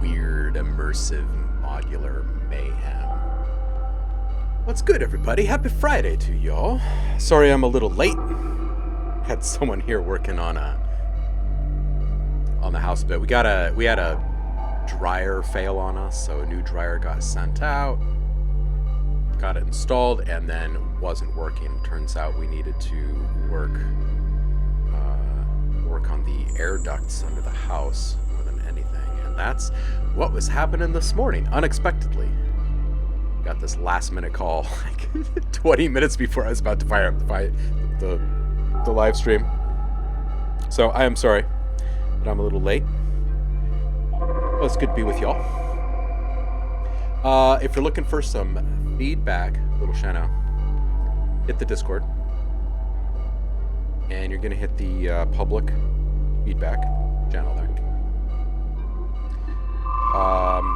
weird, immersive, modular mayhem. What's good, everybody? Happy Friday to y'all. Sorry I'm a little late. Had someone here working on the house bit. We had a dryer fail on us, so a new dryer got sent out, got it installed, and then wasn't working. Turns out we needed to work on the air ducts under the house more than anything, and that's what was happening this morning, unexpectedly. Got this last minute call, like 20 minutes before I was about to fire up the live stream. So I am sorry that I'm a little late. Well, it's good to be with y'all. If you're looking for some feedback, little shout out, hit the Discord. And you're going to hit the public feedback channel there.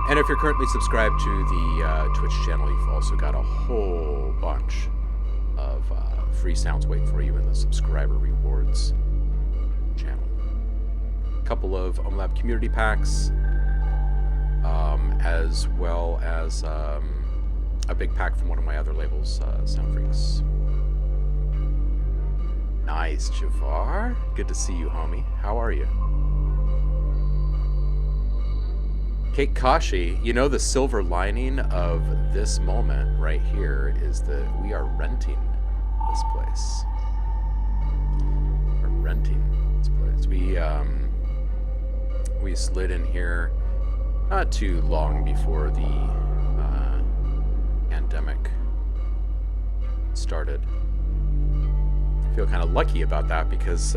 And if you're currently subscribed to the Twitch channel, you've also got a whole bunch of free sounds waiting for you in the subscriber rewards channel. A couple of OhmLab community packs, as well as a big pack from one of my other labels, Sound Freaks. Nice, Javar. Good to see you, homie. How are you? Kate Kashi, you know the silver lining of this moment right here is that we are renting this place. We're renting this place. We slid in here not too long before the pandemic started. Feel kind of lucky about that because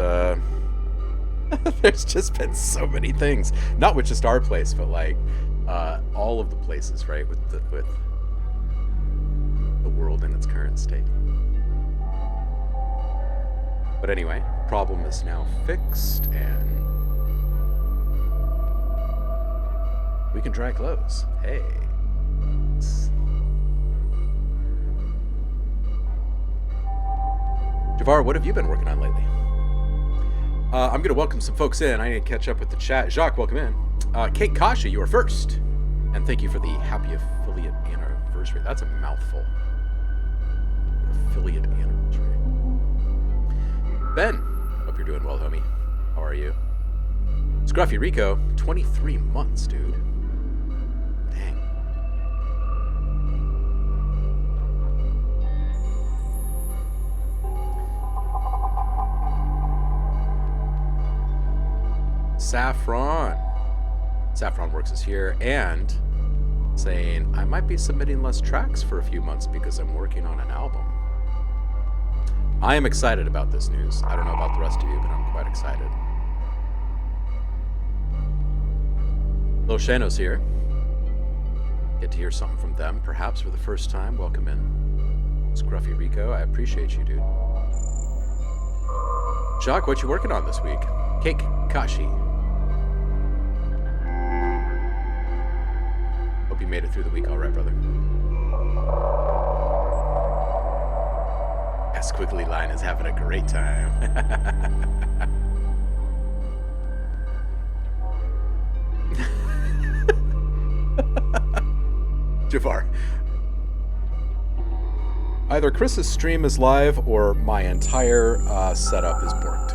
there's just been so many things, not with just our place, but like all of the places, right, with the world in its current state. But anyway, problem is now fixed, and we can dry clothes. Hey. Javar, what have you been working on lately? I'm going to welcome some folks in. I need to catch up with the chat. Jacques, welcome in. Kate Kasha, you are first. And thank you for the happy affiliate anniversary. That's a mouthful. Affiliate anniversary. Ben, hope you're doing well, homie. How are you? Scruffy Rico, 23 months, dude. Dang. Saffron Works is here and saying I might be submitting less tracks for a few months because I'm working on an album. I am excited about this news. I don't know about the rest of you, but I'm quite excited. Lil Shano's here. Get to hear something from them, perhaps for the first time. Welcome in. Scruffy Rico, I appreciate you, dude. Jacques, what you working on this week? Cake Kashi. Hope you made it through the week all right, brother. S Quickly Line is having a great time. Jafar. Either Chris's stream is live or my entire setup is borked.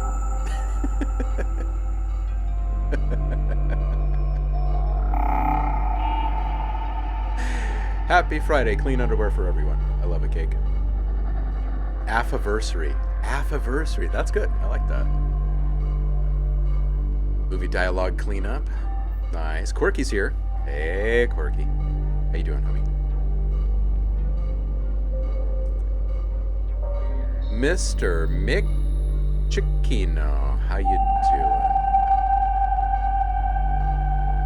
Happy Friday, clean underwear for everyone. I love a cake. Affiversary. That's good. I like that. Movie dialogue cleanup. Nice. Quirky's here. Hey, Quirky. How you doing, homie? Mr. Mick Chiquino. How you doing?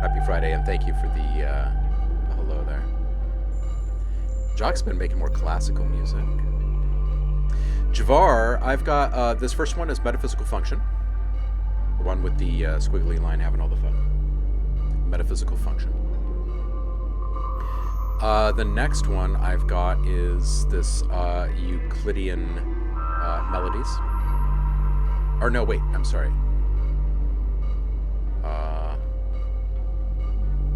Happy Friday, and thank you for the hello there. Jock's been making more classical music. Javar, I've got this first one is Metaphysical Function. The one with the squiggly line having all the fun. Metaphysical Function. The next one I've got is this Euclidean Melodies. Or no, wait, I'm sorry.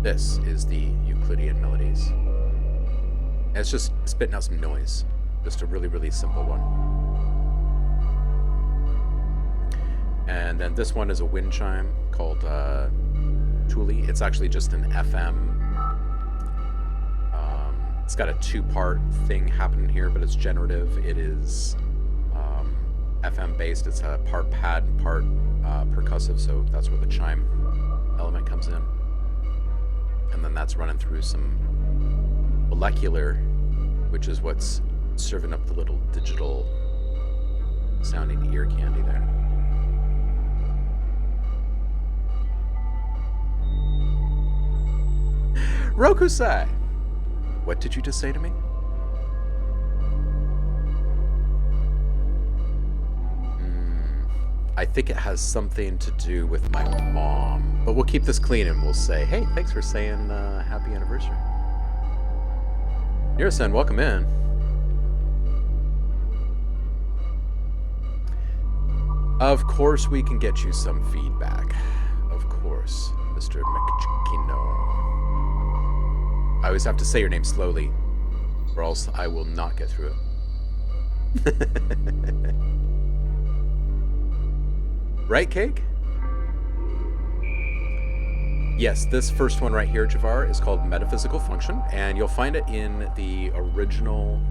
This is the Euclidean melodies. And it's just spitting out some noise. Just a really, really simple one. And then this one is a wind chime called Thule. It's actually just an FM. It's got a two-part thing happening here, but it's generative. It is FM based. It's a part pad and part percussive, so that's where the chime element comes in. And then that's running through some molecular, which is what's serving up the little digital sounding ear candy there. Rokusai, what did you just say to me? I think it has something to do with my mom, but we'll keep this clean and we'll say, hey, thanks for saying happy anniversary. Nirasen, welcome in. Of course we can get you some feedback. Of course, Mr. McChikino. I always have to say your name slowly, or else I will not get through it. Right, Cake? Yes, this first one right here, Javar, is called Metaphysical Function, and you'll find it in the original...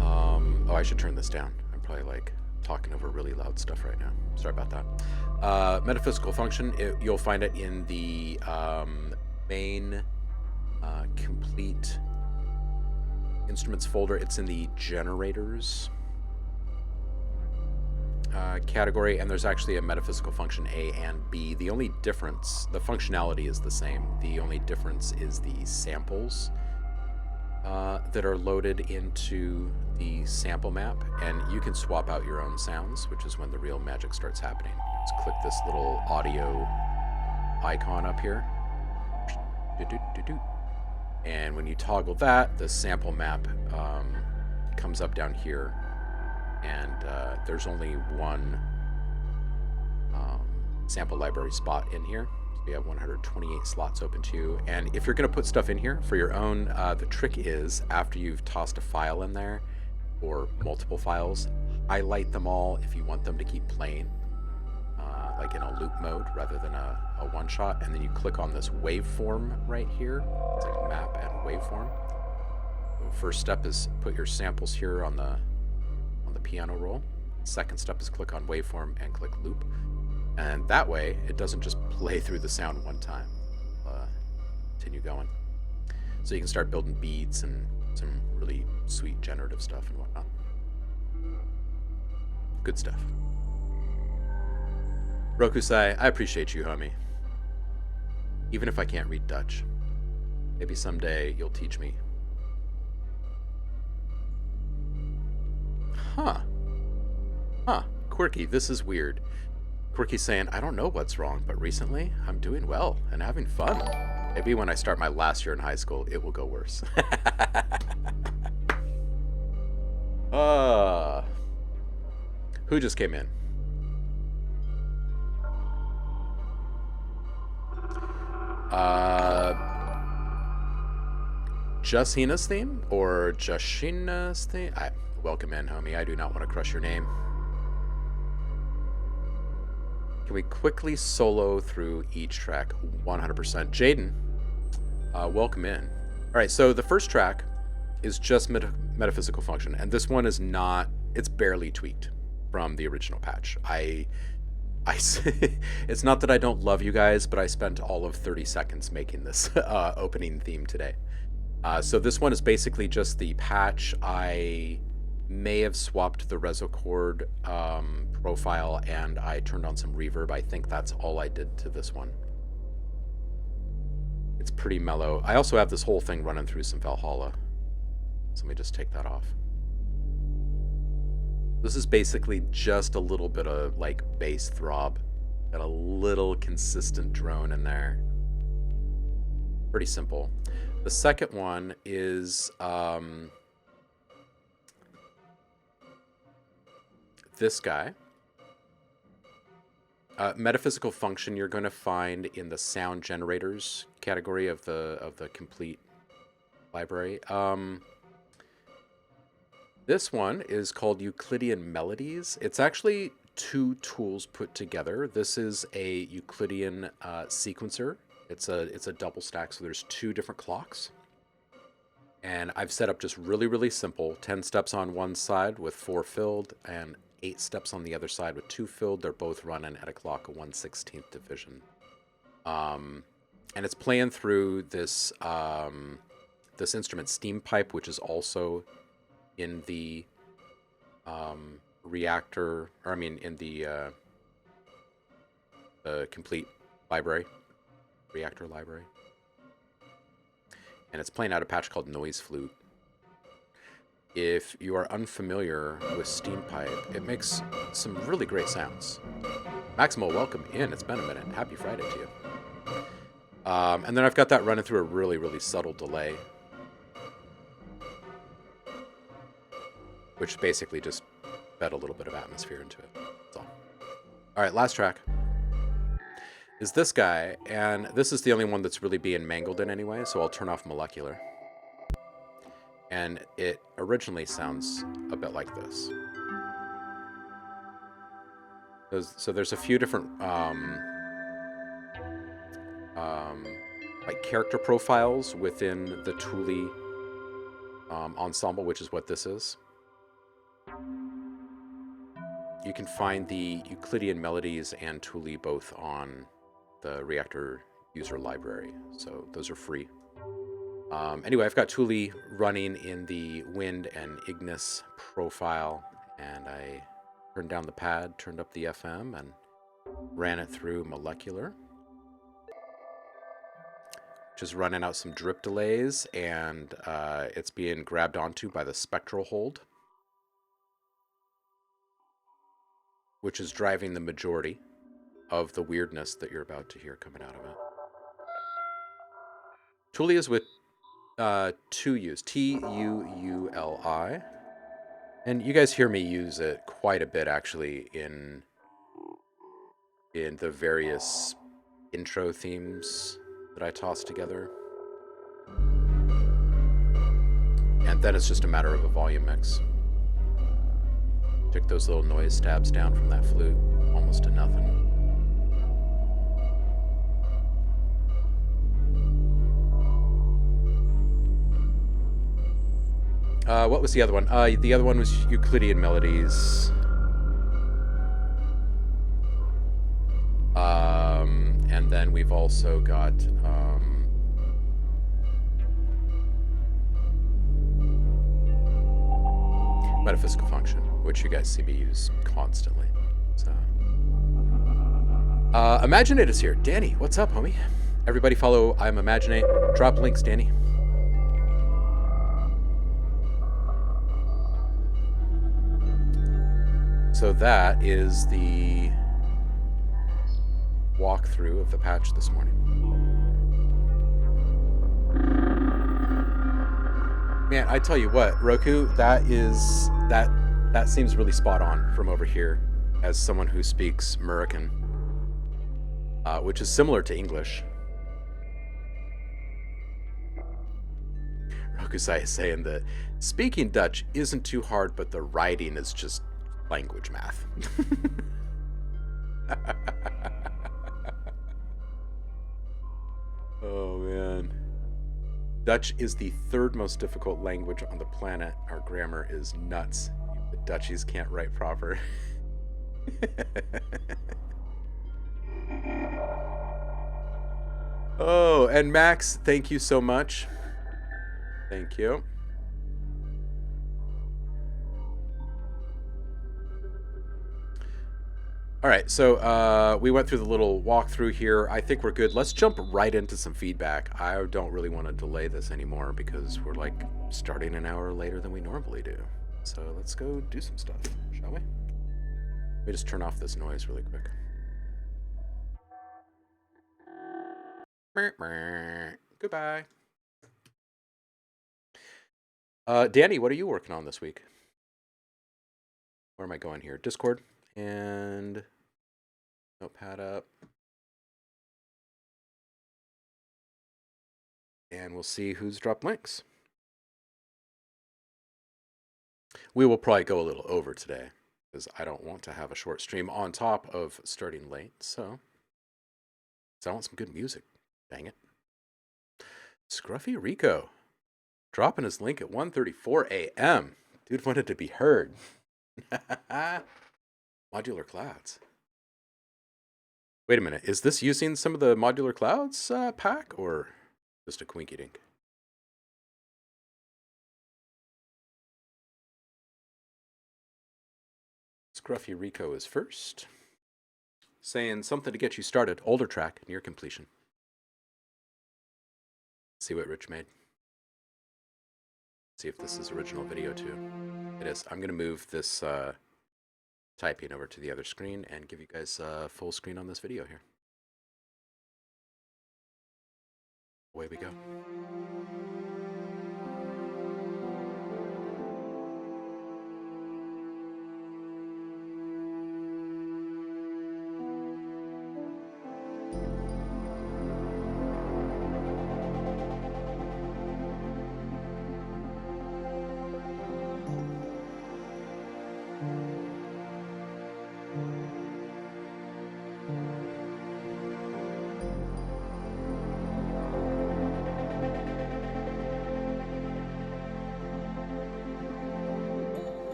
oh, I should turn this down. I'm probably, like, talking over really loud stuff right now. Sorry about that. Metaphysical Function, you'll find it in the main complete instruments folder. It's in the generators category, and there's actually a metaphysical function A and B. The only difference, the functionality is the same. The only difference is the samples that are loaded into the sample map, and you can swap out your own sounds, which is when the real magic starts happening. Just click this little audio icon up here. And when you toggle that, the sample map comes up down here. And there's only one sample library spot in here. So you have 128 slots open to you. And if you're going to put stuff in here for your own, the trick is after you've tossed a file in there, or multiple files, highlight them all if you want them to keep playing, like in a loop mode rather than a one-shot. And then you click on this waveform right here. It's like map and waveform. So first step is put your samples here on the piano roll. Second step is click on waveform and click loop, and that way it doesn't just play through the sound one time. Continue going, so you can start building beats and some really sweet generative stuff and whatnot. Good stuff. Rokusai, I appreciate you, homie. Even if I can't read Dutch, maybe someday you'll teach me. Huh. Quirky, this is weird. Quirky's saying, I don't know what's wrong, but recently I'm doing well and having fun. Maybe when I start my last year in high school, it will go worse. Who just came in? Justina's theme or Justina's theme? Welcome in, homie. I do not want to crush your name. Can we quickly solo through each track? 100%. Jaden, welcome in. All right, so the first track is just Metaphysical Function, and this one is not, it's barely tweaked from the original patch. It's not that I don't love you guys, but I spent all of 30 seconds making this opening theme today. So this one is basically just the patch. I may have swapped the resochord profile, and I turned on some reverb. I think that's all I did to this one. It's pretty mellow. I also have this whole thing running through some Valhalla. So let me just take that off. This is basically just a little bit of like bass throb and a little consistent drone in there. Pretty simple. The second one is this guy. Metaphysical function you're going to find in the sound generators category of the complete library. This one is called Euclidean Melodies. It's actually two tools put together. This is a Euclidean sequencer. It's a double stack, so there's two different clocks. And I've set up just really, really simple. 10 steps on one side with 4 filled, and 8 steps on the other side with 2 filled. They're both running at a clock of 1/16th division. And it's playing through this this instrument steam pipe, which is also in the reactor, or I mean in the complete library, reactor library. And it's playing out a patch called Noise Flute. If you are unfamiliar with steam pipe, it makes some really great sounds. Maximal, welcome in. It's been a minute. Happy Friday to you. And then I've got that running through a really, really subtle delay, which basically just fed a little bit of atmosphere into it. That's all. All right, last track is this guy, and this is the only one that's really being mangled in any way, so I'll turn off molecular. And it originally sounds a bit like this. So there's a few different like character profiles within the Thule ensemble, which is what this is. You can find the Euclidean Melodies and Thule both on the Reactor user library, so those are free. Anyway, I've got Thule running in the Wind and Ignis profile, and I turned down the pad, turned up the FM, and ran it through molecular. Just running out some drip delays, and it's being grabbed onto by the spectral hold, which is driving the majority of the weirdness that you're about to hear coming out of it. Thule is with 2 U's, Tuuli. And you guys hear me use it quite a bit, actually, in the various intro themes that I toss together. And then it's just a matter of a volume mix. Took those little noise stabs down from that flute, almost to nothing. What was the other one? The other one was Euclidean Melodies. And then we've also got Metaphysical Function, which you guys see me use constantly. So, Imaginate is here. Danny, what's up, homie? Everybody follow I'm Imaginate. Drop links, Danny. So that is the walkthrough of the patch this morning. Man, I tell you what, Roku, that seems really spot on from over here as someone who speaks American, which is similar to English. Rokusai is saying that speaking Dutch isn't too hard, but the writing is just language math. Oh man. Dutch is the 3rd most difficult language on the planet. Our grammar is nuts. The Dutchies can't write proper. Oh, and Max, thank you so much. Thank you. All right, so we went through the little walkthrough here. I think we're good. Let's jump right into some feedback. I don't really want to delay this anymore because we're like starting an hour later than we normally do. So let's go do some stuff, shall we? Let me just turn off this noise really quick. Goodbye. Danny, what are you working on this week? Where am I going here? Discord and Notepad up. And we'll see who's dropped links. We will probably go a little over today because I don't want to have a short stream on top of starting late. So I want some good music. Dang it. Scruffy Rico dropping his link at 1:34 a.m. Dude wanted to be heard. Modular clouds. Wait a minute. Is this using some of the modular clouds pack or just a quinky dink? Scruffy Rico is first. Saying something to get you started. Older track near completion. See what Rich made. See if this is original video too. It is. I'm going to move this typing over to the other screen and give you guys full screen on this video here. Away we go.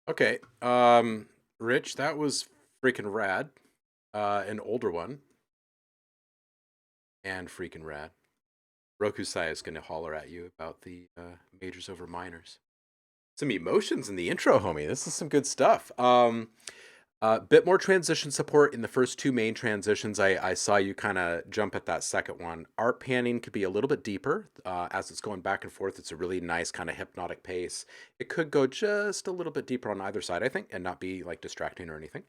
Okay. Rich, that was freaking rad. An older one and freaking rad. Roku Sai is going to holler at you about the majors over minors. Some emotions in the intro, homie. This is some good stuff. Bit more transition support in the first two main transitions. I saw you kind of jump at that second one. Art panning could be a little bit deeper as it's going back and forth. It's a really nice kind of hypnotic pace. It could go just a little bit deeper on either side, I think, and not be like distracting or anything.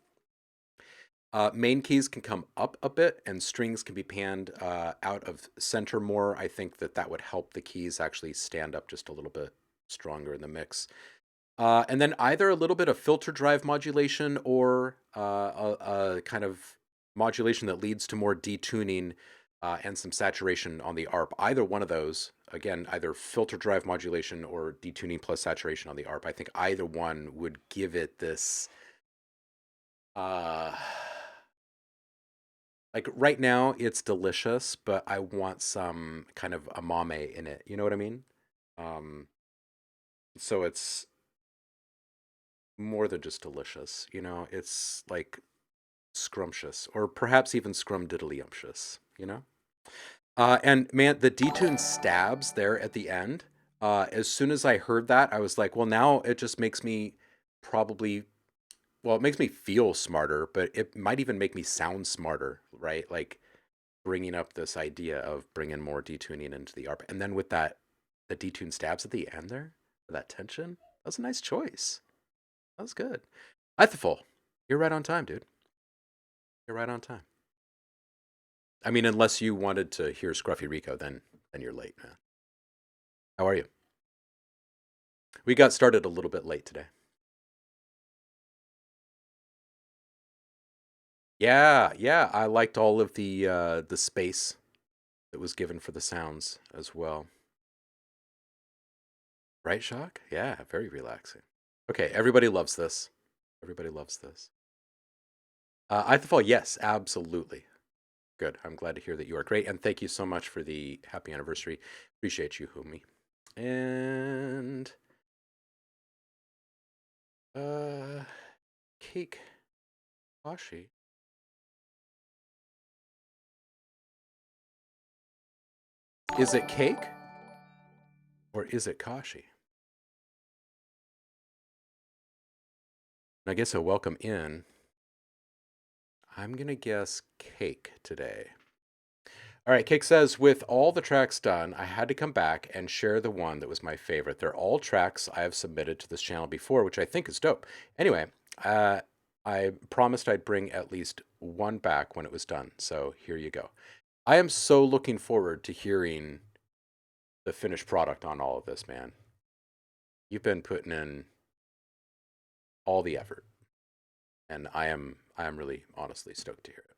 Main keys can come up a bit, and strings can be panned out of center more. I think that would help the keys actually stand up just a little bit stronger in the mix. And then either a little bit of filter drive modulation or a kind of modulation that leads to more detuning and some saturation on the ARP. Either one of those, again, either filter drive modulation or detuning plus saturation on the ARP. I think either one would give it this. Like right now, it's delicious, but I want some kind of amame in it. You know what I mean? Um, so it's more than just delicious. You know, it's like scrumptious, or perhaps even scrumdiddlyumptious. You know? And man, the detune stabs there at the end. As soon as I heard that, I was like, well, now it just makes me probably well, it makes me feel smarter, but it might even make me sound smarter, right? Like bringing up this idea of bringing more detuning into the ARP. And then with that, the detune stabs at the end there, that tension, that was a nice choice. That was good. Ithaful, you're right on time, dude. You're right on time. I mean, unless you wanted to hear Scruffy Rico, then you're late, man. How are you? We got started a little bit late today. Yeah, yeah, I liked all of the space that was given for the sounds as well. Right, Shock? Yeah, very relaxing. Okay, everybody loves this. Everybody loves this. Ithafall, yes, absolutely. Good. I'm glad to hear that you are great, and thank you so much for the happy anniversary. Appreciate you, homie. And Cake Kashi. Is it cake or is it Kashi? I guess a welcome in. I'm going to guess cake today. All right, Cake says, with all the tracks done, I had to come back and share the one that was my favorite. They're all tracks I have submitted to this channel before, which I think is dope. Anyway, I promised I'd bring at least one back when it was done, so here you go. I am so looking forward to hearing the finished product on all of this, man. You've been putting in all the effort, and I am really honestly stoked to hear it.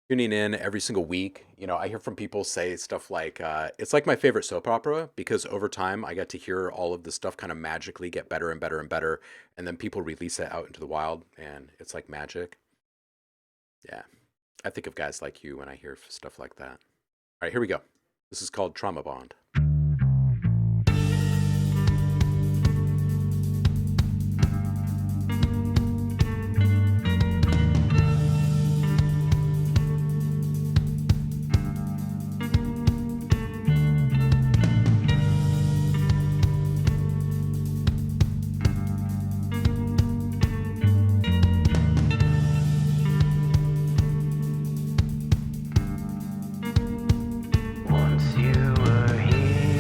Tuning in every single week, you know, I hear from people say stuff like, it's like my favorite soap opera because over time I get to hear all of this stuff kind of magically get better and better and better. And then people release it out into the wild and it's like magic. Yeah. I think of guys like you when I hear stuff like that. All right, here we go. This is called Trauma Bond. Once you were here.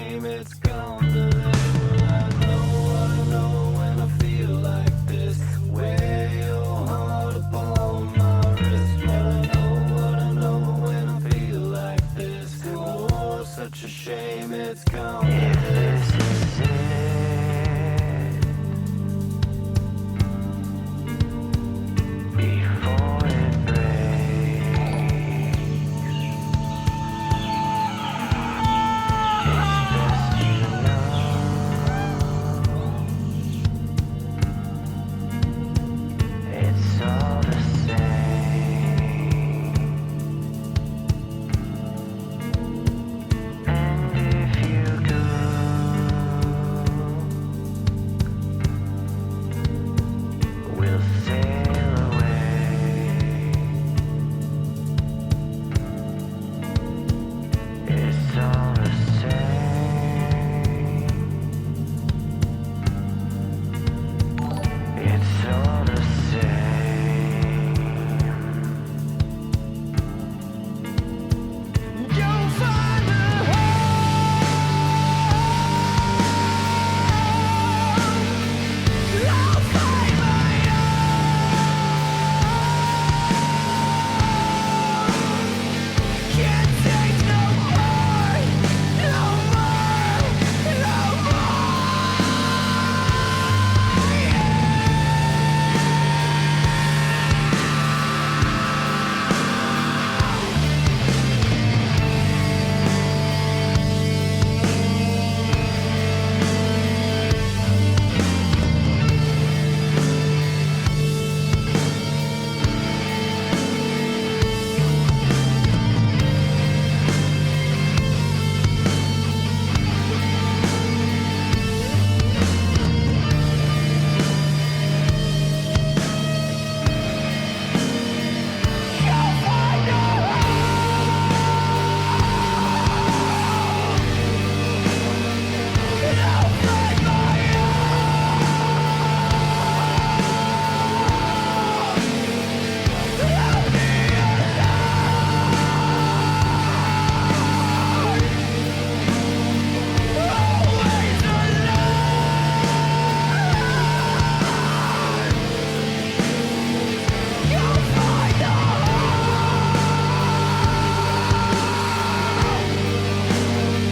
shame it's gone to this. Well, I know when I feel like this. Wear your heart upon my wrist. Well, I know when I feel like this. Oh, such a shame it's gone to this. This is it. Before it breaks, it's best you know it's all the same. And if you go, we'll sail away. It's all the same. It's all the same. You'll find a home. I'll find my own. Can't take no more, no more, no You'll find a home. I'll find my own. I'll be always alone. You'll find a home.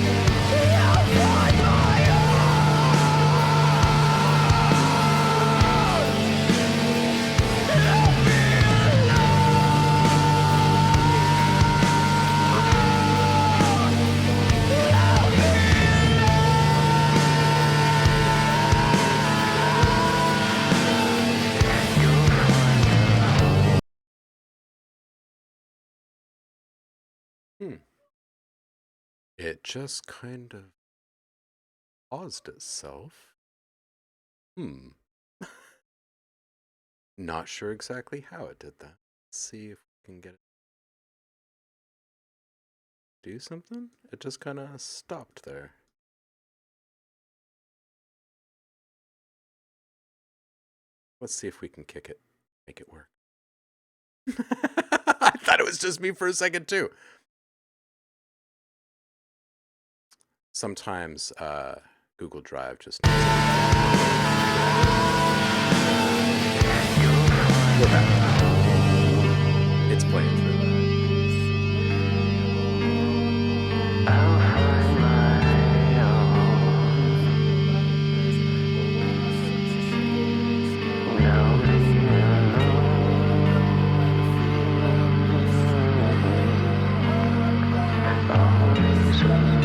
I'll find my own. I'll be Hmm. It just kind of paused itself. Hmm. Not sure exactly how it did that. Let's see if we can get it to do something. It just kind of stopped there. Let's see if we can kick it, make it work. I thought it was just me for a second too. Sometimes Google Drive just needs We're back. It's playing through. I'll find my own. I'll be alone. Always alone.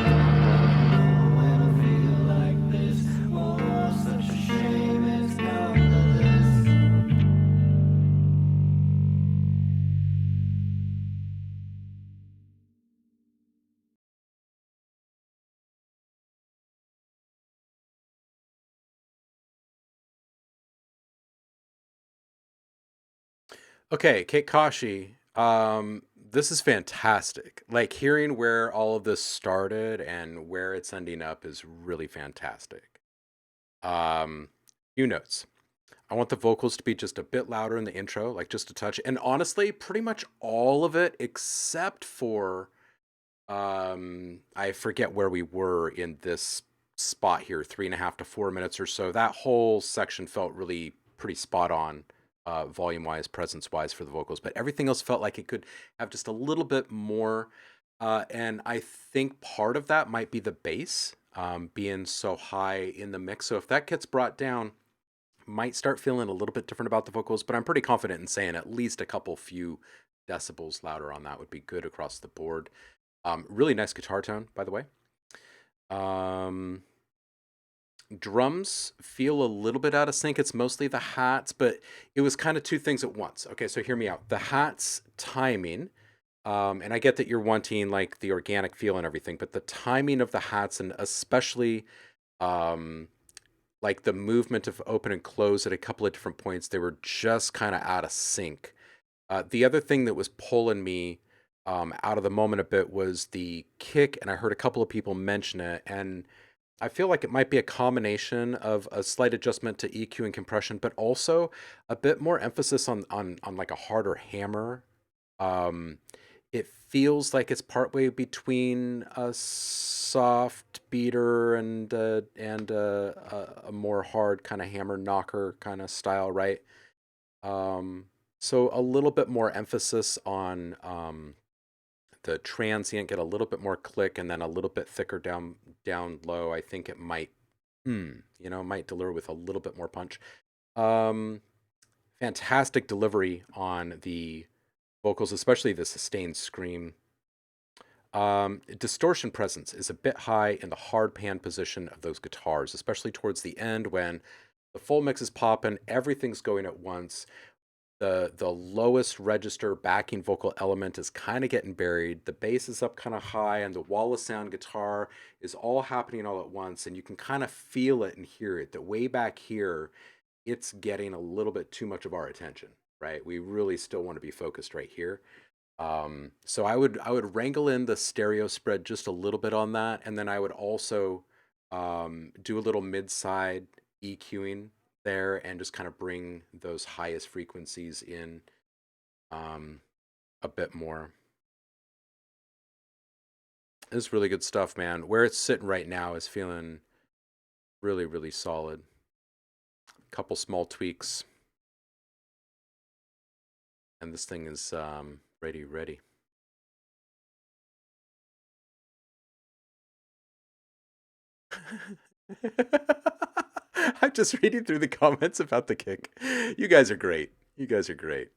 When I feel like this, oh, such a shame it's come to this. Okay, Kakashi. This is fantastic. Like hearing where all of this started and where it's ending up is really fantastic. Few notes. I want the vocals to be just a bit louder in the intro, like just a touch. And honestly, pretty much all of it except for I forget where we were in this spot here, 3.5 to 4 minutes or so. That whole section felt really pretty spot on, volume wise, presence wise for the vocals, but everything else felt like it could have just a little bit more. And I think part of that might be the bass being so high in the mix. So if that gets brought down, might start feeling a little bit different about the vocals, but I'm pretty confident in saying at least a couple few decibels louder on that would be good across the board. Really nice guitar tone, by the way. Drums feel a little bit out of sync. It's mostly the hats, but it was kind of two things at once. Okay, so hear me out. The hats timing, and I get that you're wanting like the organic feel and everything, but the timing of the hats, and especially like the movement of open and close at a couple of different points, they were just kind of out of sync. The other thing that was pulling me out of the moment a bit was the kick, and I heard a couple of people mention it, and I feel like it might be a combination of a slight adjustment to EQ and compression, but also a bit more emphasis on like a harder hammer. Um, it feels like it's partway between a soft beater and a more hard kind of hammer knocker kind of style, right? So a little bit more emphasis on the transient, get a little bit more click, and then a little bit thicker down low. I think it might, might deliver with a little bit more punch. Fantastic delivery on the vocals, especially the sustained scream. Distortion presence is a bit high in the hard pan position of those guitars, especially towards the end when the full mix is popping, everything's going at once. The lowest register backing vocal element is kind of getting buried. The bass is up kind of high, and the wall of sound guitar is all happening all at once, and you can kind of feel it and hear it. That way back here, it's getting a little bit too much of our attention, right? We really still want to be focused right here. So I would wrangle in the stereo spread just a little bit on that, and then I would also do a little mid-side EQing there and just kind of bring those highest frequencies in a bit more. This is really good stuff, man. Where it's sitting right now is feeling really, really solid. A couple small tweaks, and this thing is ready. I'm just reading through the comments about the kick. You guys are great. You guys are great.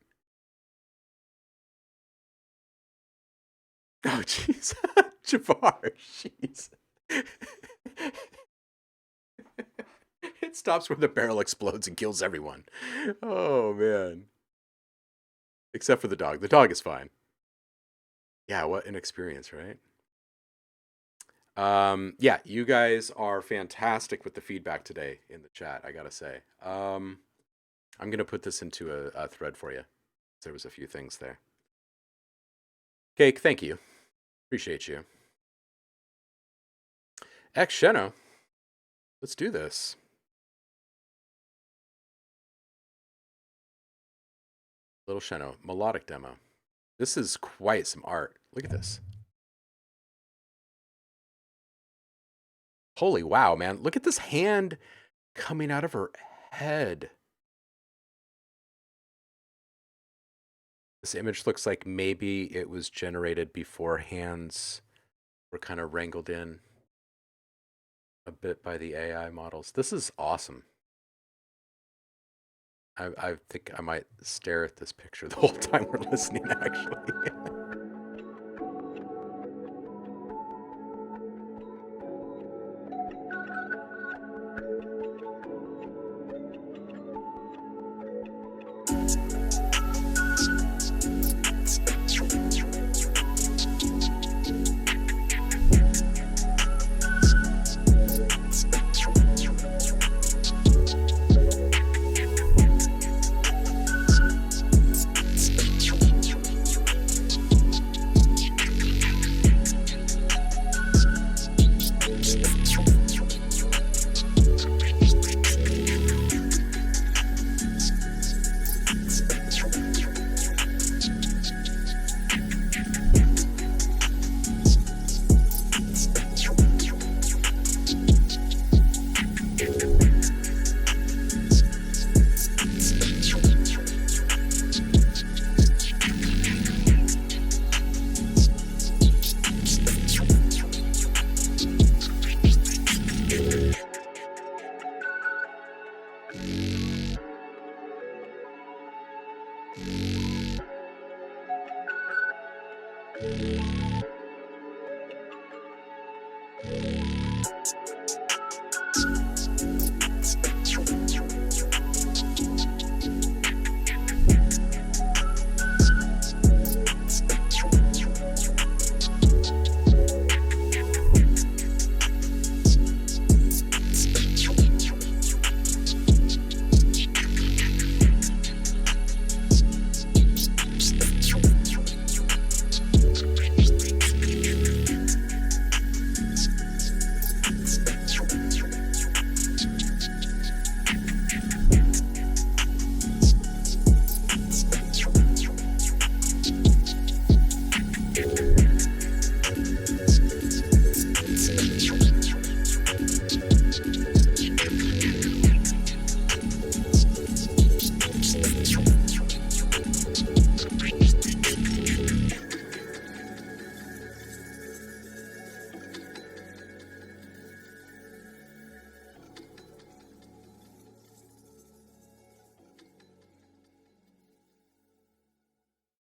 Oh, jeez. Jafar, jeez. It stops when the barrel explodes and kills everyone. Oh, man. Except for the dog. The dog is fine. Yeah, what an experience, right? Yeah, you guys are fantastic with the feedback today in the chat, I gotta say. I'm gonna put this into a thread for you. There was a few things there. Cake, thank you. Appreciate you. X Sheno, let's do this. Little Sheno, melodic demo. This is quite some art. Look at this. Holy wow, man. Look at this hand coming out of her head. This image looks like maybe it was generated before hands were kind of wrangled in a bit by the AI models. This is awesome. I think I might stare at this picture the whole time we're listening, actually.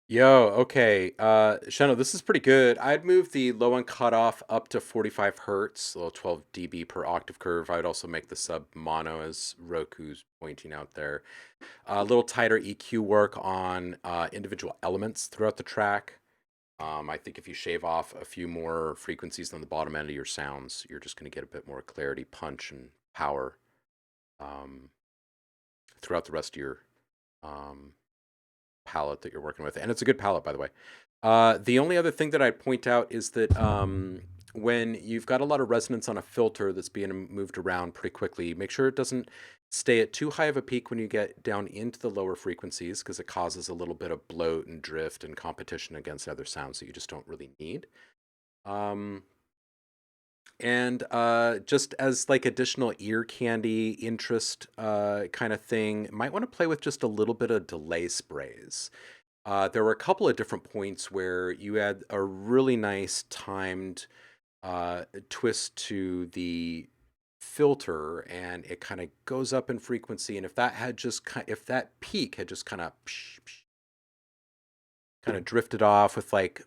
Yo, okay. Shano, this is pretty good. I'd move the low end cutoff up to 45 hertz, a little 12 dB per octave curve. I would also make the sub mono, as Roku's pointing out there. A little tighter EQ work on individual elements throughout the track. I think if you shave off a few more frequencies on the bottom end of your sounds, you're just going to get a bit more clarity, punch, and power um, throughout the rest of your um, palette that you're working with. And it's a good palette, by the way. The only other thing that I'd point out is that when you've got a lot of resonance on a filter that's being moved around pretty quickly, make sure it doesn't stay at too high of a peak when you get down into the lower frequencies, because it causes a little bit of bloat and drift and competition against other sounds that you just don't really need. Um, and just as like additional ear candy interest kind of thing, might want to play with just a little bit of delay sprays. There were a couple of different points where you had a really nice timed twist to the filter, and it kind of goes up in frequency. And if that had just if that peak had just kind of drifted off with like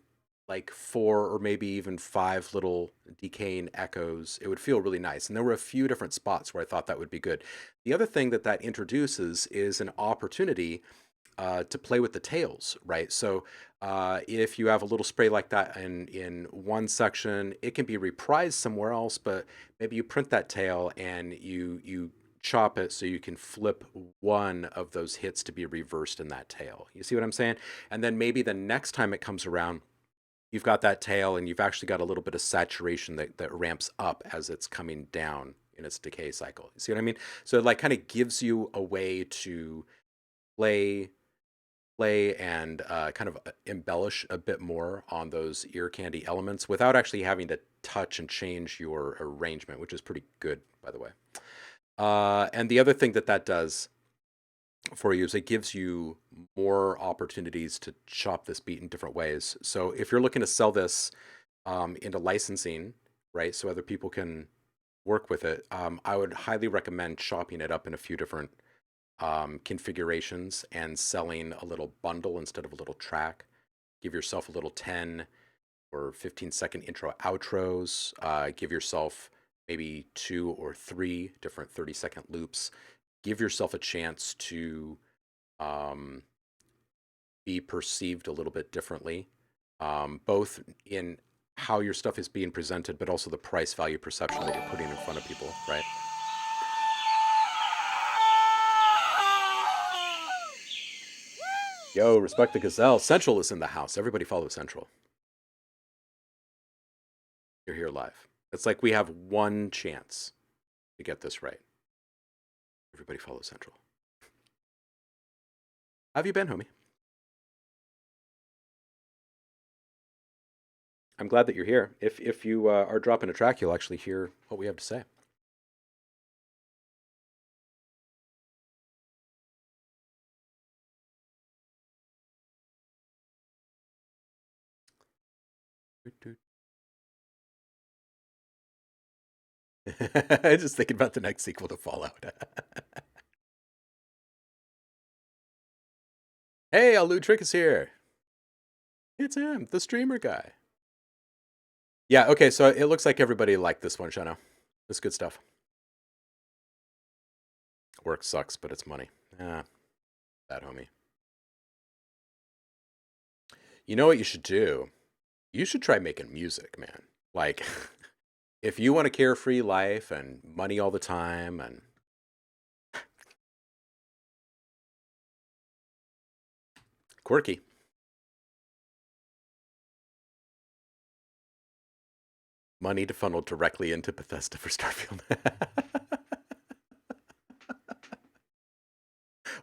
four or maybe even five little decaying echoes, it would feel really nice. And there were a few different spots where I thought that would be good. The other thing that that introduces is an opportunity to play with the tails, right? So if you have a little spray like that in one section, it can be reprised somewhere else, but maybe you print that tail and you chop it so you can flip one of those hits to be reversed in that tail. You see what I'm saying? And then maybe the next time it comes around, you've got that tail and you've actually got a little bit of saturation that ramps up as it's coming down in its decay cycle. You see what I mean? So it like kind of gives you a way to play and kind of embellish a bit more on those ear candy elements without actually having to touch and change your arrangement, which is pretty good, by the way. And the other thing that that does for you is it gives you more opportunities to chop this beat in different ways. So if you're looking to sell this into licensing, right, so other people can work with it, I would highly recommend chopping it up in a few different configurations and selling a little bundle instead of a little track. Give yourself a little 10 or 15-second intro outros. Give yourself maybe 2 or 3 different 30-second loops. Give yourself a chance to be perceived a little bit differently, both in how your stuff is being presented, but also the price value perception that you're putting in front of people, right? Yo, respect the gazelle. Central is in the house. Everybody follow Central. You're here live. It's like we have one chance to get this right. Everybody follow Central. How have you been, homie? I'm glad that you're here. If you are dropping a track, you'll actually hear what we have to say. Just thinking about the next sequel to Fallout. Hey, Alu Trick is here. It's him, the streamer guy. Yeah, okay, so it looks like everybody liked this one, Shano. It's good stuff. Work sucks, but it's money. Ah, that homie. You know what you should do? You should try making music, man. Like, if you want a carefree life and money all the time and quirky. Money to funnel directly into Bethesda for Starfield.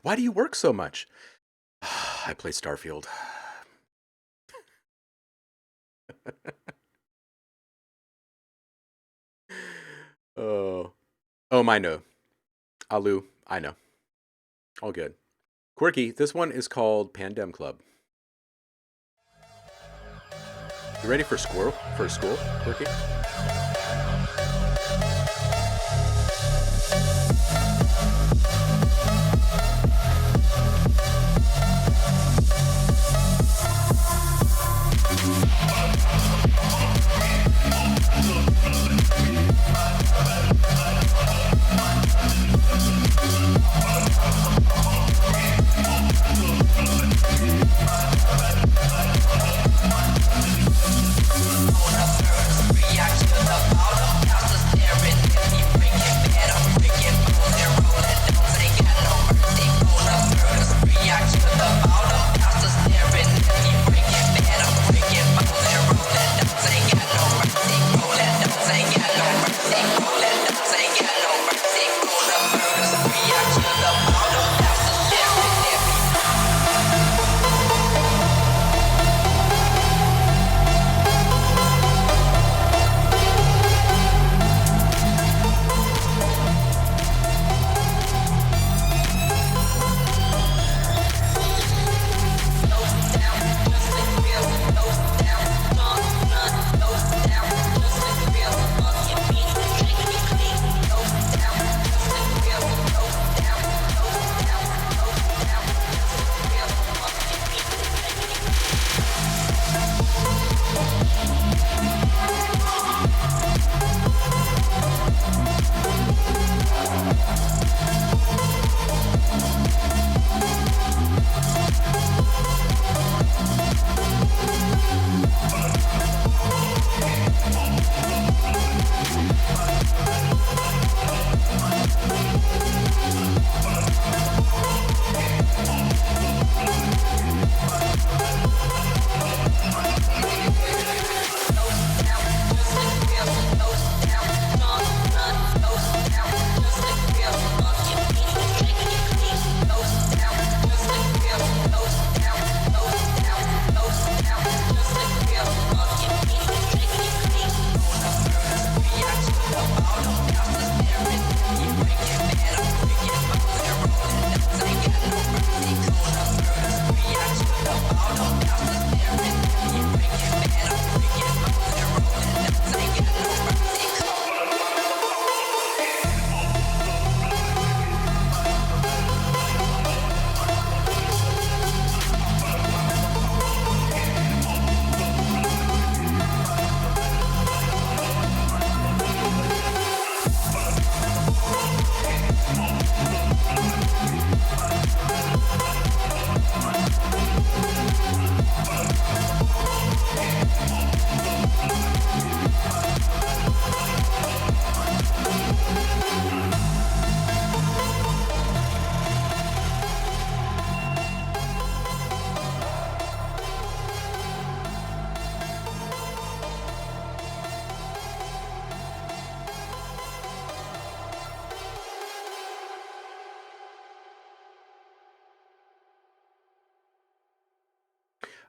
Why do you work so much? I play Starfield. Oh. Oh, I know. Alu, I know. All good. Quirky, this one is called Pandem Club. You ready for school, Quirky?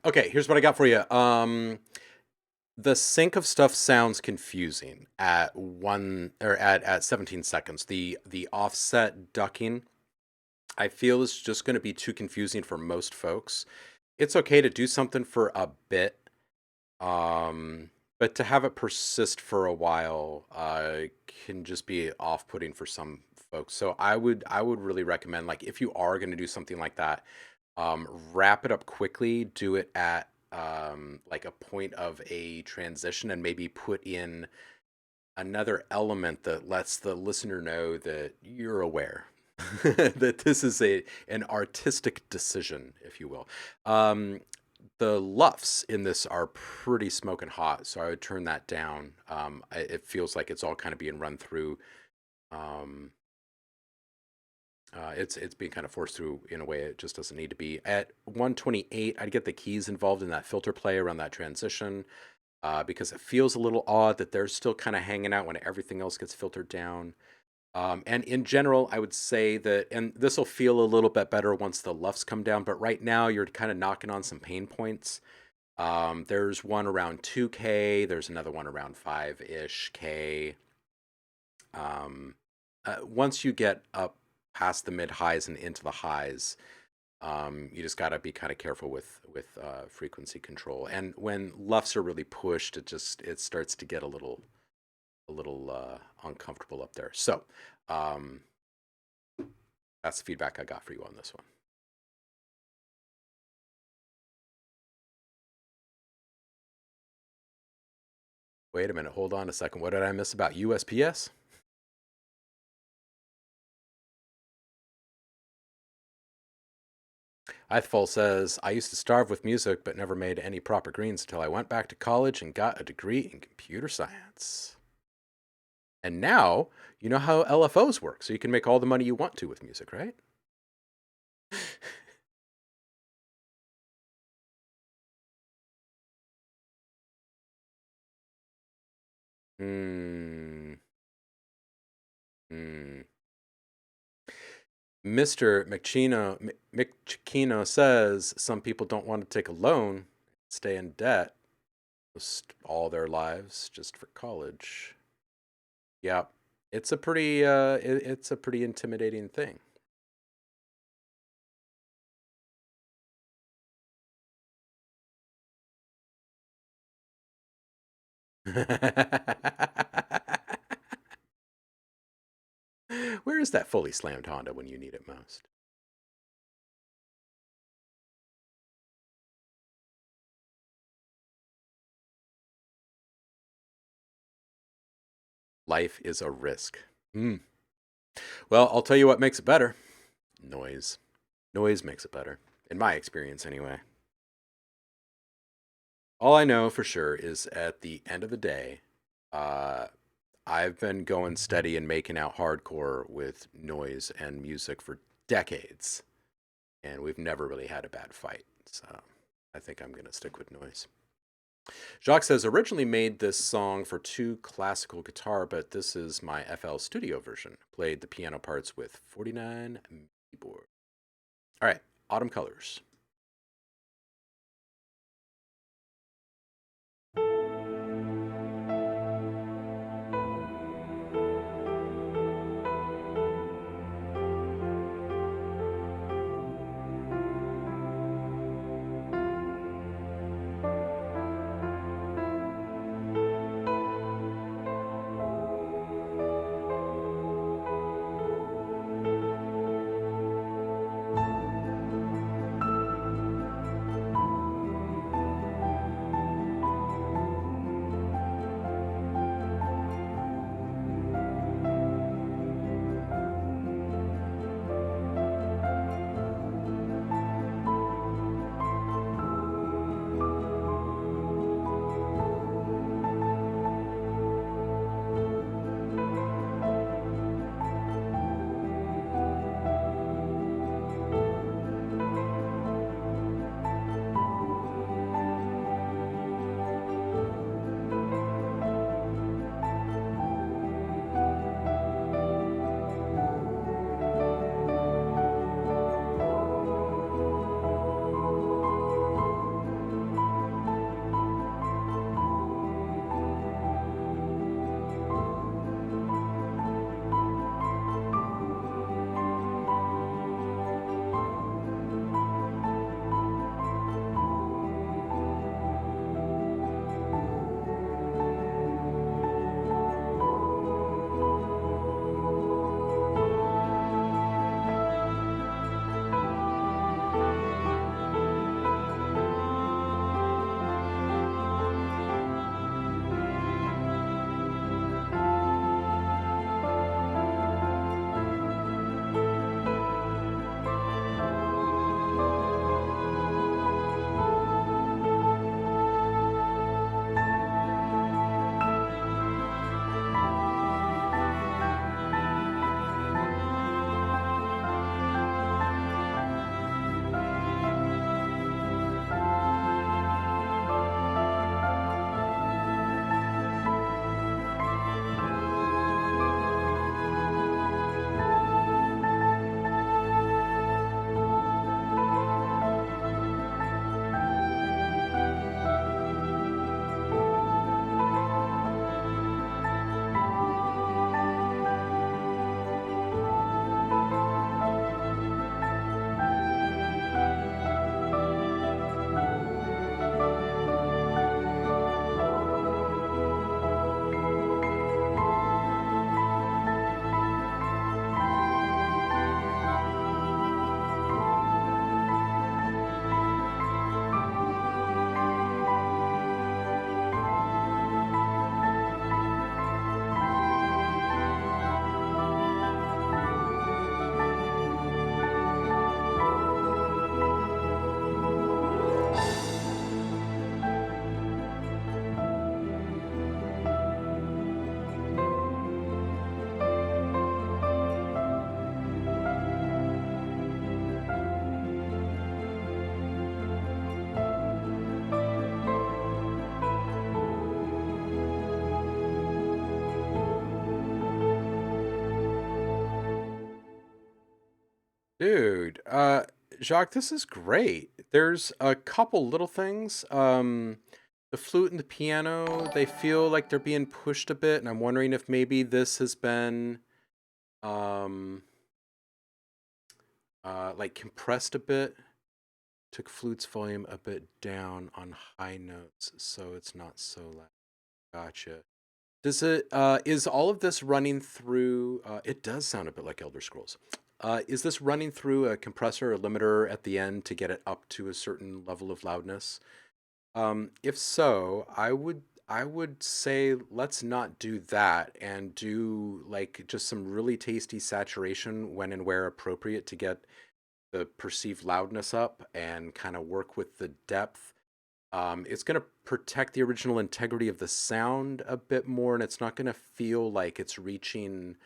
Okay, here's what I got for you. The sync of stuff sounds confusing at at 17 seconds. The offset ducking, I feel is just going to be too confusing for most folks. It's okay to do something for a bit. But to have it persist for a while can just be off-putting for some folks. So I would really recommend, like, if you are going to do something like that, wrap it up quickly. Do it at like a point of a transition, and maybe put in another element that lets the listener know that you're aware that this is a an artistic decision, if you will. Um, the luffs in this are pretty smoking hot, so I would turn that down. It feels like it's all kind of being run through. Um, it's being kind of forced through in a way it just doesn't need to be. At 128, I'd get the keys involved in that filter play around that transition, because it feels a little odd that they're still kind of hanging out when everything else gets filtered down. And in general, I would say that, and this will feel a little bit better once the luffs come down, but right now you're kind of knocking on some pain points. There's one around 2K, there's another one around 5-ish K. Um, Once you get up past the mid highs and into the highs, you just got to be kind of careful with frequency control. And when luffs are really pushed, it starts to get a little uncomfortable up there. So um, that's the feedback I got for you on this one. Wait a minute, hold on a second. What did I miss about USPS? Ithfall says, I used to starve with music, but never made any proper greens until I went back to college and got a degree in computer science. And now you know how LFOs work, so you can make all the money you want to with music, right? Hmm. Hmm. Mr. McChino says some people don't want to take a loan, stay in debt all their lives just for college. Yeah, it's a pretty intimidating thing. Where is that fully slammed Honda when you need it most? Life is a risk. Hmm. Well, I'll tell you what makes it better. Noise. Noise makes it better, in my experience anyway. All I know for sure is at the end of the day, uh, I've been going steady and making out hardcore with noise and music for decades, and we've never really had a bad fight. So I think I'm going to stick with noise. Jacques says, originally made this song for two classical guitar, but this is my FL Studio version. Played the piano parts with 49 keyboard. All right, Autumn Colors. Dude, Jacques, this is great. There's a couple little things. The flute and the piano, they feel like they're being pushed a bit, and I'm wondering if maybe this has been um like compressed a bit. Took flute's volume a bit down on high notes, so it's not so loud. Gotcha. Does it is all of this running through it does sound a bit like Elder Scrolls. Is this running through a compressor or limiter at the end to get it up to a certain level of loudness? If so, I would say let's not do that and do like just some really tasty saturation when and where appropriate to get the perceived loudness up and kind of work with the depth. It's going to protect the original integrity of the sound a bit more, and it's not going to feel like it's reaching.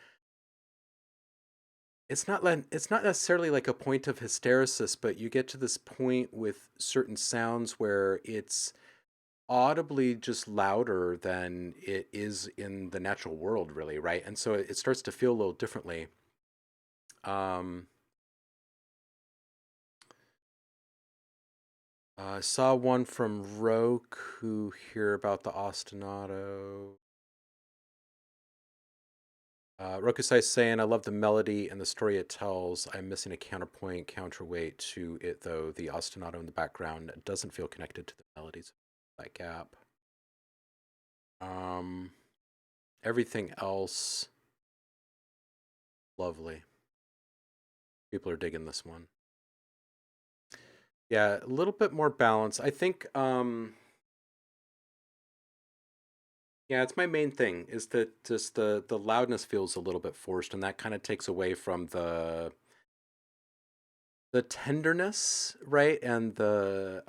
It's not necessarily like a point of hysteresis, but you get to this point with certain sounds where it's audibly just louder than it is in the natural world, really, right? And so it starts to feel a little differently. Um, I saw one from Roku here about the ostinato. Rokusai's saying, I love the melody and the story it tells. I'm missing a counterpoint, counterweight to it, though. The ostinato in the background doesn't feel connected to the melodies. That gap. Um, Everything else, lovely. People are digging this one. Yeah, a little bit more balance. I think, yeah, it's my main thing is that just the loudness feels a little bit forced, and that kind of takes away from the tenderness, right? And the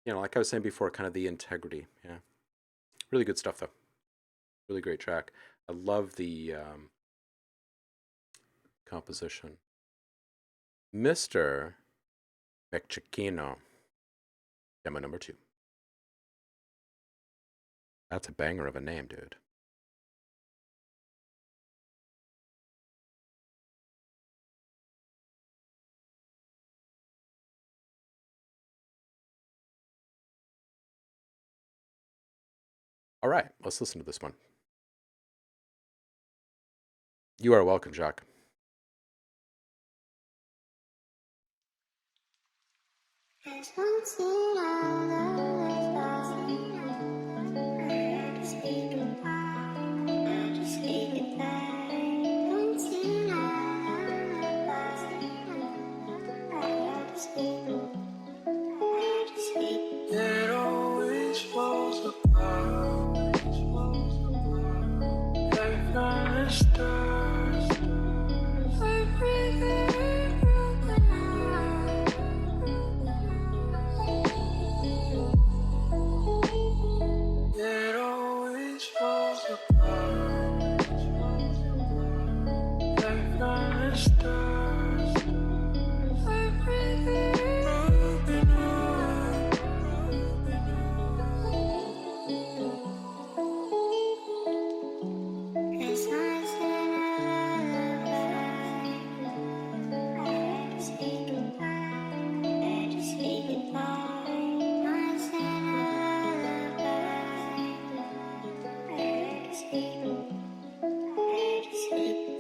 like I was saying before, kind of the integrity. Yeah. Really good stuff though. Really great track. I love the composition. Mr. Mecchicino, demo number 2. That's a banger of a name, dude. All right, let's listen to this one. You are welcome, Jacques. It always falls apart, like from the stars. Everything it always falls apart, like from the stars. Everything broken heart.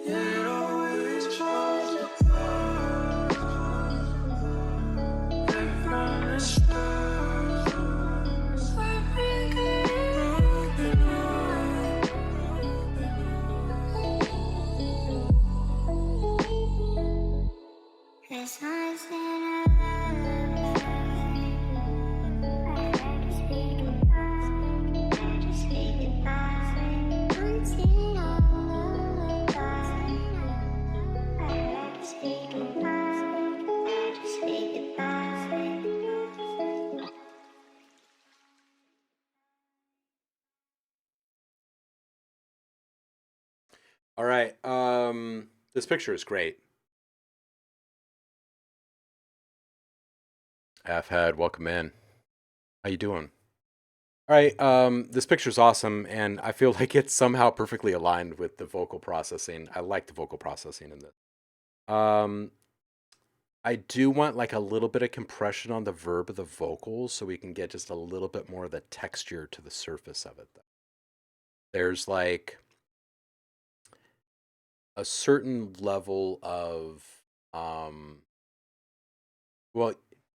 It always falls apart, like from the stars. Everything broken heart. All right. This picture is great. F-Head, welcome in. How you doing? All right. This picture's awesome, and I feel like it's somehow perfectly aligned with the vocal processing. I like the vocal processing in this. Um, I do want like a little bit of compression on the verb of the vocals so we can get just a little bit more of the texture to the surface of it. There's like a certain level of um well,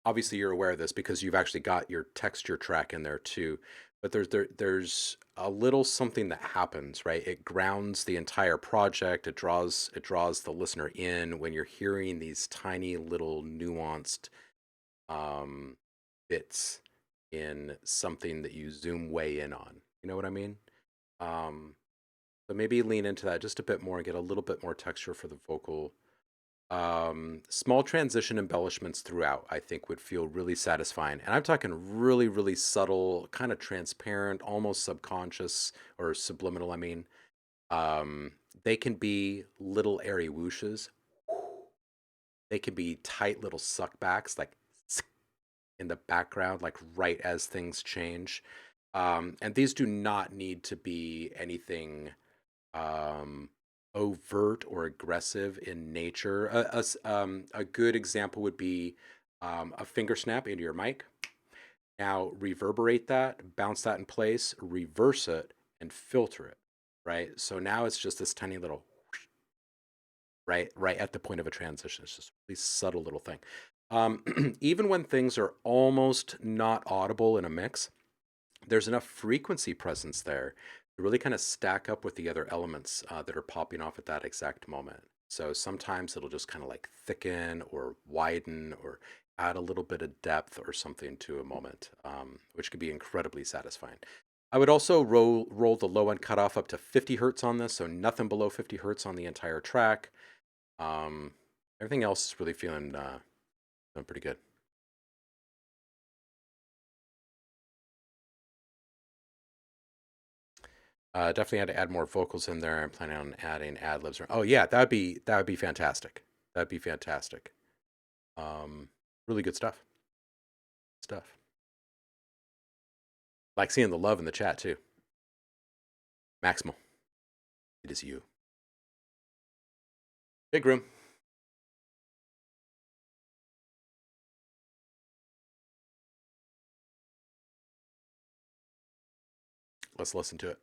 obviously you're aware of this because you've actually got your texture track in there too. But there's a little something that happens, right? It grounds the entire project. It draws the listener in when you're hearing these tiny little nuanced um, bits in something that you zoom way in on. You know what I mean? Um, so maybe lean into that just a bit more and get a little bit more texture for the vocal. Small transition embellishments throughout, I think, would feel really satisfying. And I'm talking really, really subtle, kind of transparent, almost subconscious or subliminal. I mean, um, they can be little airy whooshes. They can be tight little suckbacks, like in the background, like right as things change. And these do not need to be anything um, overt or aggressive in nature. A good example would be a finger snap into your mic. Now reverberate that, bounce that in place, reverse it, and filter it. Right. So now it's just this tiny little right at the point of a transition. It's just a really subtle little thing. Even when things are almost not audible in a mix, there's enough frequency presence there to really kind of stack up with the other elements that are popping off at that exact moment. So sometimes it'll just kind of like thicken or widen or add a little bit of depth or something to a moment, which could be incredibly satisfying. I would also roll the low end cutoff up to 50 hertz on this, so nothing below 50 hertz on the entire track. Um, Everything else is really feeling pretty good. Definitely had to add more vocals in there. I'm planning on adding ad libs. Oh yeah, that would be fantastic. That'd be fantastic. Really good stuff. Like seeing the love in the chat too. Maximal, it is you. Big room. Let's listen to it.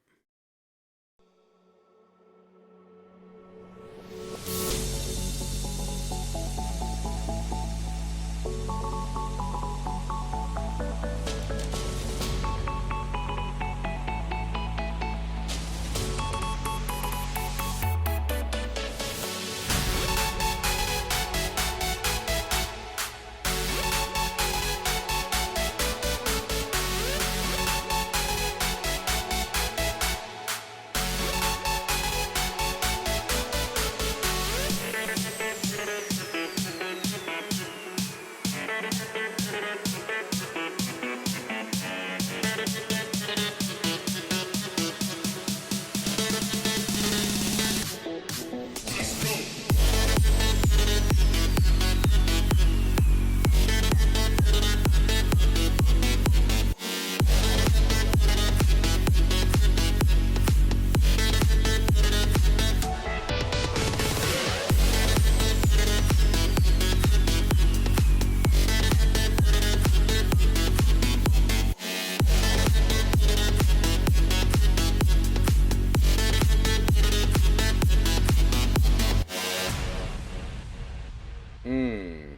Hmm.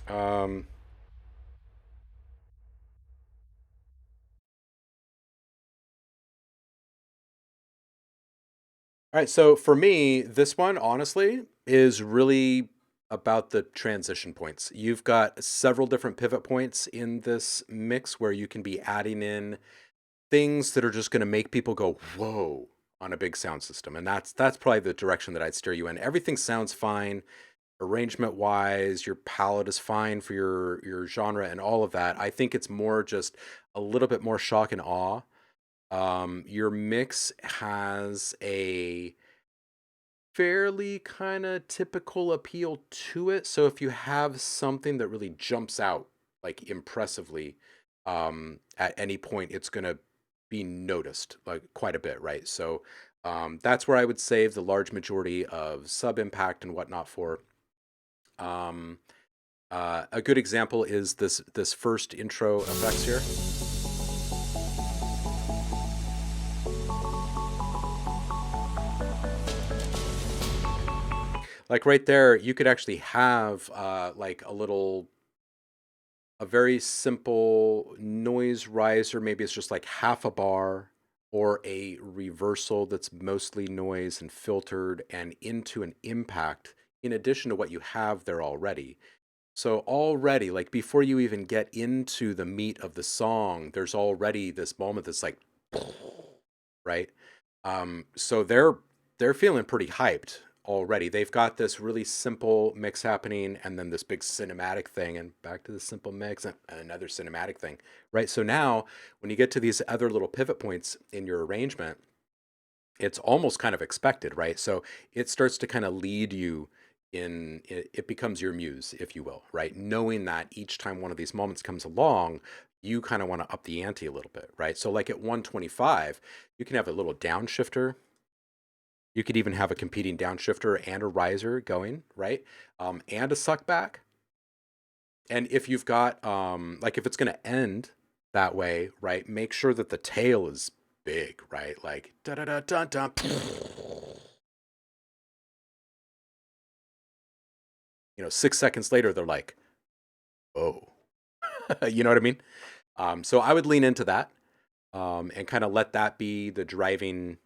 Um. All right. So for me, this one honestly is really about the transition points. You've got several different pivot points in this mix where you can be adding in things that are just going to make people go whoa on a big sound system, and that's probably the direction that I'd steer you in. Everything sounds fine arrangement wise, your palette is fine for your genre and all of that. I think it's more just a little bit more shock and awe. Your mix has a fairly kind of typical appeal to it. So if you have something that really jumps out like impressively, at any point, it's gonna be noticed like quite a bit, right? So that's where I would save the large majority of sub impact and whatnot for. Um, A good example is this first intro effects here. Like right there, you could actually have like a very simple noise riser. Maybe it's just like half a bar, or a reversal that's mostly noise and filtered and into an impact in addition to what you have there already. So already, like before you even get into the meat of the song, there's already this moment that's like, right? So they're feeling pretty hyped already. They've got this really simple mix happening, and then this big cinematic thing, and back to the simple mix and another cinematic thing, right? So now, when you get to these other little pivot points in your arrangement, it's almost kind of expected, right? So it starts to kind of lead you in, it becomes your muse, if you will, right? Knowing that each time one of these moments comes along, you kind of want to up the ante a little bit, right? So like at 125, you can have a little downshifter. You could even have a competing downshifter and a riser going, right? And a suck back. And if you've got, like if it's going to end that way, right, make sure that the tail is big, right? Like da da da da da. You know, 6 seconds later, they're like, oh, you know what I mean? So I would lean into that, and kind of let that be the driving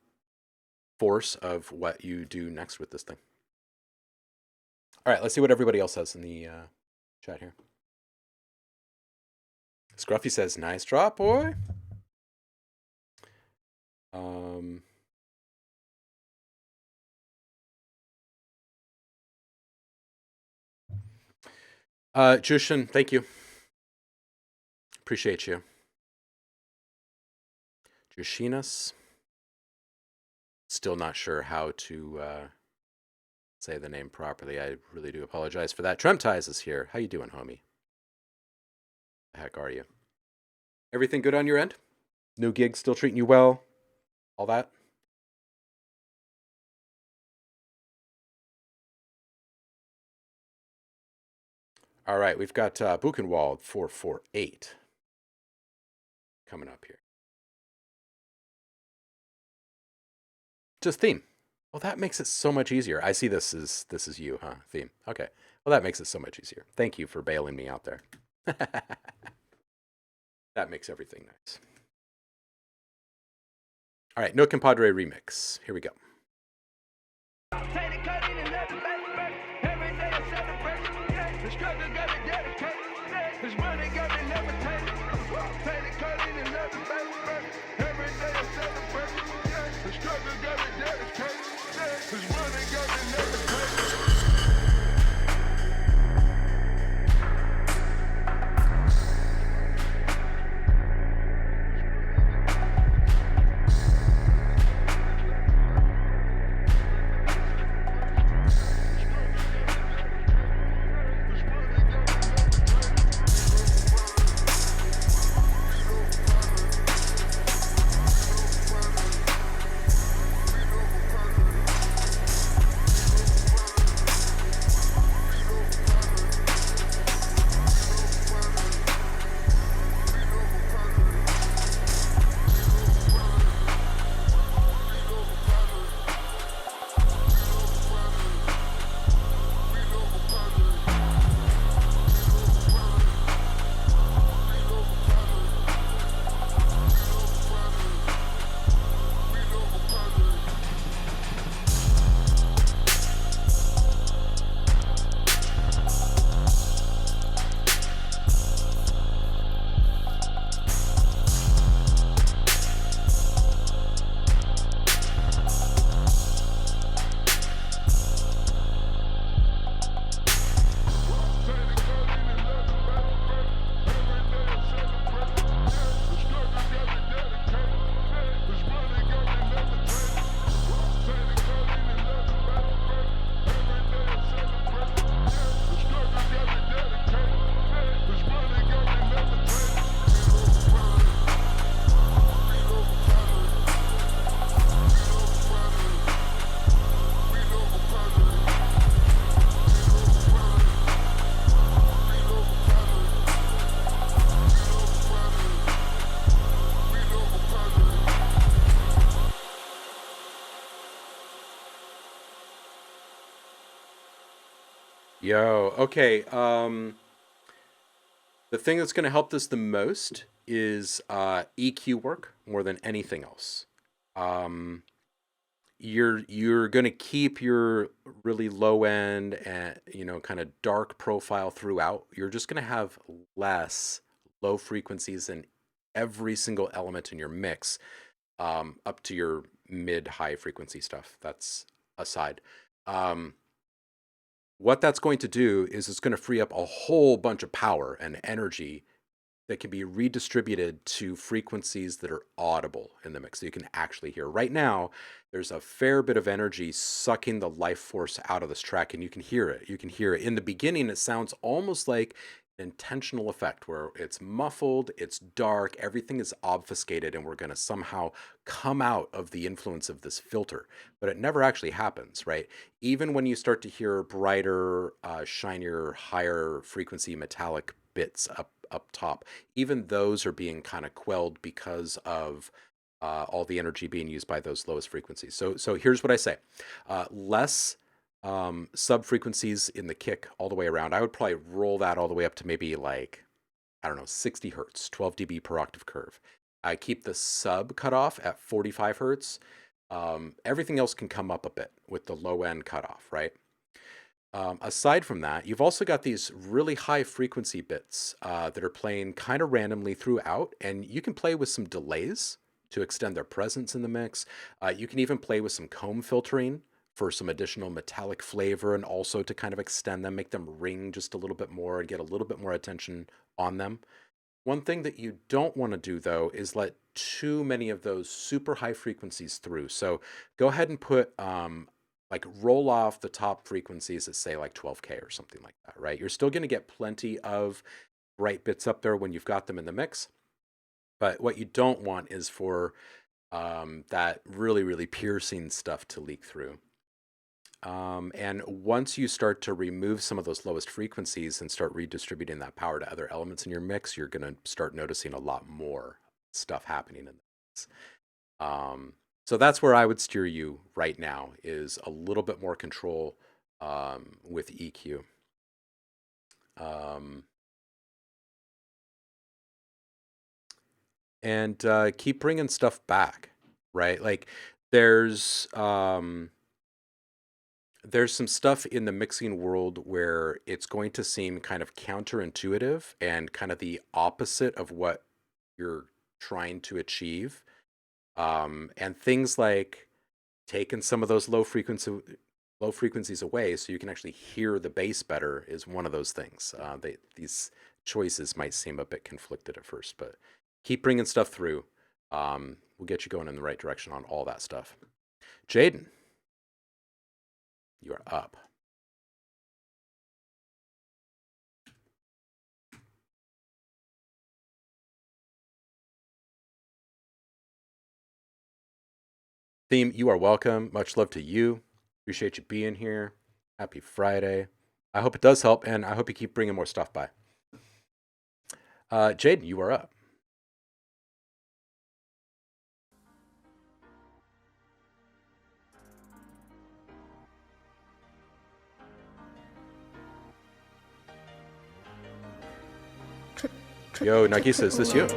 force of what you do next with this thing. All right, let's see what everybody else says in the chat here. Scruffy says, nice drop, boy. Jushin, thank you. Appreciate you. Jushinas. Still not sure how to say the name properly. I really do apologize for that. Tremties is here. How you doing, homie? The heck are you? Everything good on your end? New gig still treating you well? All that? All right, we've got Buchenwald 448 coming up here. Just theme. Well, that makes it so much easier. I see this is you, huh? Theme. Okay. Well, that makes it so much easier. Thank you for bailing me out there. That makes everything nice. All right, No Compadre remix. Here we go. Yo, okay. The thing that's going to help this the most is EQ work more than anything else. Um, you're going to keep your really low end and kind of dark profile throughout. You're just going to have less low frequencies in every single element in your mix, up to your mid high frequency stuff. That's aside. Um, what that's going to do is it's going to free up a whole bunch of power and energy that can be redistributed to frequencies that are audible in the mix, so you can actually hear. Right now, there's a fair bit of energy sucking the life force out of this track, and you can hear it. You can hear it. In the beginning, it sounds almost like an intentional effect where it's muffled, it's dark, everything is obfuscated, and we're going to somehow come out of the influence of this filter. But it never actually happens, right? Even when you start to hear brighter, shinier, higher frequency metallic bits up top, even those are being kind of quelled because of all the energy being used by those lowest frequencies. So here's what I say: less sub frequencies in the kick all the way around. I would probably roll that all the way up to maybe like, I don't know, 60 hertz, 12 dB per octave curve. I keep the sub cutoff at 45 hertz. Everything else can come up a bit with the low end cutoff, right? Aside from that, you've also got these really high frequency bits that are playing kind of randomly throughout, and you can play with some delays to extend their presence in the mix. You can even play with some comb filtering for some additional metallic flavor, and also to kind of extend them, make them ring just a little bit more and get a little bit more attention on them. One thing that you don't want to do, though, is let too many of those super high frequencies through. So go ahead and put like roll off the top frequencies at say like 12K or something like that, right? You're still going to get plenty of bright bits up there when you've got them in the mix. But what you don't want is for that really, really piercing stuff to leak through. And once you start to remove some of those lowest frequencies and start redistributing that power to other elements in your mix, you're going to start noticing a lot more stuff happening in the mix. So that's where I would steer you right now, is a little bit more control with EQ. And keep bringing stuff back, right? Like there's some stuff in the mixing world where it's going to seem kind of counterintuitive and kind of the opposite of what you're trying to achieve. And things like taking some of those low frequencies away so you can actually hear the bass better is one of those things. These choices might seem a bit conflicted at first, but keep bringing stuff through. We'll get you going in the right direction on all that stuff. Jaden, you are up. Theme, you are welcome. Much love to you. Appreciate you being here. Happy Friday. I hope it does help, and I hope you keep bringing more stuff by. Jaden, you are up. Yo, Nagisa, is this you?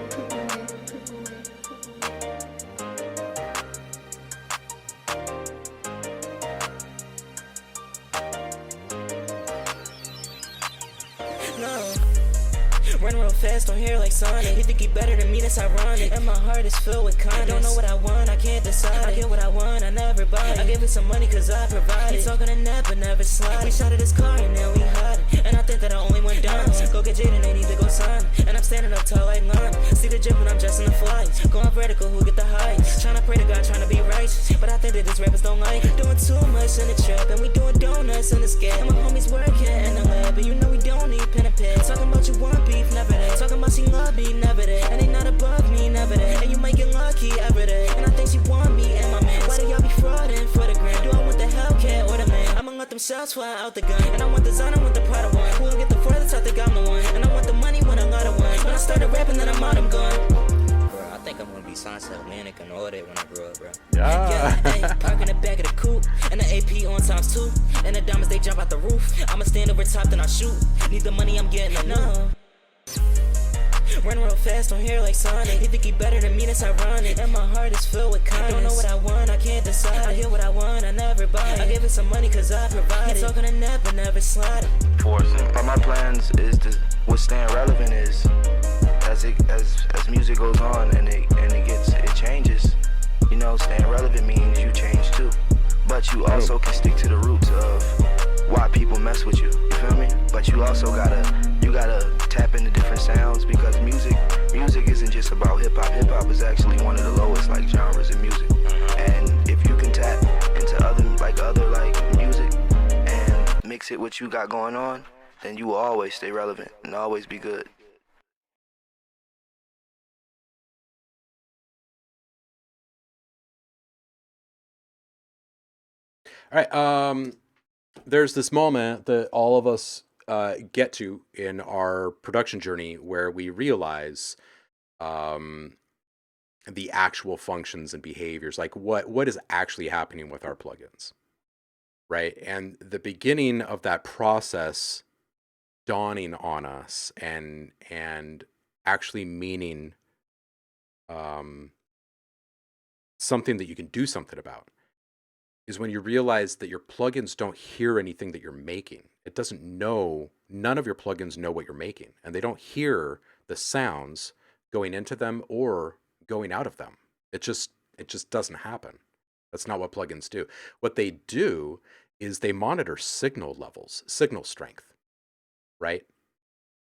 Run real fast, don't hear like Sonic. You think you better than me, that's ironic. And my heart is filled with kindness. I don't know what I want, I can't decide. I get what I want, I never buy it. I give it some money cause I provide it. He talking to net but never slide. We shot at his car and now we hide it. And I think that I only went down. Go get Jaden, they need to go sign. And I'm standing up tall like lime. See the drip when I'm dressing the flies. Going vertical, who get the highs? Tryna pray to God, tryna be righteous. But I think that these rappers don't like doing too much in the trap. And we doing donuts in the scale. And my homies working in the lab. And you know we don't need pen and pad. Talking about you want beef, never that. Talking about she love me, never that. And they not above me, never that. And you might get lucky, ever that. And I think she want me and my man. Why do y'all be frauding for the gram? Do I want the Hellcat or the man? I'ma let them shots fly out the gun. And I want the Zon, I want the Prada one. Who will get the furthest, I think I'm the one. And I want the money when a lot of ones. When I started rapping, then I'm out, I'm gone. Bro, I think I'm gonna be sunset, man, and know that when I grow up, bro. Yeah. Hey, park in the back of the coupe, and the AP on ×2, and the diamonds they jump out the roof. I'ma stand over top, then I shoot. Need the money, I'm getting enough. Run real fast on here like Sonic. He think he better than me, that's ironic. And my heart is filled with kindness. I don't know what I want, I can't decide. I get what I want, I never buy it. I give it some money cause I provide it. He talking a nap but never slide it. Forcing. But my plans is to what staying relevant is as music goes on and it changes. You know, staying relevant means you change too. But you also can stick to the roots of why people mess with you. You feel me? But you also gotta tap into different sounds because music isn't just about hip hop. Hip hop is actually one of the lowest like genres in music. And if you can tap into other music and mix it with what you got going on, then you will always stay relevant and always be good. All right. There's this moment that all of us get to in our production journey where we realize the actual functions and behaviors, like what is actually happening with our plugins, right? And the beginning of that process dawning on us and actually meaning something that you can do something about is when you realize that your plugins don't hear anything that you're making. It doesn't know, none of your plugins know what you're making, and they don't hear the sounds going into them or going out of them. It just doesn't happen. That's not what plugins do. What they do is they monitor signal levels, signal strength, right?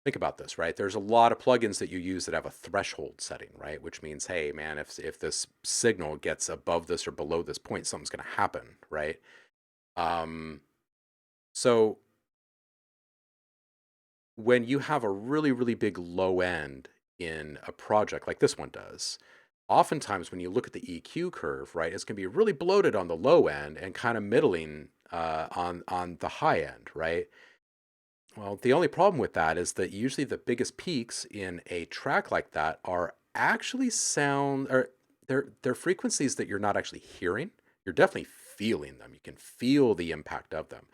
Think about this, right? There's a lot of plugins that you use that have a threshold setting, right? Which means, hey, man, if this signal gets above this or below this point, something's going to happen, right? So when you have a really, really big low end in a project like this one does, oftentimes when you look at the EQ curve, right, it's going to be really bloated on the low end and kind of middling on the high end, right? Well, the only problem with that is that usually the biggest peaks in a track like that are actually they're frequencies that you're not actually hearing. You're definitely feeling them. You can feel the impact of them.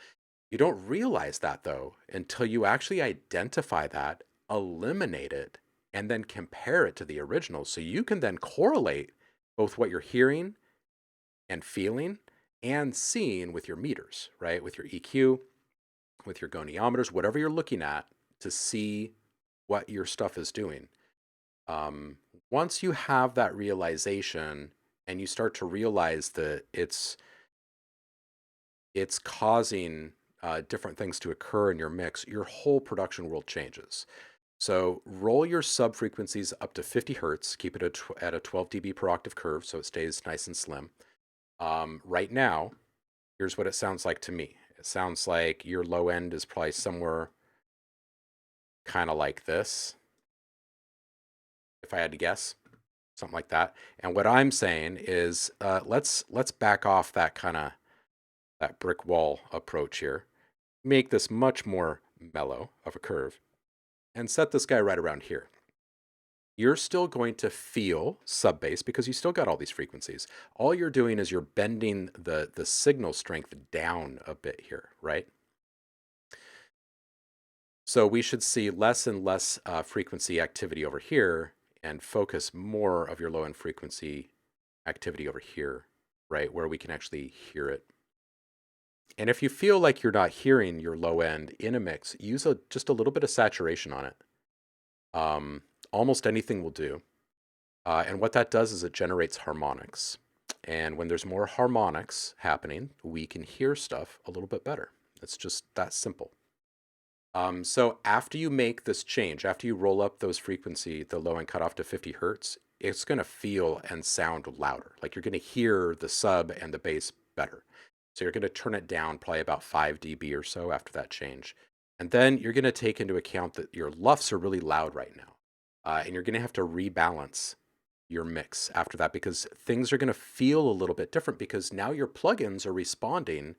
You don't realize that though until you actually identify that, eliminate it, and then compare it to the original. So you can then correlate both what you're hearing and feeling and seeing with your meters, right? With your EQ, with your goniometers, whatever you're looking at to see what your stuff is doing. Once you have that realization and you start to realize that it's causing different things to occur in your mix, your whole production world changes. So roll your sub frequencies up to 50 hertz, keep it at a 12 dB per octave curve so it stays nice and slim. Right now, here's what it sounds like to me. It sounds like your low end is probably somewhere kind of like this, if I had to guess, something like that. And what I'm saying is let's back off that brick wall approach here, make this much more mellow of a curve, and set this guy right around here. You're still going to feel sub bass because you still got all these frequencies. All you're doing is you're bending the signal strength down a bit here, right? So we should see less and less frequency activity over here and focus more of your low end frequency activity over here, right? Where we can actually hear it. And if you feel like you're not hearing your low end in a mix, use just a little bit of saturation on it. Almost anything will do. And what that does is it generates harmonics. And when there's more harmonics happening, we can hear stuff a little bit better. It's just that simple. So after you make this change, after you roll up those frequency, the low end cutoff to 50 hertz, it's going to feel and sound louder. Like you're going to hear the sub and the bass better. So you're going to turn it down probably about 5 dB or so after that change. And then you're going to take into account that your LUFs are really loud right now. And you're going to have to rebalance your mix after that because things are going to feel a little bit different because now your plugins are responding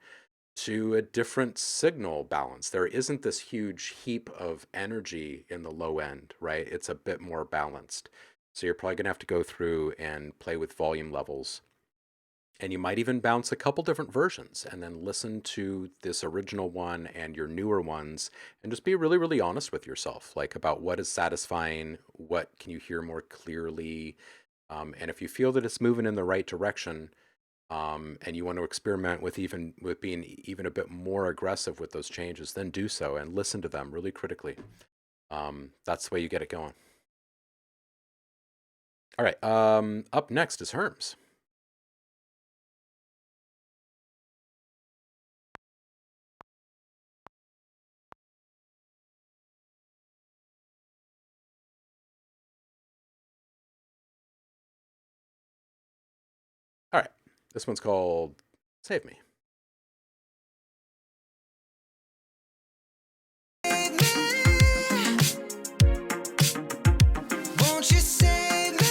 to a different signal balance. There isn't this huge heap of energy in the low end, right? It's a bit more balanced. So you're probably going to have to go through and play with volume levels. And you might even bounce a couple different versions and then listen to this original one and your newer ones and just be really, really honest with yourself, like about what is satisfying, what can you hear more clearly. And if you feel that it's moving in the right direction, and you want to experiment with being even a bit more aggressive with those changes, then do so and listen to them really critically. That's the way you get it going. All right. Up next is Herms. All right. This one's called Save Me. Won't you save me?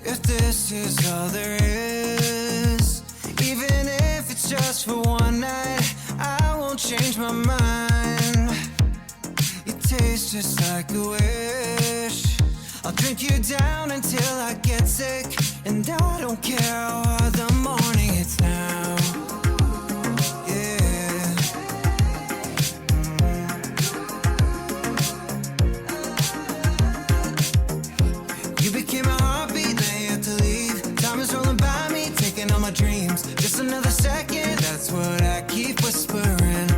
If this is all there is, even if it's just for one night, I won't change my mind. It tastes just like a wish. I'll drink you down until I get sick, and I don't care how hard the morning hits now. Yeah. You became a heartbeat, now you have to leave. Time is rolling by me, taking all my dreams. Just another second, that's what I keep whispering.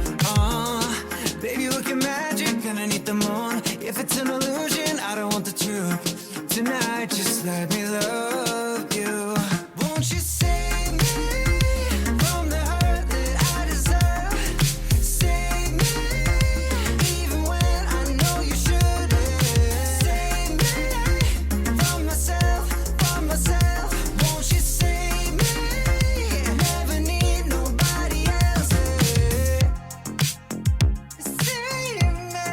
Baby, look at magic underneath the moon. If it's an illusion, I don't want the truth. Tonight, just let me love you. Won't you save me from the hurt that I deserve? Save me even when I know you shouldn't. Save me from myself, from myself. Won't you save me? Never need nobody else. Save me.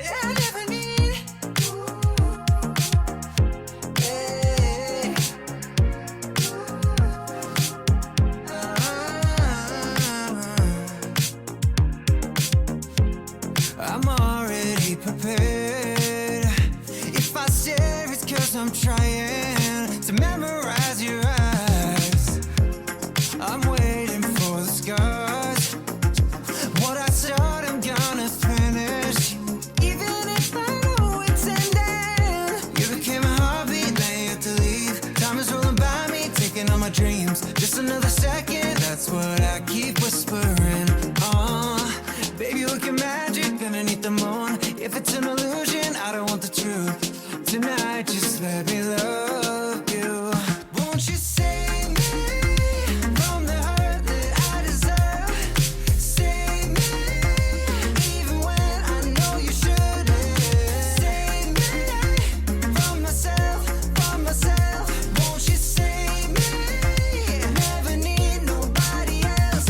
I never need. I'm already prepared. If I stare, it's 'cause I'm trying to memorize your eyes. I'm waiting for the scars. What I start, I'm gonna finish. Even if I know it's ending. You became a heartbeat, now you have to leave. Time is rolling by me, taking all my dreams. Just another second, that's what I keep whispering. Baby, look at magic underneath the moon. If it's an illusion, I don't want the truth. Tonight, just let me love you. Won't you save me from the hurt that I deserve? Save me even when I know you shouldn't. Save me from myself, from myself. Won't you save me? Never need nobody else.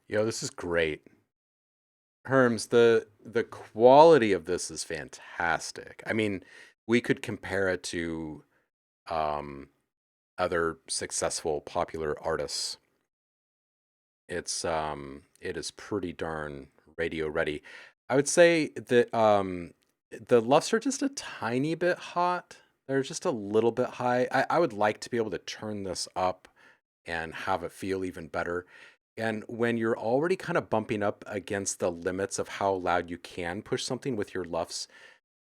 Yo, this is great. Herms, the quality of this is fantastic. I mean, we could compare it to um, other successful popular artists. It is pretty darn radio ready. I would say that the lufts are just a tiny bit hot. They're just a little bit high. I would like to be able to turn this up and have it feel even better. And when you're already kind of bumping up against the limits of how loud you can push something with your lufts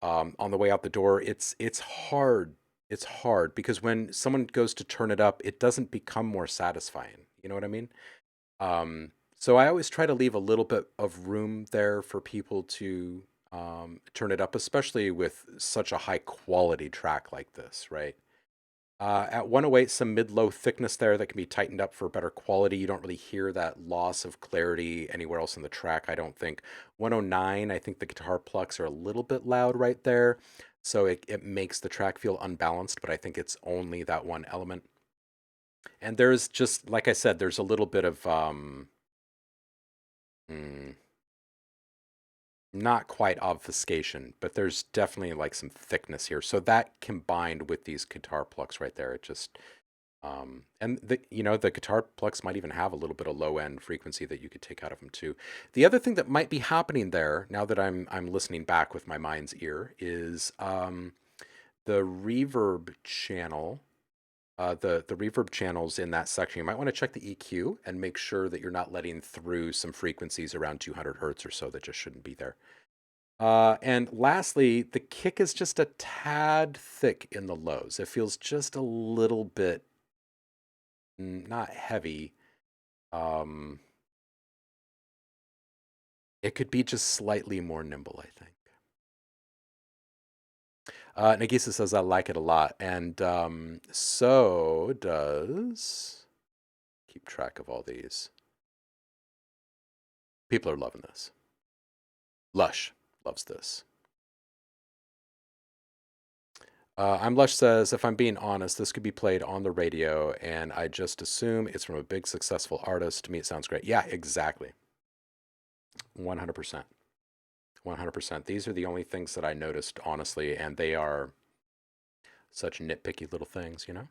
on the way out the door, it's hard. It's hard because when someone goes to turn it up, it doesn't become more satisfying. You know what I mean? So I always try to leave a little bit of room there for people to turn it up, especially with such a high quality track like this, right? At 108, some mid-low thickness there that can be tightened up for better quality. You don't really hear that loss of clarity anywhere else in the track, I don't think. 109, I think the guitar plucks are a little bit loud right there. So it makes the track feel unbalanced, but I think it's only that one element. And there's just, like I said, there's a little bit of, mm, not quite obfuscation, but there's definitely like some thickness here. So that combined with these guitar plucks right there, it just, and the guitar plucks might even have a little bit of low end frequency that you could take out of them too. The other thing that might be happening there, now that I'm listening back with my mind's ear, is the reverb channel. The reverb channels in that section, you might want to check the EQ and make sure that you're not letting through some frequencies around 200 hertz or so that just shouldn't be there. And lastly, the kick is just a tad thick in the lows. It feels just a little bit not heavy. It could be just slightly more nimble, I think. Nagisa says, I like it a lot. And so does... Keep track of all these. People are loving this. Lush loves this. I'm Lush says, if I'm being honest, this could be played on the radio, and I just assume it's from a big, successful artist. To me, it sounds great. Yeah, exactly. 100%. 100%. These are the only things that I noticed, honestly, and they are such nitpicky little things, you know?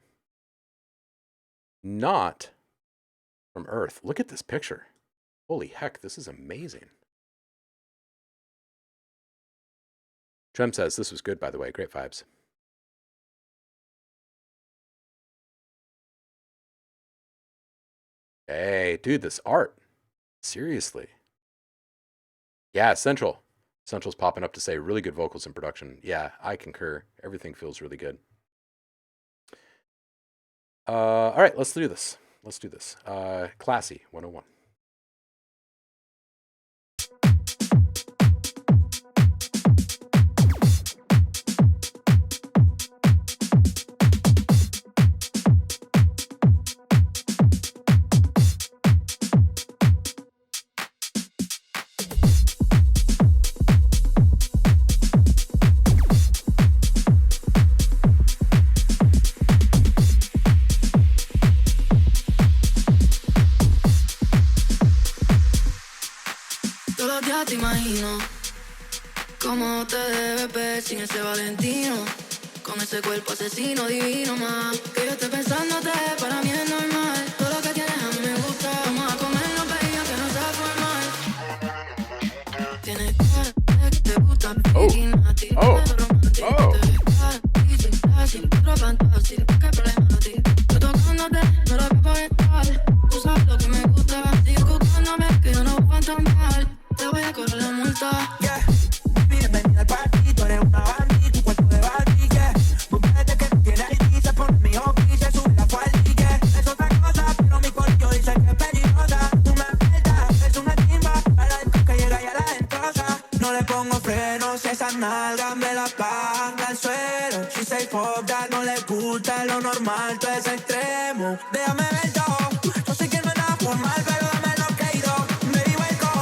Not from Earth. Look at this picture. Holy heck, this is amazing. Trem says, this was good, by the way. Great vibes. Hey, dude, this art. Seriously. Yeah, Central. Central's popping up to say really good vocals and production. Yeah, I concur. Everything feels really good. All right, let's do this. Let's do this. Classy 101. Todos los días te imagino cómo te debes ver sin ese Valentino, con ese cuerpo asesino divino más. Que yo esté pensándote, para mí es normal. Todo lo que tienes a mí me gusta. Vamos a comernos, bella, que no sea formal. Tienes cara de que te gusta, freaking nasty, pero romántico. Te ves cara, easy, classy, otro fantástico. ¿Qué problema a ti? Yo tocándote, no lo veo por estar. Tú sabes lo que me gusta. Sigue buscándome, que yo no voy a fantasmar. Te voy a correr la multa. Yeah, bienvenida al party, tú eres una Barbie, tu cuerpo de Barbie, yeah. Mujeres que no tiene ID, se pone mi hobby, se sube la falda, yeah. Es otra cosa, pero mi corillo dice que es peligrosa. Tú me apretas, es una timba, a la disco que llega y a la destroza. No le pongo frenos, esas nalgas me las bajan al suelo. She say fuck that, no le gusta lo normal, todo es extremo. Déjame ver todo, yo sé que no es nada formal, pero dame lo que he ido, baby, welcome.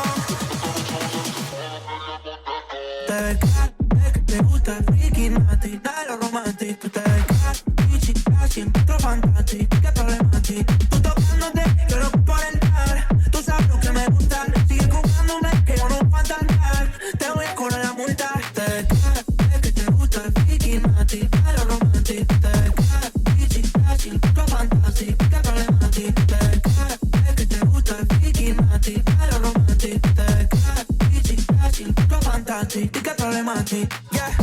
Te ves cara, de que te gusta el freaky nasty, dale lo romántico. Te ves cara, bichi, casi otro fantástico. ¿Qué problema a ti? Tú tocándote, yo loco por el mar. Tú sabes lo que me gusta, sigue buscándome, que yo no voy a fantasmar. Te voy a cobrar la multa. Te ves cara, de que te gusta el freaky nasty, dale lo romántico. Te ves cara, bichi, casi otro fantástico. ¿Qué problema a ti? Te ves cara, de que te gusta el freaky nasty, dale lo romántico. Te ves cara, bichi, casi otro fantástico. ¿Qué problema a ti? Yeah.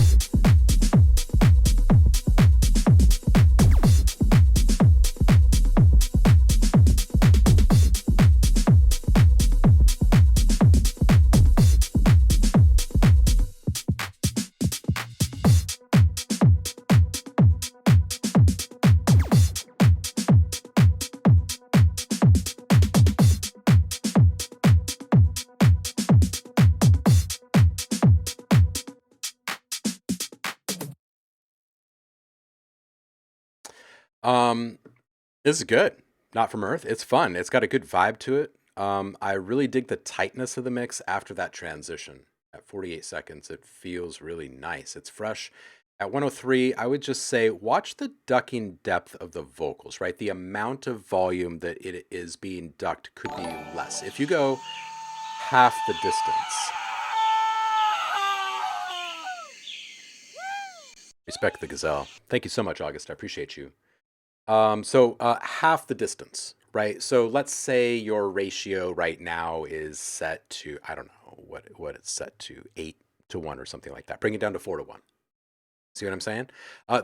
This is good. Not from Earth. It's fun. It's got a good vibe to it. I really dig the tightness of the mix after that transition. At 48 seconds, it feels really nice. It's fresh. At 103, I would just say watch the ducking depth of the vocals, right? The amount of volume that it is being ducked could be less. If you go half the distance, respect the gazelle. Thank you so much, August. I appreciate you. So half the distance, right? So let's say your ratio right now is set to, I don't know what it's set to, 8 to 1 or something like that. Bring it down to 4 to 1. See what I'm saying?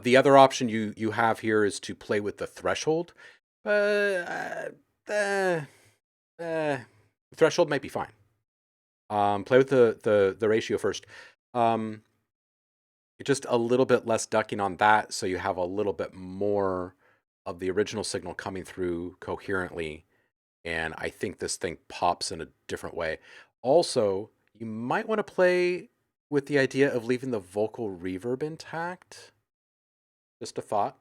The other option you have here is to play with the threshold. The threshold might be fine. Play with the ratio first. Just a little bit less ducking on that, so you have a little bit more of the original signal coming through coherently, and I think this thing pops in a different way. Also, you might want to play with the idea of leaving the vocal reverb intact. Just a thought.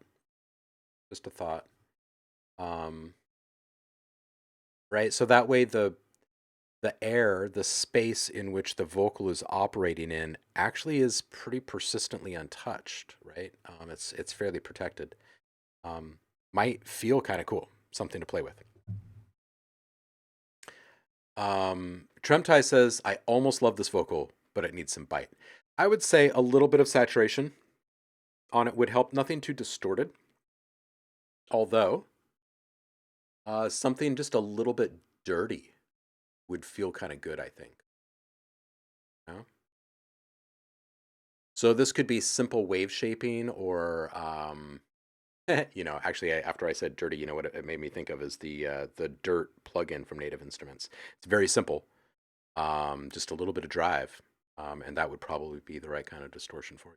Just a thought. Right, so that way the air, the space in which the vocal is operating in, actually is pretty persistently untouched, right? It's fairly protected. Might feel kind of cool, something to play with. Tremtai says, I almost love this vocal, but it needs some bite. I would say a little bit of saturation on it would help. Nothing too distorted. Although, something just a little bit dirty would feel kind of good, I think. No? So this could be simple wave shaping or, actually, after I said dirty, you know what it made me think of is the Dirt plugin from Native Instruments. It's very simple, just a little bit of drive, and that would probably be the right kind of distortion for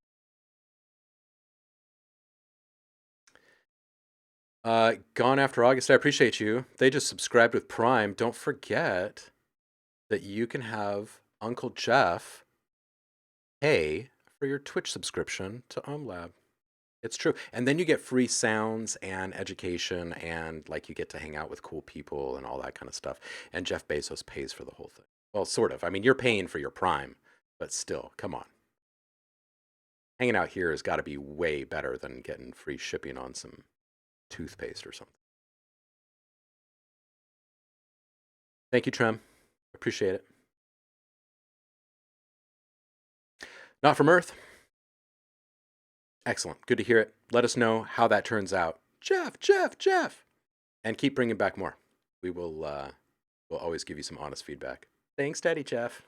you. Gone After August, I appreciate you. They just subscribed with Prime. Don't forget that you can have Uncle Jeff pay for your Twitch subscription to OhmLab. It's true. And then you get free sounds and education, and like you get to hang out with cool people and all that kind of stuff. And Jeff Bezos pays for the whole thing. Well, sort of. I mean, you're paying for your Prime, but still, come on. Hanging out here has got to be way better than getting free shipping on some toothpaste or something. Thank you, Trem. Appreciate it. Not from Earth. Excellent. Good to hear it. Let us know how that turns out. Jeff. And keep bringing back more. We'll always give you some honest feedback. Thanks, Daddy Jeff.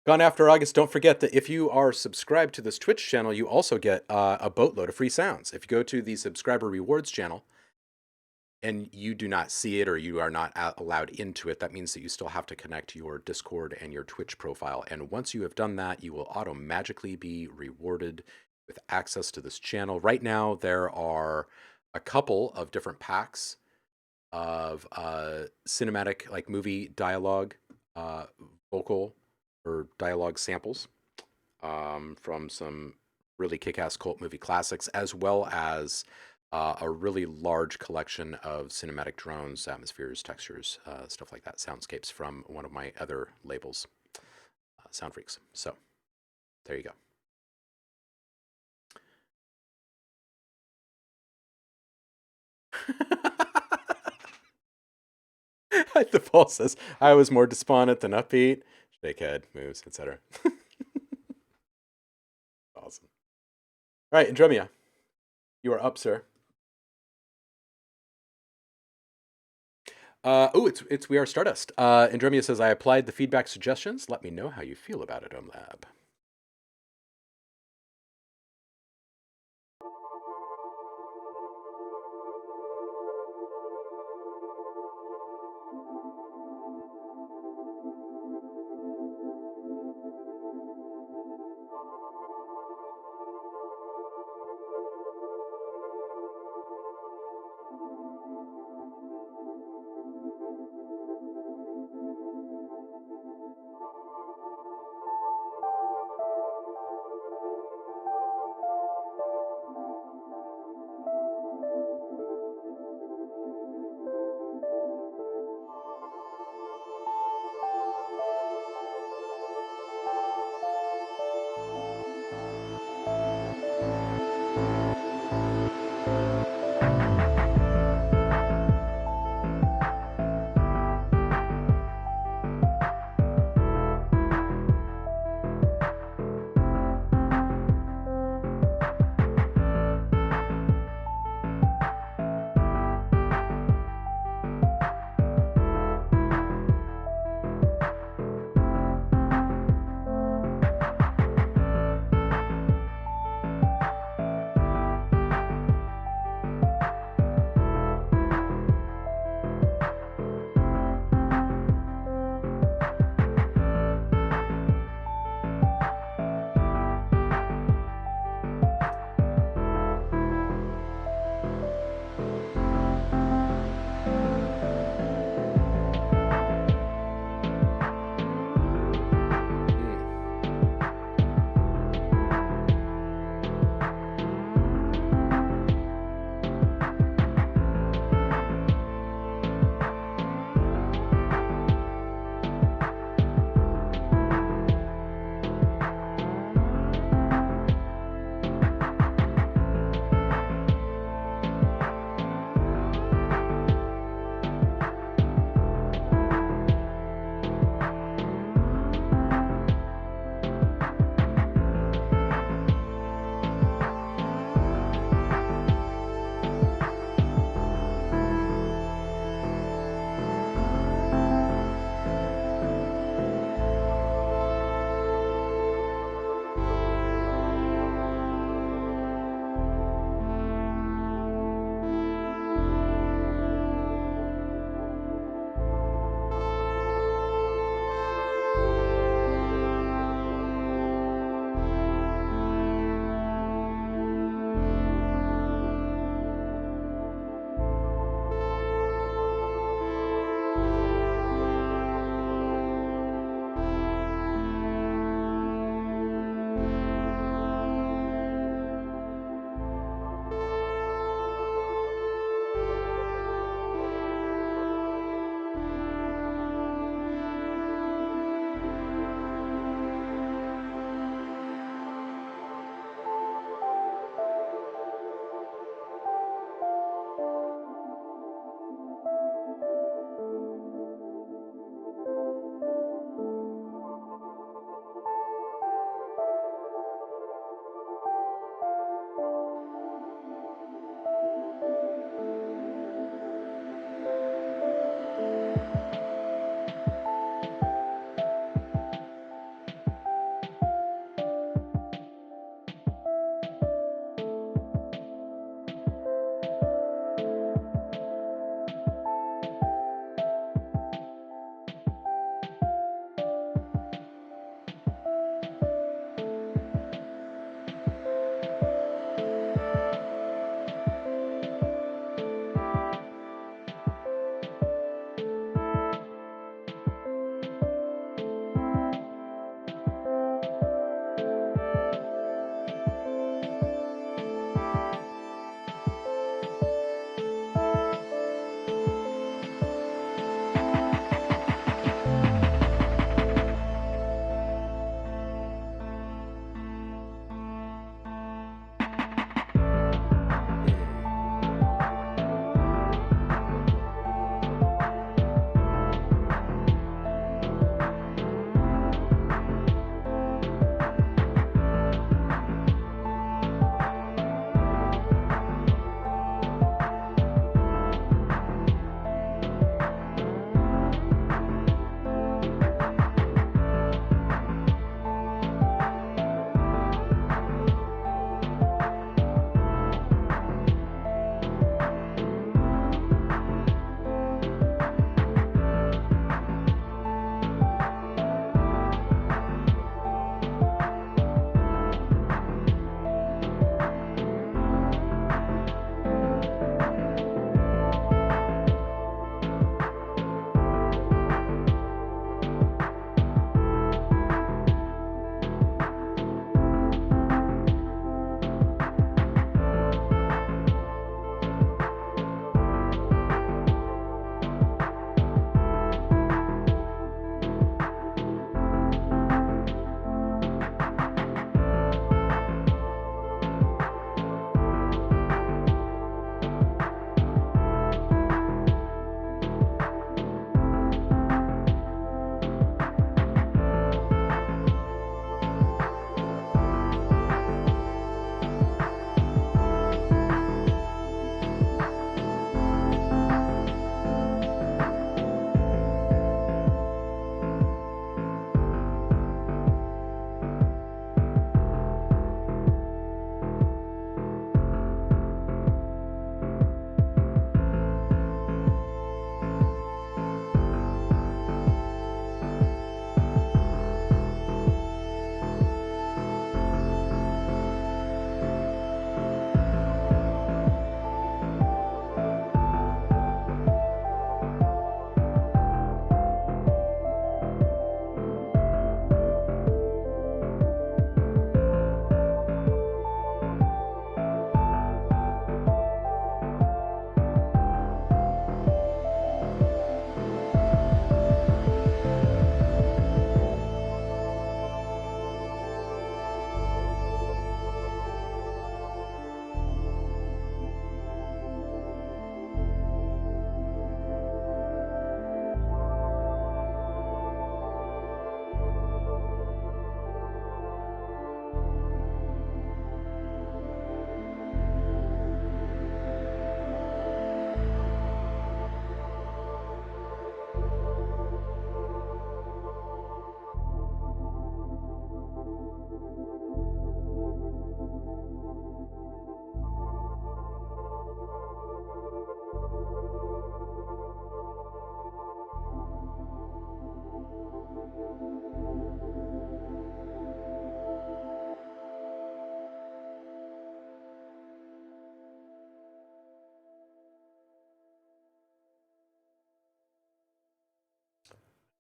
Gone After August, don't forget that if you are subscribed to this Twitch channel, you also get a boatload of free sounds. If you go to the subscriber rewards channel and you do not see it or you are not allowed into it, that means that you still have to connect your Discord and your Twitch profile. And once you have done that, you will magically be rewarded with access to this channel. Right now, there are a couple of different packs of cinematic, like movie dialogue, vocal or dialogue samples from some really kick-ass cult movie classics, as well as a really large collection of cinematic drones, atmospheres, textures, stuff like that, soundscapes from one of my other labels, Sound Freaks. So there you go. The Paul says, I was more despondent than upbeat. Shake head, moves, etc. Awesome. All right, Andromia, you are up, sir. It's We Are Stardust. Andromia says, I applied the feedback suggestions. Let me know how you feel about it, OhmLab.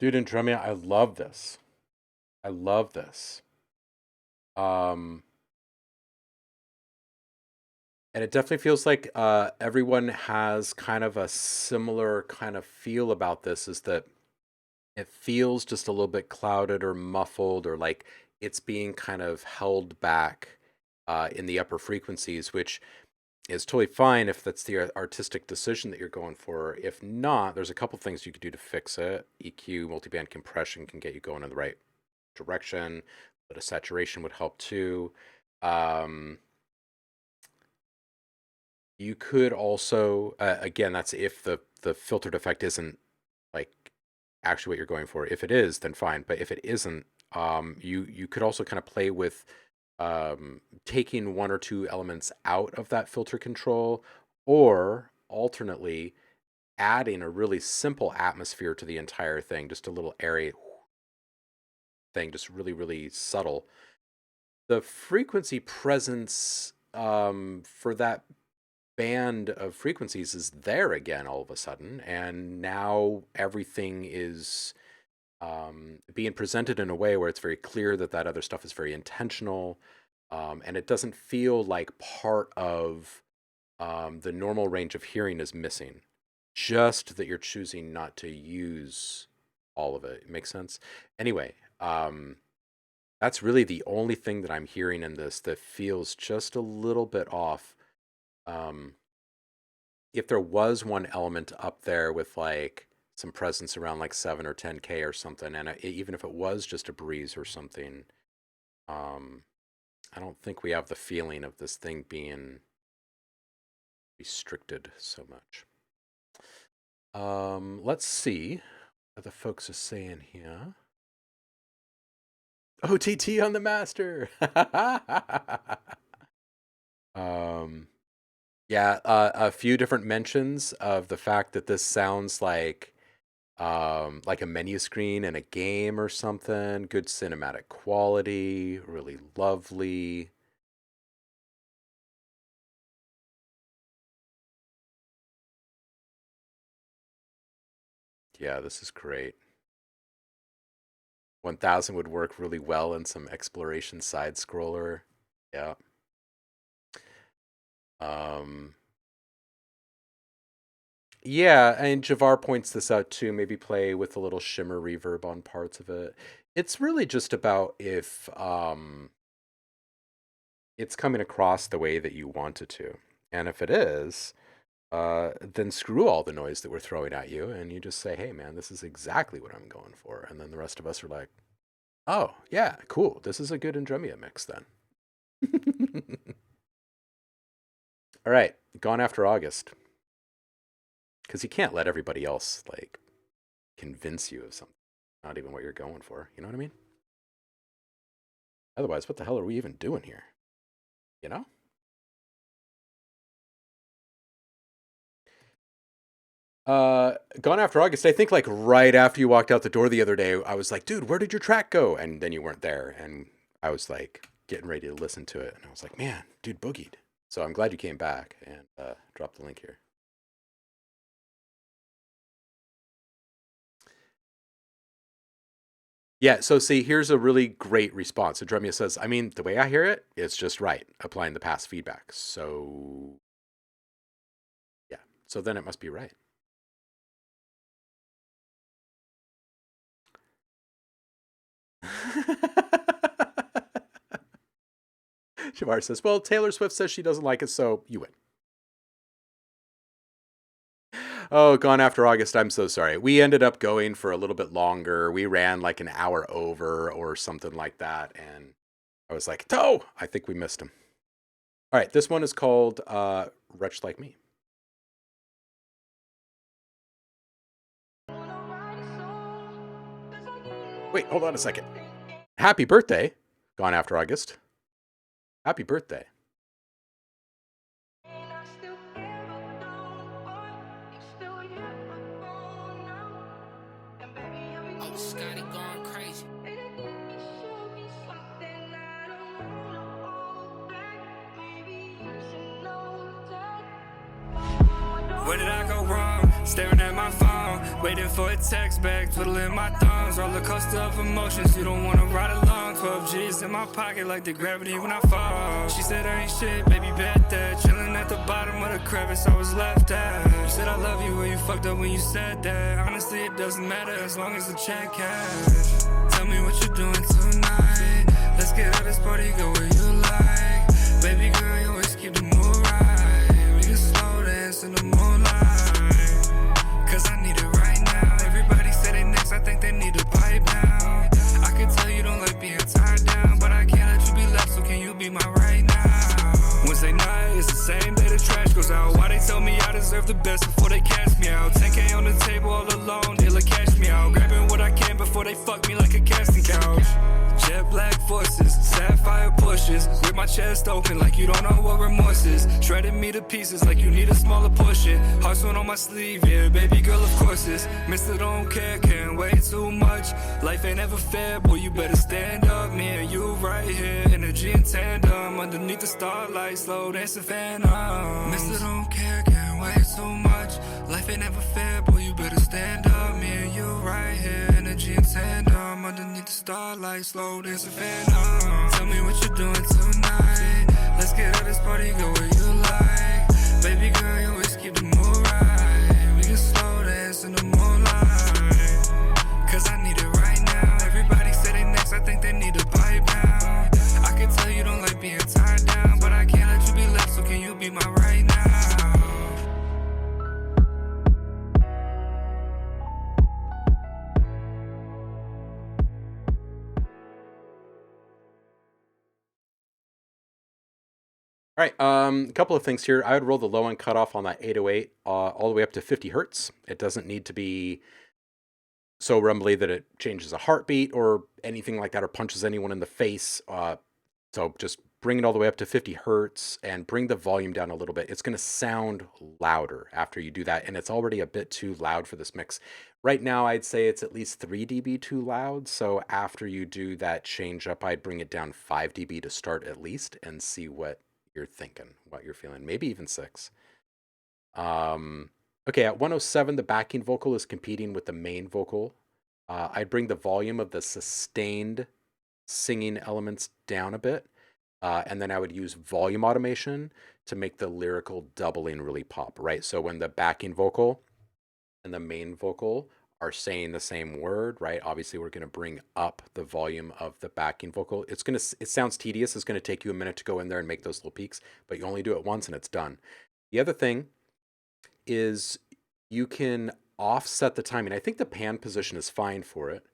Dude, and Drumia, I love this. I love this. Um, and it definitely feels like everyone has kind of a similar kind of feel about this, is that it feels just a little bit clouded or muffled, or like it's being kind of held back in the upper frequencies, which is totally fine if that's the artistic decision that you're going for. If not, there's a couple things you could do to fix it. EQ, multiband compression can get you going in the right direction, but a saturation would help too. You could also, again, that's if the filtered effect isn't like actually what you're going for. If it is, then fine. But if it isn't, you could also kind of play with taking one or two elements out of that filter control, or alternately adding a really simple atmosphere to the entire thing, just a little airy thing, just really, really subtle. The frequency presence for that band of frequencies is there again all of a sudden, and now everything is being presented in a way where it's very clear that that other stuff is very intentional, and it doesn't feel like part of the normal range of hearing is missing, just that you're choosing not to use all of it. It makes sense? Anyway, that's really the only thing that I'm hearing in this that feels just a little bit off. If there was one element up there with like some presence around like 7 or 10K or something, and even if it was just a breeze or something, I don't think we have the feeling of this thing being restricted so much. Let's see what the folks are saying here. OTT on the master. Yeah, a few different mentions of the fact that this sounds like a menu screen in a game or something. Good cinematic quality, really lovely. Yeah, this is great. 1000 would work really well in some exploration side scroller. Yeah. Um, yeah, and Javar points this out too. Maybe play with a little shimmer reverb on parts of it. It's really just about if it's coming across the way that you want it to. And if it is, then screw all the noise that we're throwing at you, and you just say, hey, man, this is exactly what I'm going for. And then the rest of us are like, oh, yeah, cool. This is a good Andromeda mix then. All right, Gone After August. Because you can't let everybody else, like, convince you of something. Not even what you're going for. You know what I mean? Otherwise, what the hell are we even doing here? You know? Gone After August, I think like right after you walked out the door the other day, I was like, dude, where did your track go? And then you weren't there. And I was like getting ready to listen to it. And I was like, man, dude boogied. So I'm glad you came back and dropped the link here. Yeah, so see, here's a really great response. So Drumia says, I mean, the way I hear it, it's just right, applying the past feedback. So, yeah, so then it must be right. Shavar says, well, Taylor Swift says she doesn't like it, so you win. Oh, Gone After August, I'm so sorry. We ended up going for a little bit longer. We ran like an hour over or something like that. And I was like, oh, I think we missed him. All right, this one is called Wretch Like Me. Wait, hold on a second. Happy birthday. Gone After August. Happy birthday. Oh, Scotty going crazy. Where did I go wrong? Staring at my phone, waiting for a text back, twiddling my thumbs. Roller coaster of emotions, you don't wanna ride along. 12 G's in my pocket like the gravity when I fall. She said I ain't shit, baby, bet that. Chilling at the bottom of the crevice I was left at. You said I love you, well you fucked up when you said that. Honestly, it doesn't matter as long as the check cash. Tell me what you're doing tonight. Let's get out this party, go where you like. Baby girl, you always keep the mood right. We can slow dance in the moonlight. Cause I need it right now. Everybody say they next, I think they need to pipe down. I can tell you don't like being tied down, but I can't let you be left, so can you be my right now? Wednesday night, it's the same day the trash goes out. Why they tell me I deserve the best before they cast me out? 10K on the table all alone, they'll cash me out. Grabbing what I can before they fuck me like a casting couch. Jet black forces, sapphire pushes. Rip my chest open like you don't know what remorse is. Shredded me to pieces like you need a smaller portion. Heart's one on my sleeve, yeah, baby girl, of course it's. Mister don't care, can't wait too much. Life ain't ever fair, boy, you better stand up. Me and you right here, energy in tandem. Underneath the starlight, slow dancing phantom. Mister don't care, can't wait too much. Life ain't ever fair, boy, you better stand up. Me and you right here, energy in tandem. Underneath the starlight, slow dancing phantom. Tell me what you're doing tonight. Let's get out this party, go where you like. Baby girl, you always keep the mood right. We can slow dance in the moonlight. Cause I need it right now. Everybody say they next, I think they need to pipe down. I can tell you don't like being tied down, but I can't let you be left, so can you be my right now? All right, a couple of things here. I would roll the low end cutoff on that 808 all the way up to 50 hertz. It doesn't need to be so rumbly that it changes a heartbeat or anything like that or punches anyone in the face. So just bring it all the way up to 50 hertz and bring the volume down a little bit. It's going to sound louder after you do that, and it's already a bit too loud for this mix. Right now, I'd say it's at least 3 dB too loud. So after you do that change up, I'd bring it down 5 dB to start at least and see what you're thinking, what you're feeling, maybe even 6. Okay, at 107, the backing vocal is competing with the main vocal. I'd bring the volume of the sustained singing elements down a bit, and then I would use volume automation to make the lyrical doubling really pop, right? So when the backing vocal and the main vocal are saying the same word, right? Obviously, we're going to bring up the volume of the backing vocal. It sounds tedious. It's going to take you a minute to go in there and make those little peaks, but you only do it once and it's done. The other thing is you can offset the timing. I think the pan position is fine for it,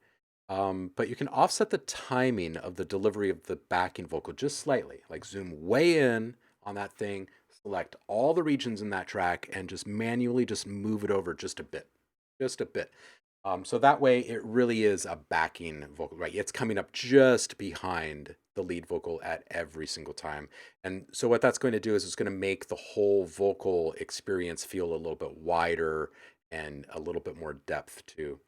but you can offset the timing of the delivery of the backing vocal just slightly, like zoom way in on that thing, select all the regions in that track, and just manually just move it over just a bit. So that way it really is a backing vocal, right? It's coming up just behind the lead vocal at every single time. And so what that's going to do is it's going to make the whole vocal experience feel a little bit wider and a little bit more depth too.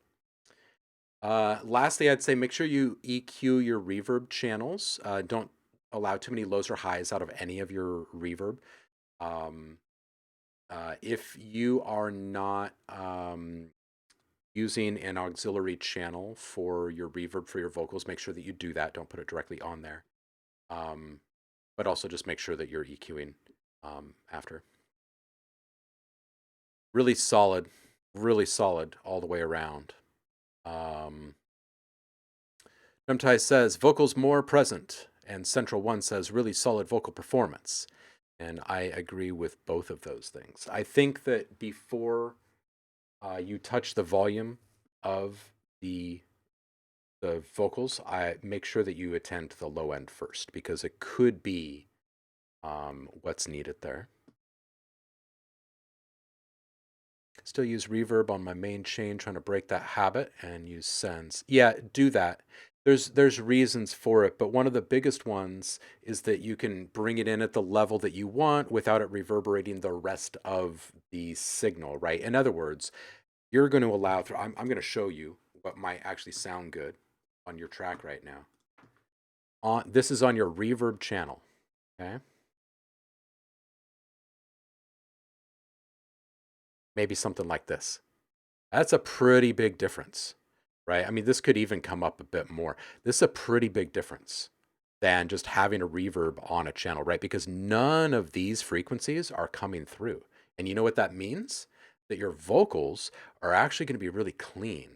Lastly, I'd say make sure you EQ your reverb channels. Don't allow too many lows or highs out of any of your reverb. If you are not using an auxiliary channel for your reverb for your vocals, make sure that you do that. Don't put it directly on there. But also just make sure that you're EQing after. Really solid all the way around. Drumtie says vocals more present, and Central One says really solid vocal performance. And I agree with both of those things. I think that before you touch the volume of the vocals, I make sure that you attend to the low end first, because it could be what's needed there. Still use reverb on my main chain, trying to break that habit and use sends. Yeah, do that. There's reasons for it, but one of the biggest ones is that you can bring it in at the level that you want without it reverberating the rest of the signal, right? In other words, you're going to allow through. I'm going to show you what might actually sound good on your track right now. This is on your reverb channel, okay? Maybe something like this. That's a pretty big difference, right? I mean, this could even come up a bit more. This is a pretty big difference than just having a reverb on a channel, right? Because none of these frequencies are coming through. And you know what that means? That your vocals are actually going to be really clean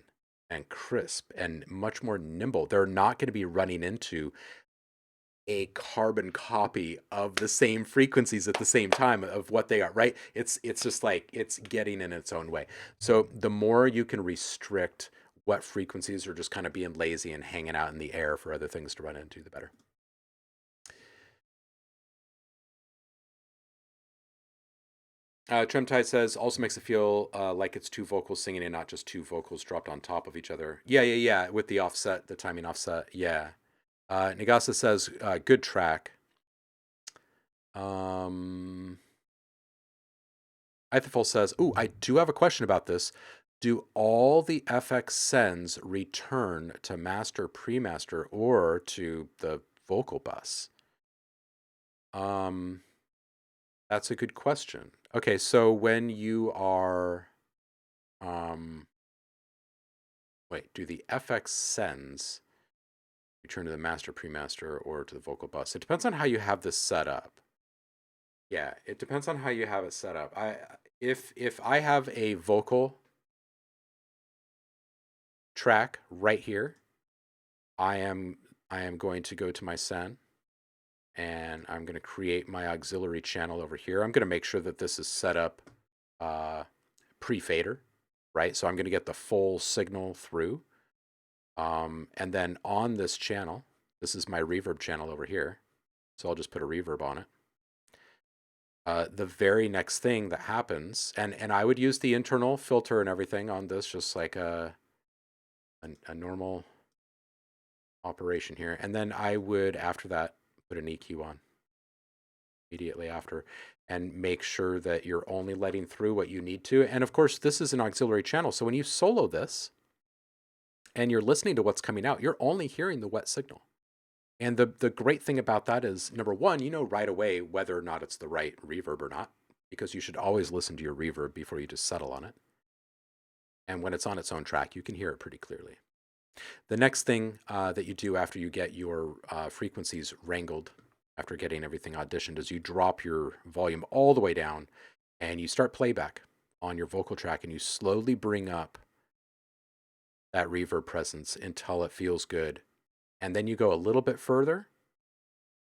and crisp and much more nimble. They're not going to be running into a carbon copy of the same frequencies at the same time of what they are, right? It's just like it's getting in its own way. So the more you can restrict what frequencies are just kind of being lazy and hanging out in the air for other things to run into, the better. Tremtide says, also makes it feel like it's two vocals singing and not just two vocals dropped on top of each other. Yeah, with the offset, the timing offset, yeah. Nagasa says, good track. Ithafel says, ooh, I do have a question about this. Do all the FX sends return to master, pre-master, or to the vocal bus? That's a good question. Okay, so when you are, wait, do the FX sends return to the master, pre-master, or to the vocal bus? It depends on how you have this set up. Yeah, it depends on how you have it set up. If I have a vocal track right here, I am going to go to my sen and I'm going to create my auxiliary channel over here. I'm going to make sure that this is set up pre-fader, right? So I'm going to get the full signal through. And then on this channel, this is my reverb channel over here. So I'll just put a reverb on it. The very next thing that happens, and I would use the internal filter and everything on this, just like a normal operation here. And then I would, after that, put an EQ on immediately after and make sure that you're only letting through what you need to. And of course, this is an auxiliary channel. So when you solo this and you're listening to what's coming out, you're only hearing the wet signal. And the great thing about that is, number one, you know right away whether or not it's the right reverb or not, because you should always listen to your reverb before you just settle on it. And when it's on its own track, you can hear it pretty clearly. The next thing that you do after you get your frequencies wrangled, after getting everything auditioned, is you drop your volume all the way down and you start playback on your vocal track, and you slowly bring up that reverb presence until it feels good. And then you go a little bit further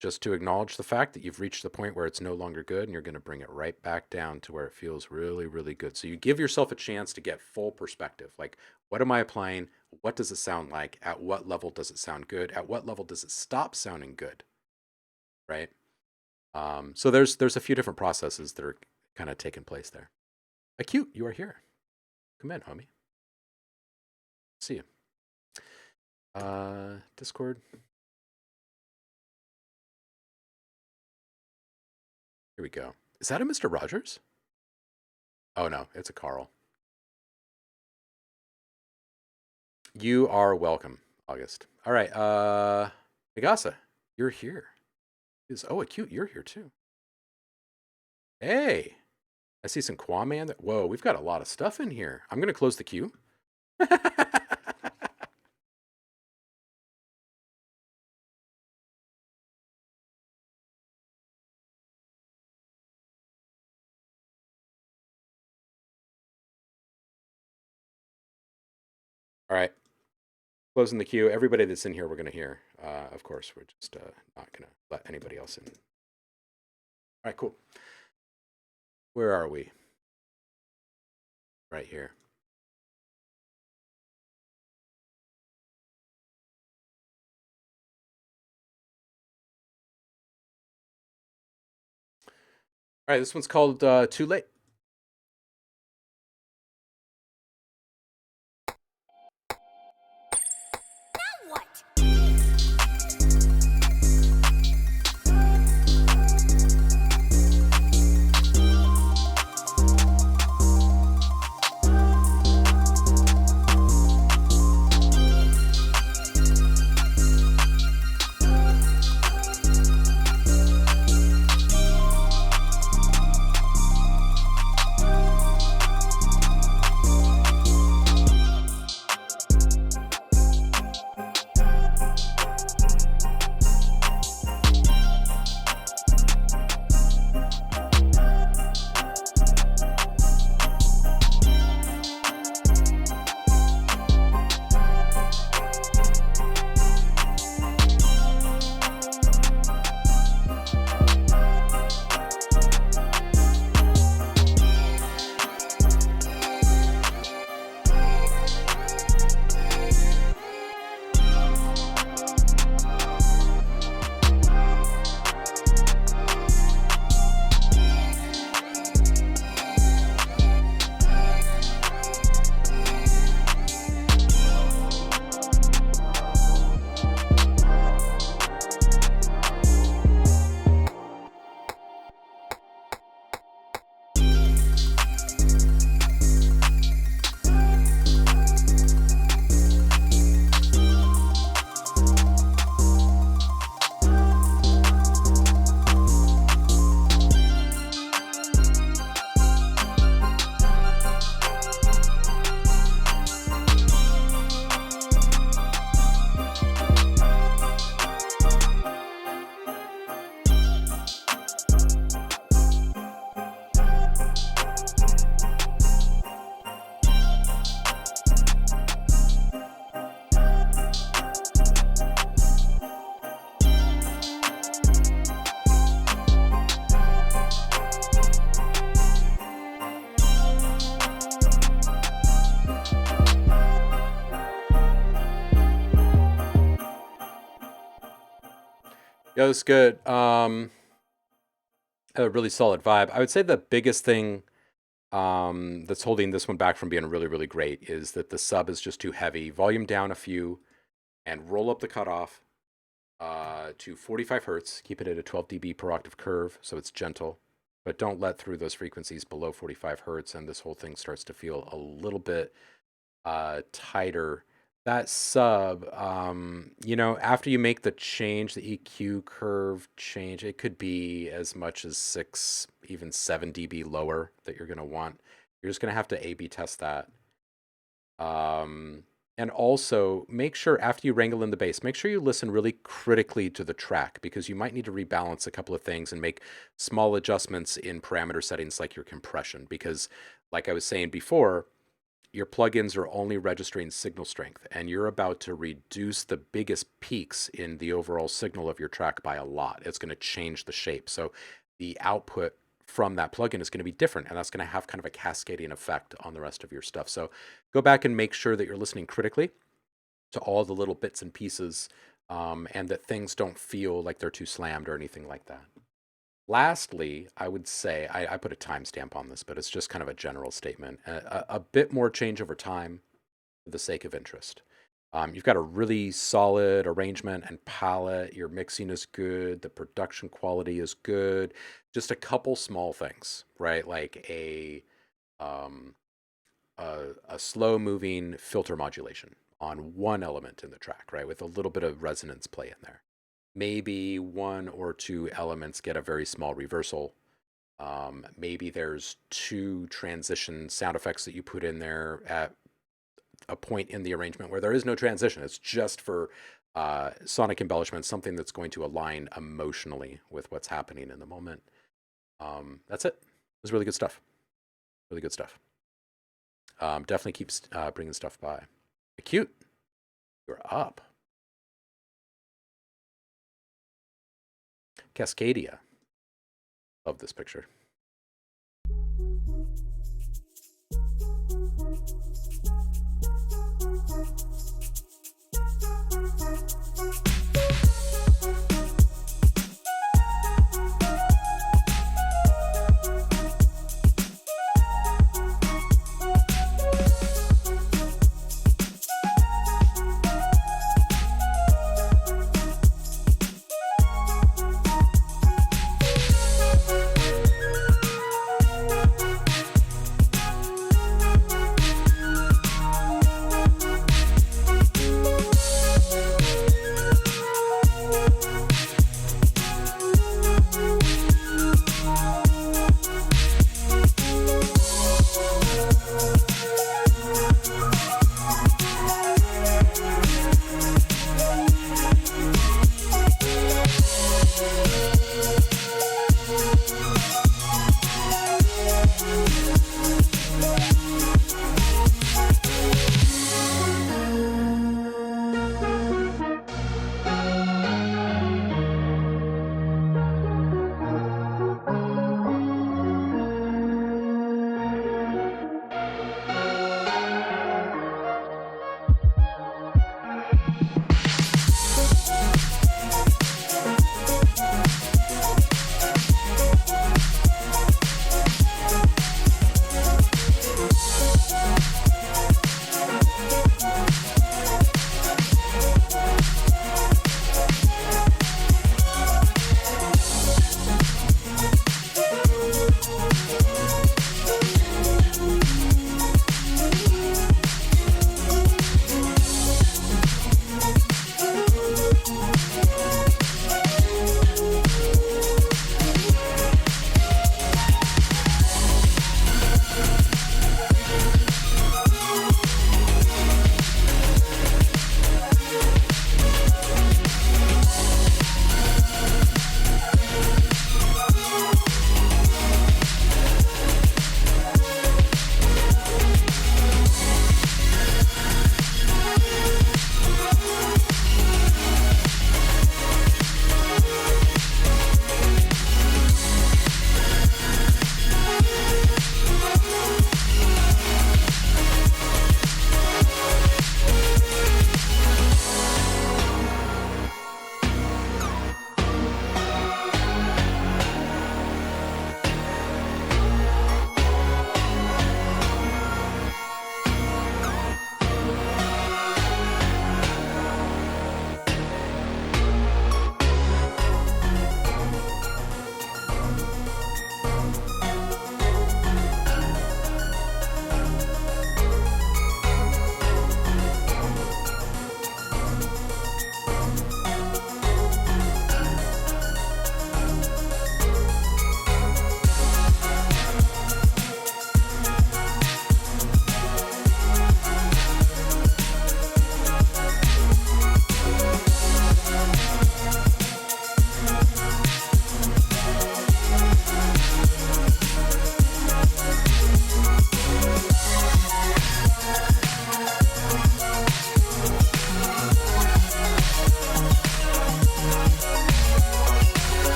just to acknowledge the fact that you've reached the point where it's no longer good, and you're going to bring it right back down to where it feels really, really good. So you give yourself a chance to get full perspective. Like, what am I applying? What does it sound like? At what level does it sound good? At what level does it stop sounding good? Right? So there's a few different processes that are kind of taking place there. Acute, you are here. Come in, homie. See you. Discord. Here we go. Is that a Mr. Rogers? Oh no, it's a Carl. You are welcome, August. All right, Nagasa, you're here. Oh, Acute, you're here too. Hey, I see some Kwame. Whoa, we've got a lot of stuff in here. I'm gonna close the queue. All right, closing the queue. Everybody that's in here, we're going to hear. Of course, we're just not going to let anybody else in. All right, cool. Where are we? Right here. All right, this one's called Too Late. Now what? Yeah, it was good. A really solid vibe. I would say the biggest thing that's holding this one back from being really, really great is that the sub is just too heavy. Volume down a few and roll up the cutoff to 45 hertz. Keep it at a 12 dB per octave curve so it's gentle, but don't let through those frequencies below 45 hertz, and this whole thing starts to feel a little bit tighter. That sub, after you make the change, the EQ curve change, it could be as much as 6, even 7 dB lower that you're going to want. You're just going to have to A/B test that. And also, make sure after you wrangle in the bass, make sure you listen really critically to the track, because you might need to rebalance a couple of things and make small adjustments in parameter settings like your compression, because like I was saying before, your plugins are only registering signal strength, and you're about to reduce the biggest peaks in the overall signal of your track by a lot. It's going to change the shape. So the output from that plugin is going to be different, and that's going to have kind of a cascading effect on the rest of your stuff. So go back and make sure that you're listening critically to all the little bits and pieces, and that things don't feel like they're too slammed or anything like that. Lastly, I would say, I put a timestamp on this, but it's just kind of a general statement. A bit more change over time for the sake of interest. You've got a really solid arrangement and palette. Your mixing is good. The production quality is good. Just a couple small things, right? Like a slow-moving filter modulation on one element in the track, right? With a little bit of resonance play in there. Maybe 1 or 2 elements get a very small reversal. Maybe there's 2 transition sound effects that you put in there at a point in the arrangement where there is no transition. It's just for sonic embellishment, something that's going to align emotionally with what's happening in the moment. That's it. It was really good stuff. Really good stuff. Definitely keeps bringing stuff by. Cute. You're up. Cascadia. Love this picture.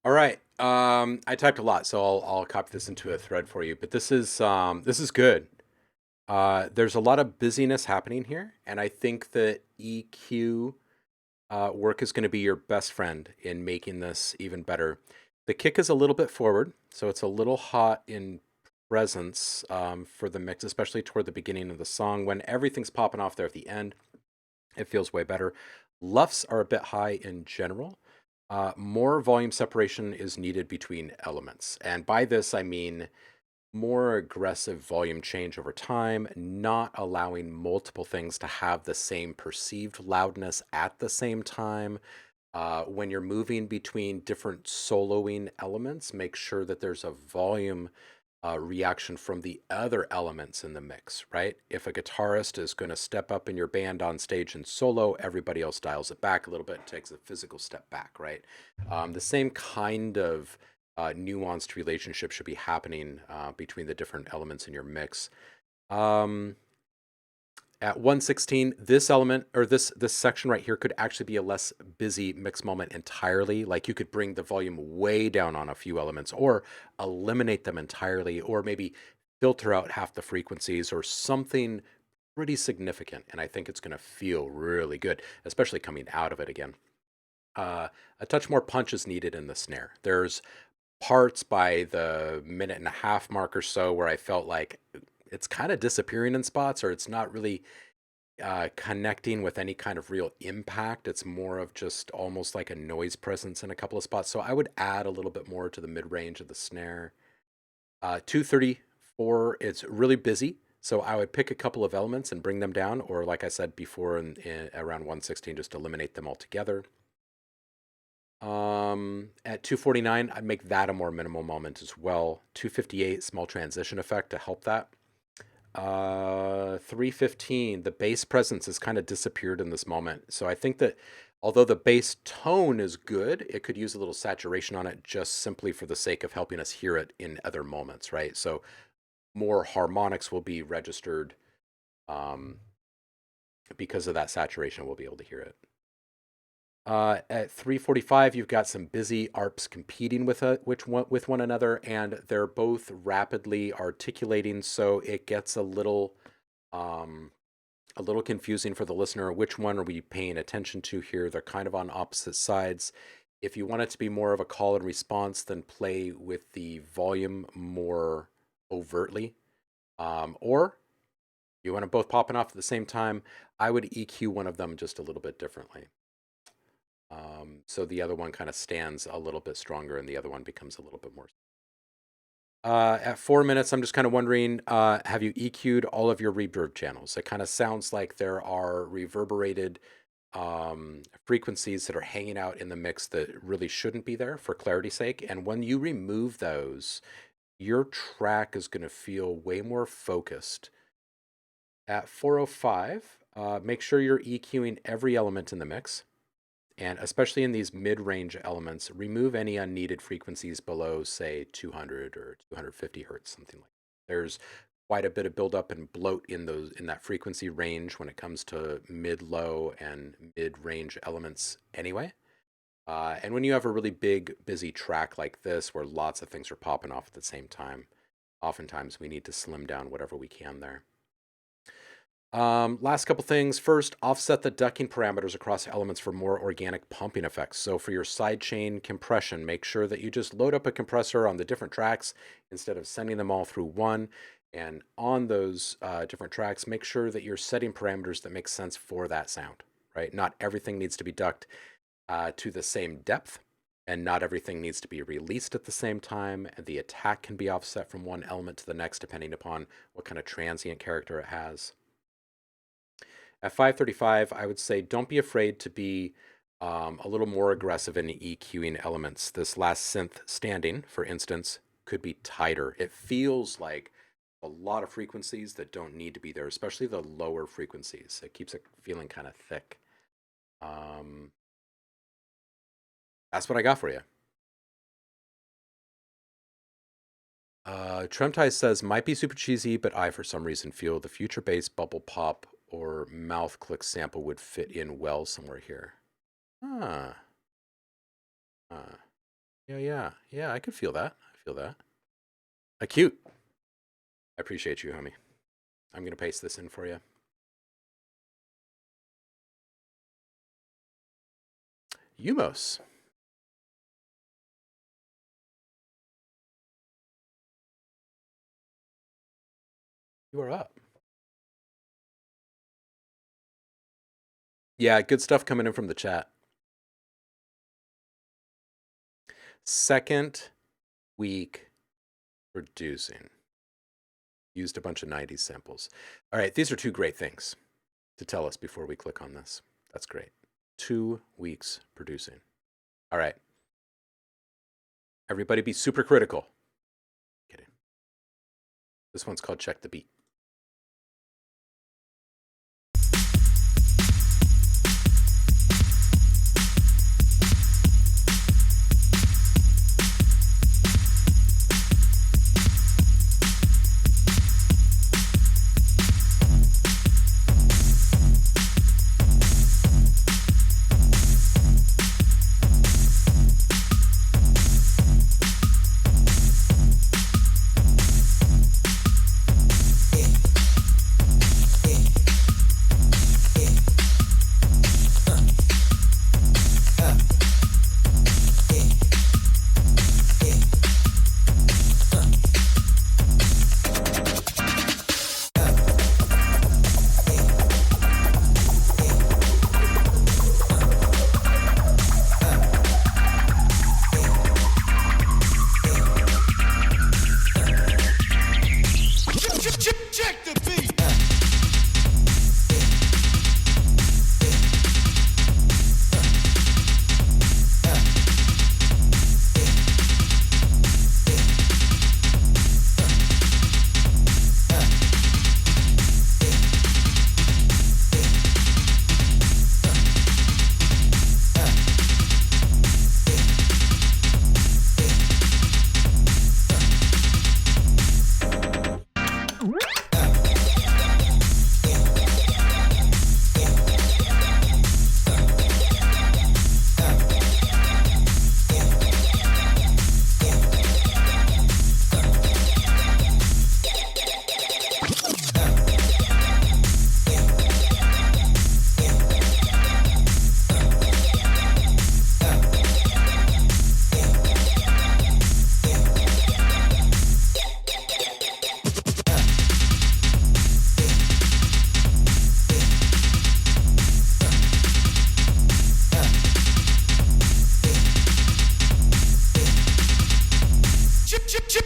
All right. I typed a lot, so I'll copy this into a thread for you. But this is good. There's a lot of busyness happening here, and I think that EQ work is going to be your best friend in making this even better. The kick is a little bit forward, so it's a little hot in presence for the mix, especially toward the beginning of the song. When everything's popping off there at the end, it feels way better. Luffs are a bit high in general. More volume separation is needed between elements. And by this, I mean more aggressive volume change over time, not allowing multiple things to have the same perceived loudness at the same time. When you're moving between different soloing elements, make sure that there's a volume reaction from the other elements in the mix, right? If a guitarist is going to step up in your band on stage and solo, everybody else dials it back a little bit and takes a physical step back, right? The same kind of nuanced relationship should be happening between the different elements in your mix. At 116, this element or this section right here could actually be a less busy mix moment entirely. Like you could bring the volume way down on a few elements or eliminate them entirely, or maybe filter out half the frequencies or something pretty significant. And I think it's going to feel really good, especially coming out of it again. A touch more punch is needed in the snare. There's parts by the minute and a half mark or so where I felt like it's kind of disappearing in spots, or it's not really connecting with any kind of real impact. It's more of just almost like a noise presence in a couple of spots. So I would add a little bit more to the mid range of the snare. 234, it's really busy. So I would pick a couple of elements and bring them down, or like I said before, in around 116, just eliminate them altogether. At 249, I'd make that a more minimal moment as well. 258, small transition effect to help that. 315, the bass presence has kind of disappeared in this moment. So I think that although the bass tone is good, it could use a little saturation on it just simply for the sake of helping us hear it in other moments, right? So more harmonics will be registered because of that saturation. We'll be able to hear it. At 345, you've got some busy arps competing with one another, and they're both rapidly articulating, so it gets a little confusing for the listener. Which one are we paying attention to here? They're kind of on opposite sides. If you want it to be more of a call and response, then play with the volume more overtly. Or you want them both popping off at the same time, I would EQ one of them just a little bit differently. So the other one kind of stands a little bit stronger and the other one becomes a little bit more. At 4 minutes, I'm just kind of wondering, have you EQ'd all of your reverb channels? It kind of sounds like there are reverberated frequencies that are hanging out in the mix that really shouldn't be there for clarity's sake. And when you remove those, your track is going to feel way more focused. At 405, make sure you're EQing every element in the mix. And especially in these mid-range elements, remove any unneeded frequencies below, say, 200 or 250 hertz, something like that. There's quite a bit of buildup and bloat in that frequency range when it comes to mid-low and mid-range elements anyway. And when you have a really big, busy track like this, where lots of things are popping off at the same time, oftentimes we need to slim down whatever we can there. Last couple things. First, offset the ducking parameters across elements for more organic pumping effects. So for your sidechain compression, make sure that you just load up a compressor on the different tracks instead of sending them all through one. And on those different tracks, make sure that you're setting parameters that make sense for that sound, right? Not everything needs to be ducked to the same depth, and not everything needs to be released at the same time. And the attack can be offset from one element to the next depending upon what kind of transient character it has. At 535, I would say don't be afraid to be a little more aggressive in EQing elements. This last synth standing, for instance, could be tighter. It feels like a lot of frequencies that don't need to be there, especially the lower frequencies. It keeps it feeling kind of thick. That's what I got for you. Tremtai says, might be super cheesy, but I, for some reason, feel the future bass bubble pop or mouth click sample would fit in well somewhere here. Yeah, I could feel that. I feel that. Acute. I appreciate you, homie. I'm going to paste this in for you. Umos. You are up. Yeah, good stuff coming in from the chat. Second week producing. Used a bunch of 90s samples. All right, these are two great things to tell us before we click on this. That's great. 2 weeks producing. All right. Everybody be super critical. Kidding. This one's called Check the Beat.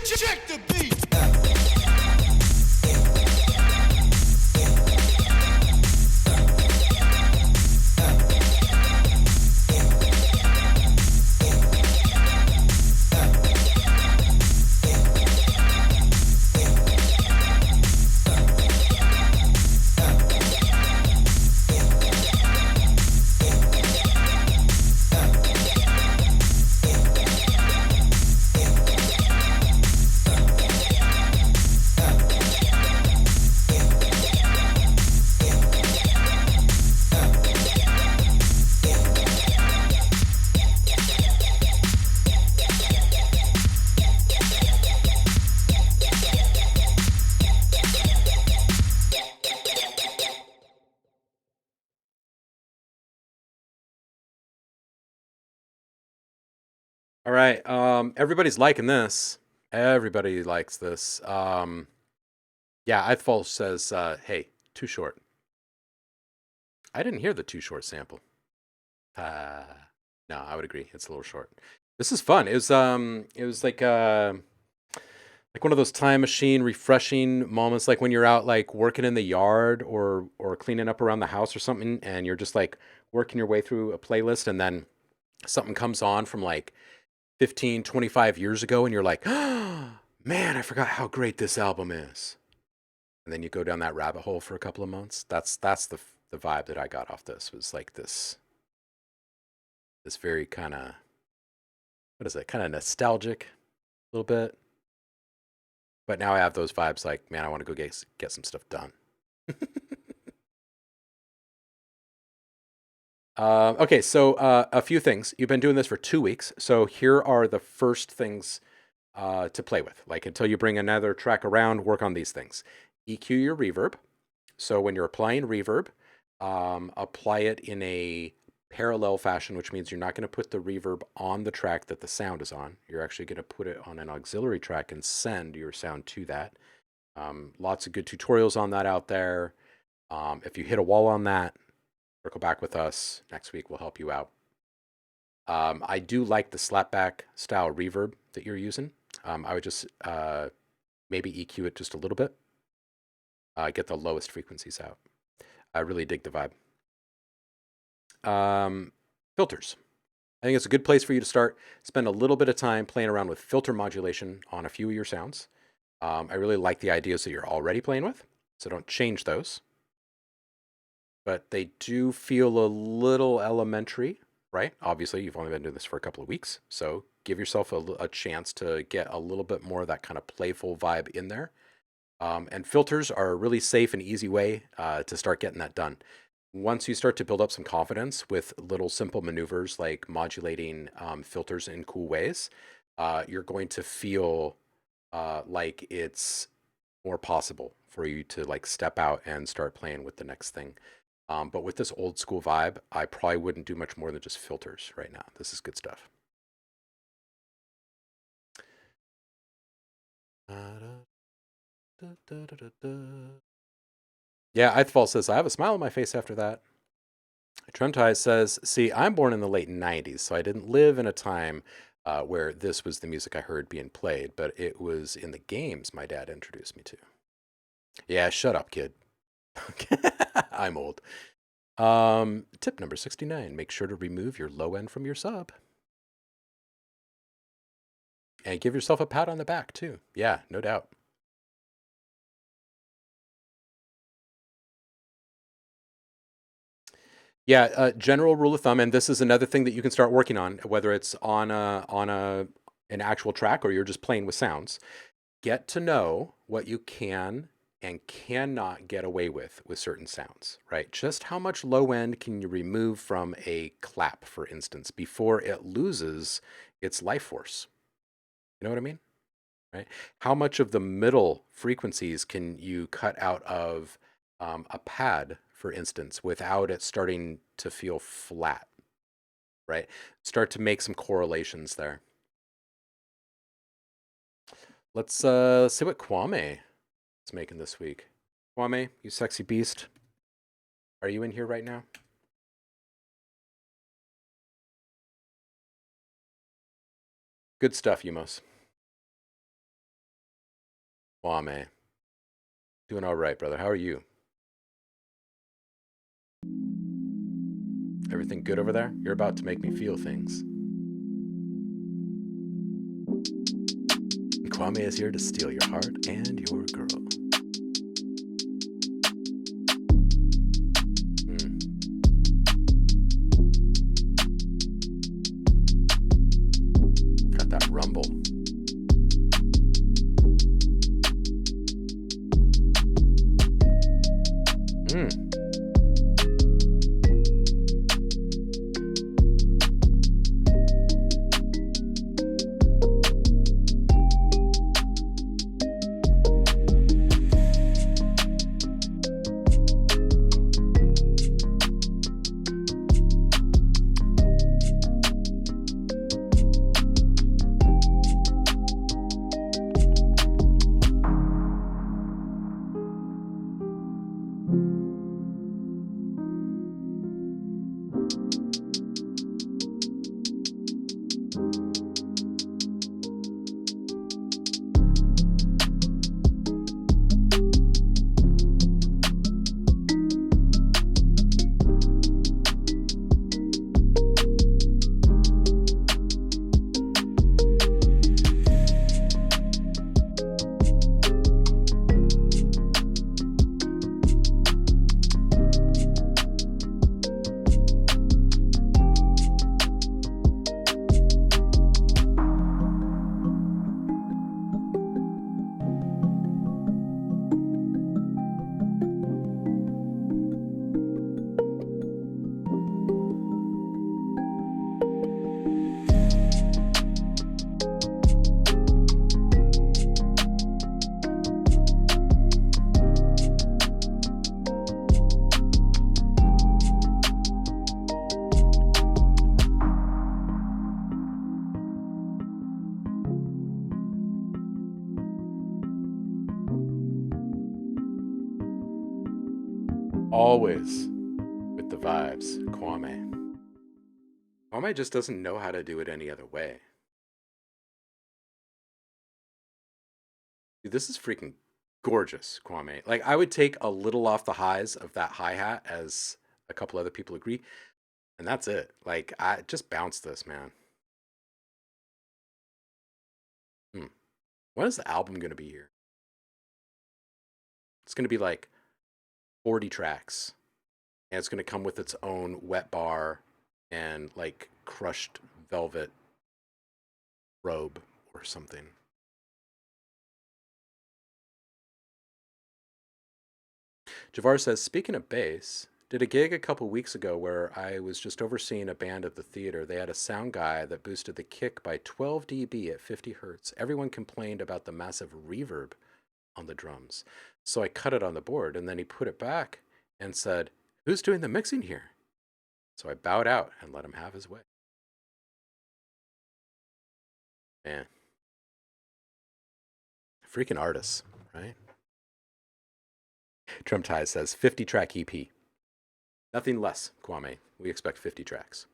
Check the beat. All right. Everybody's liking this. Everybody likes this. Yeah, Ithfall says, hey, too short. I didn't hear the too short sample. No, I would agree. It's a little short. This is fun. It was like one of those time machine refreshing moments, like when you're out like working in the yard or cleaning up around the house or something, and you're just like working your way through a playlist, and then something comes on from like 15, 25 years ago, and you're like, oh, man, I forgot how great this album is. And then you go down that rabbit hole for a couple of months. That's the vibe that I got off this. Was like this very kind of, what is it? Kind of nostalgic, a little bit. But now I have those vibes like, man, I want to go get some stuff done. Okay, so a few things. You've been doing this for 2 weeks, so here are the first things to play with. Like until you bring another track around, work on these things. EQ your reverb. So when you're applying reverb, apply it in a parallel fashion, which means you're not going to put the reverb on the track that the sound is on. You're actually going to put it on an auxiliary track and send your sound to that. Lots of good tutorials on that out there. If you hit a wall on that, circle back with us. Next week we'll help you out. I do like the slapback style reverb that you're using. I would just maybe EQ it just a little bit. Get the lowest frequencies out. I really dig the vibe. Filters. I think it's a good place for you to start. Spend a little bit of time playing around with filter modulation on a few of your sounds. I really like the ideas that you're already playing with, so don't change those. But they do feel a little elementary, right? Obviously, you've only been doing this for a couple of weeks, so give yourself a chance to get a little bit more of that kind of playful vibe in there. And filters are a really safe and easy way to start getting that done. Once you start to build up some confidence with little simple maneuvers like modulating filters in cool ways, you're going to feel like it's more possible for you to like step out and start playing with the next thing. But with this old school vibe, I probably wouldn't do much more than just filters right now. This is good stuff. Yeah, Ithval says, I have a smile on my face after that. Truntai says, see, I'm born in the late 90s, so I didn't live in a time where this was the music I heard being played, but it was in the games my dad introduced me to. Yeah, shut up, kid. I'm old. Tip number 69, make sure to remove your low end from your sub. And give yourself a pat on the back, too. Yeah, no doubt. Yeah, general rule of thumb, and this is another thing that you can start working on, whether it's on an actual track or you're just playing with sounds. Get to know what you can and cannot get away with certain sounds, right? Just how much low end can you remove from a clap, for instance, before it loses its life force? You know what I mean? Right? How much of the middle frequencies can you cut out of a pad, for instance, without it starting to feel flat, right? Start to make some correlations there. Let's see what Kwame is making this week. Kwame, you sexy beast. Are you in here right now? Good stuff, Yumos. Kwame. Doing all right, brother. How are you? Everything good over there? You're about to make me feel things. Kwame is here to steal your heart and your girl. Got that rumble. Always with the vibes, Kwame. Kwame just doesn't know how to do it any other way. Dude, this is freaking gorgeous, Kwame. Like, I would take a little off the highs of that hi-hat, as a couple other people agree, and that's it. Like, I just bounce this, man. When is the album going to be here? It's going to be like 40 tracks, and it's going to come with its own wet bar and like crushed velvet robe or something. Javar says, speaking of bass, did a gig a couple weeks ago where I was just overseeing a band at the theater. They had a sound guy that boosted the kick by 12 dB at 50 hertz. Everyone complained about the massive reverb on the drums. So I cut it on the board, and then he put it back and said, "Who's doing the mixing here?" So I bowed out and let him have his way. Man. Freaking artists, right? Trump Ties says 50 track EP. Nothing less, Kwame. We expect 50 tracks.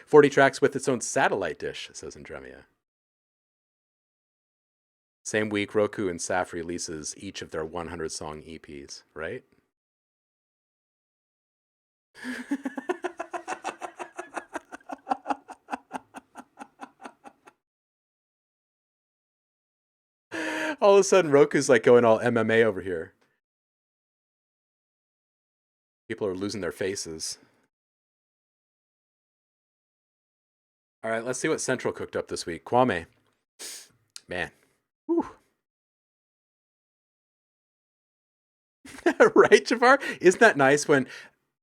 40 tracks with its own satellite dish, says Andremia. Same week, Roku and Saf releases each of their 100 song EPs, right? All of a sudden, Roku's like going all MMA over here. People are losing their faces. All right, let's see what Central cooked up this week. Kwame. Man. Whew. Right, Jafar? Isn't that nice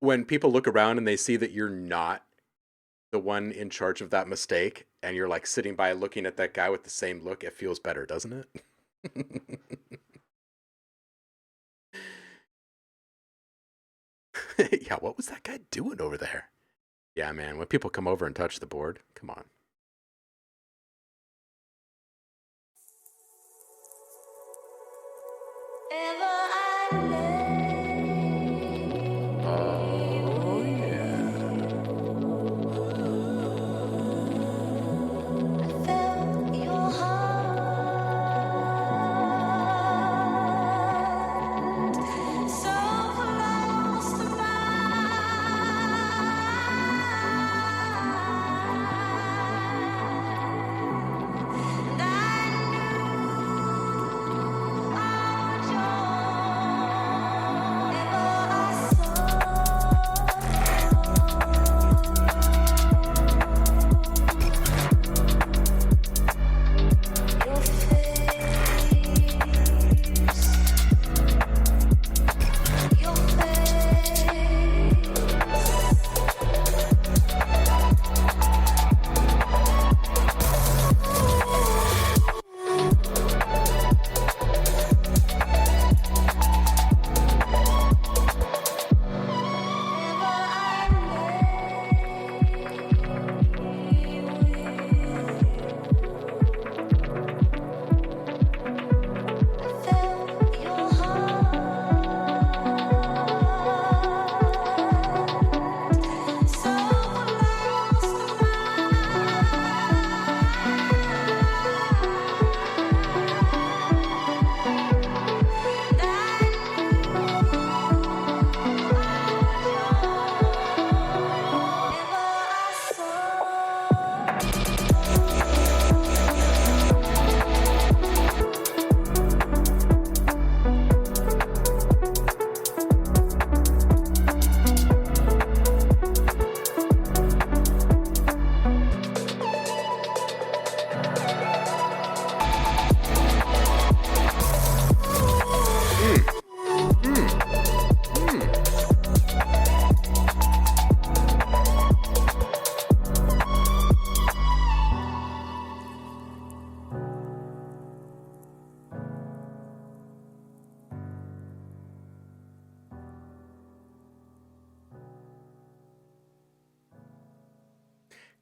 when people look around and they see that you're not the one in charge of that mistake, and you're like sitting by looking at that guy with the same look? It feels better, doesn't it? Yeah, what was that guy doing over there? Yeah, man, when people come over and touch the board, come on. Oh, yeah.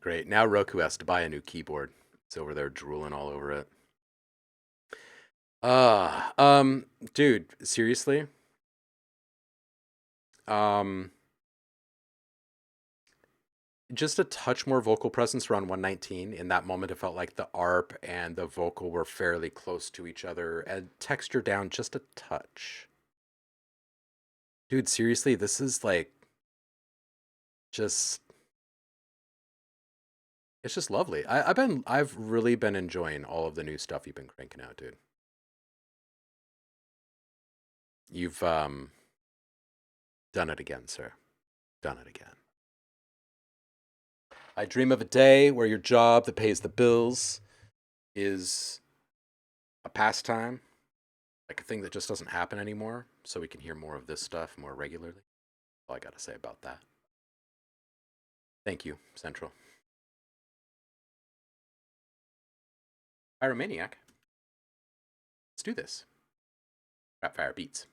Great. Now Roku has to buy a new keyboard. It's over there drooling all over it. Dude, seriously? Just a touch more vocal presence around 119. In that moment, it felt like the ARP and the vocal were fairly close to each other, and texture down just a touch. Dude, seriously, this is like just it's just lovely. I've really been enjoying all of the new stuff you've been cranking out, dude. You've done it again, sir. Done it again. I dream of a day where your job that pays the bills is a pastime, like a thing that just doesn't happen anymore, so we can hear more of this stuff more regularly. That's all I got to say about that. Thank you, Central. Pyromaniac. Let's do this. Rapfire beats.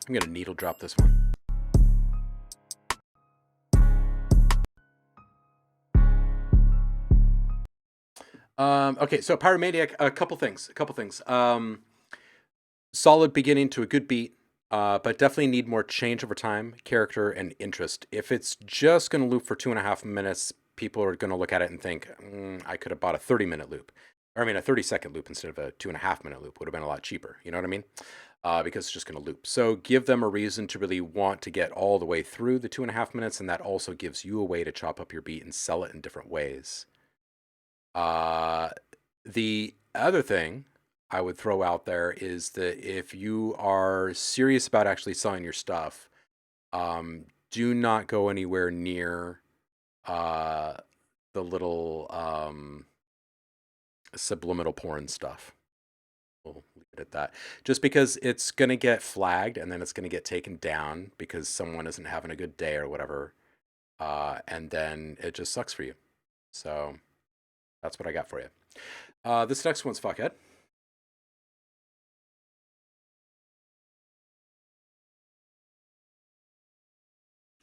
I'm gonna needle drop this one. Okay, so Pyromaniac, a couple things. Solid beginning to a good beat, but definitely need more change over time, character, and interest. If it's just going to loop for 2.5 minutes, people are going to look at it and think, I could have bought a 30-minute loop. Or I mean, a 30-second loop instead of a 2.5-minute loop would have been a lot cheaper. You know what I mean? Because it's just going to loop. So give them a reason to really want to get all the way through the 2.5 minutes, and that also gives you a way to chop up your beat and sell it in different ways. The other thing I would throw out there is that if you are serious about actually selling your stuff, do not go anywhere near the little subliminal porn stuff. We'll leave it at that. Just because it's going to get flagged and then it's going to get taken down because someone isn't having a good day or whatever. And then it just sucks for you. So that's what I got for you. This next one's Fuckhead.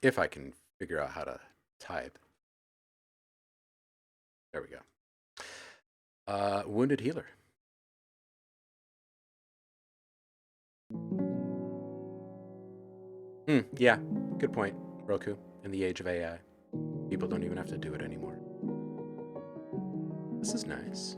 If I can figure out how to type. There we go. Wounded Healer. Yeah, good point, Roku. In the age of AI, people don't even have to do it anymore. This is nice.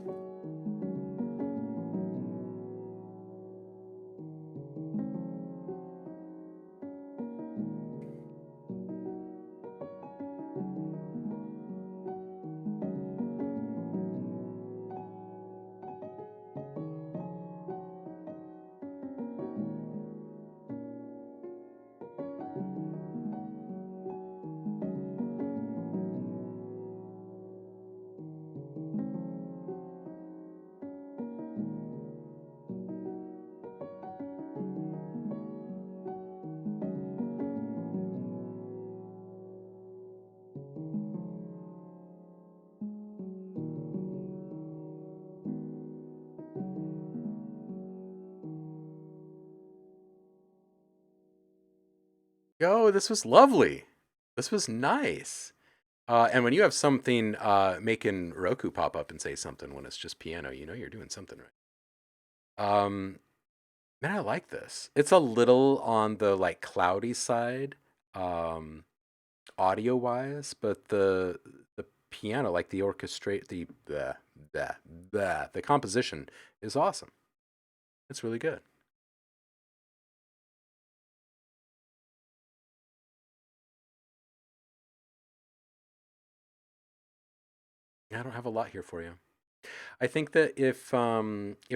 Yo, this was lovely. This was nice. And when you have something making Roku pop up and say something when it's just piano, you know you're doing something right. Man, I like this. It's a little on the like cloudy side, audio wise, but the piano, like the orchestrate, the composition is awesome. It's really good. I don't have a lot here for you. I think that if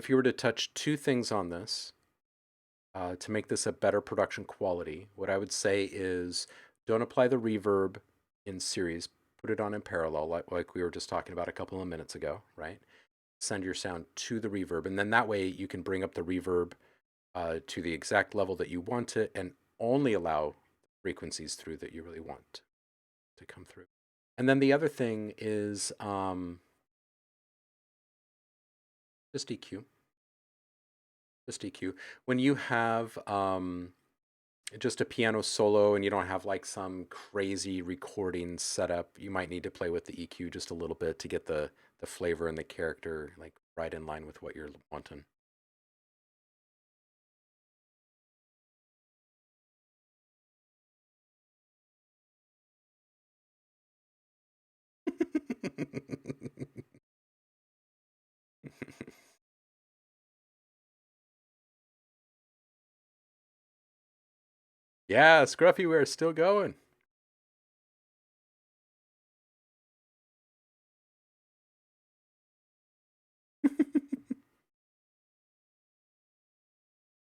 you were to touch two things on this to make this a better production quality, what I would say is don't apply the reverb in series. Put it on in parallel, like we were just talking about a couple of minutes ago, right? Send your sound to the reverb, and then that way you can bring up the reverb to the exact level that you want it, and only allow frequencies through that you really want to come through. And then the other thing is just EQ. Just EQ. When you have just a piano solo and you don't have like some crazy recording setup, you might need to play with the EQ just a little bit to get the flavor and the character like right in line with what you're wanting. Yeah, Scruffy Wear is still going.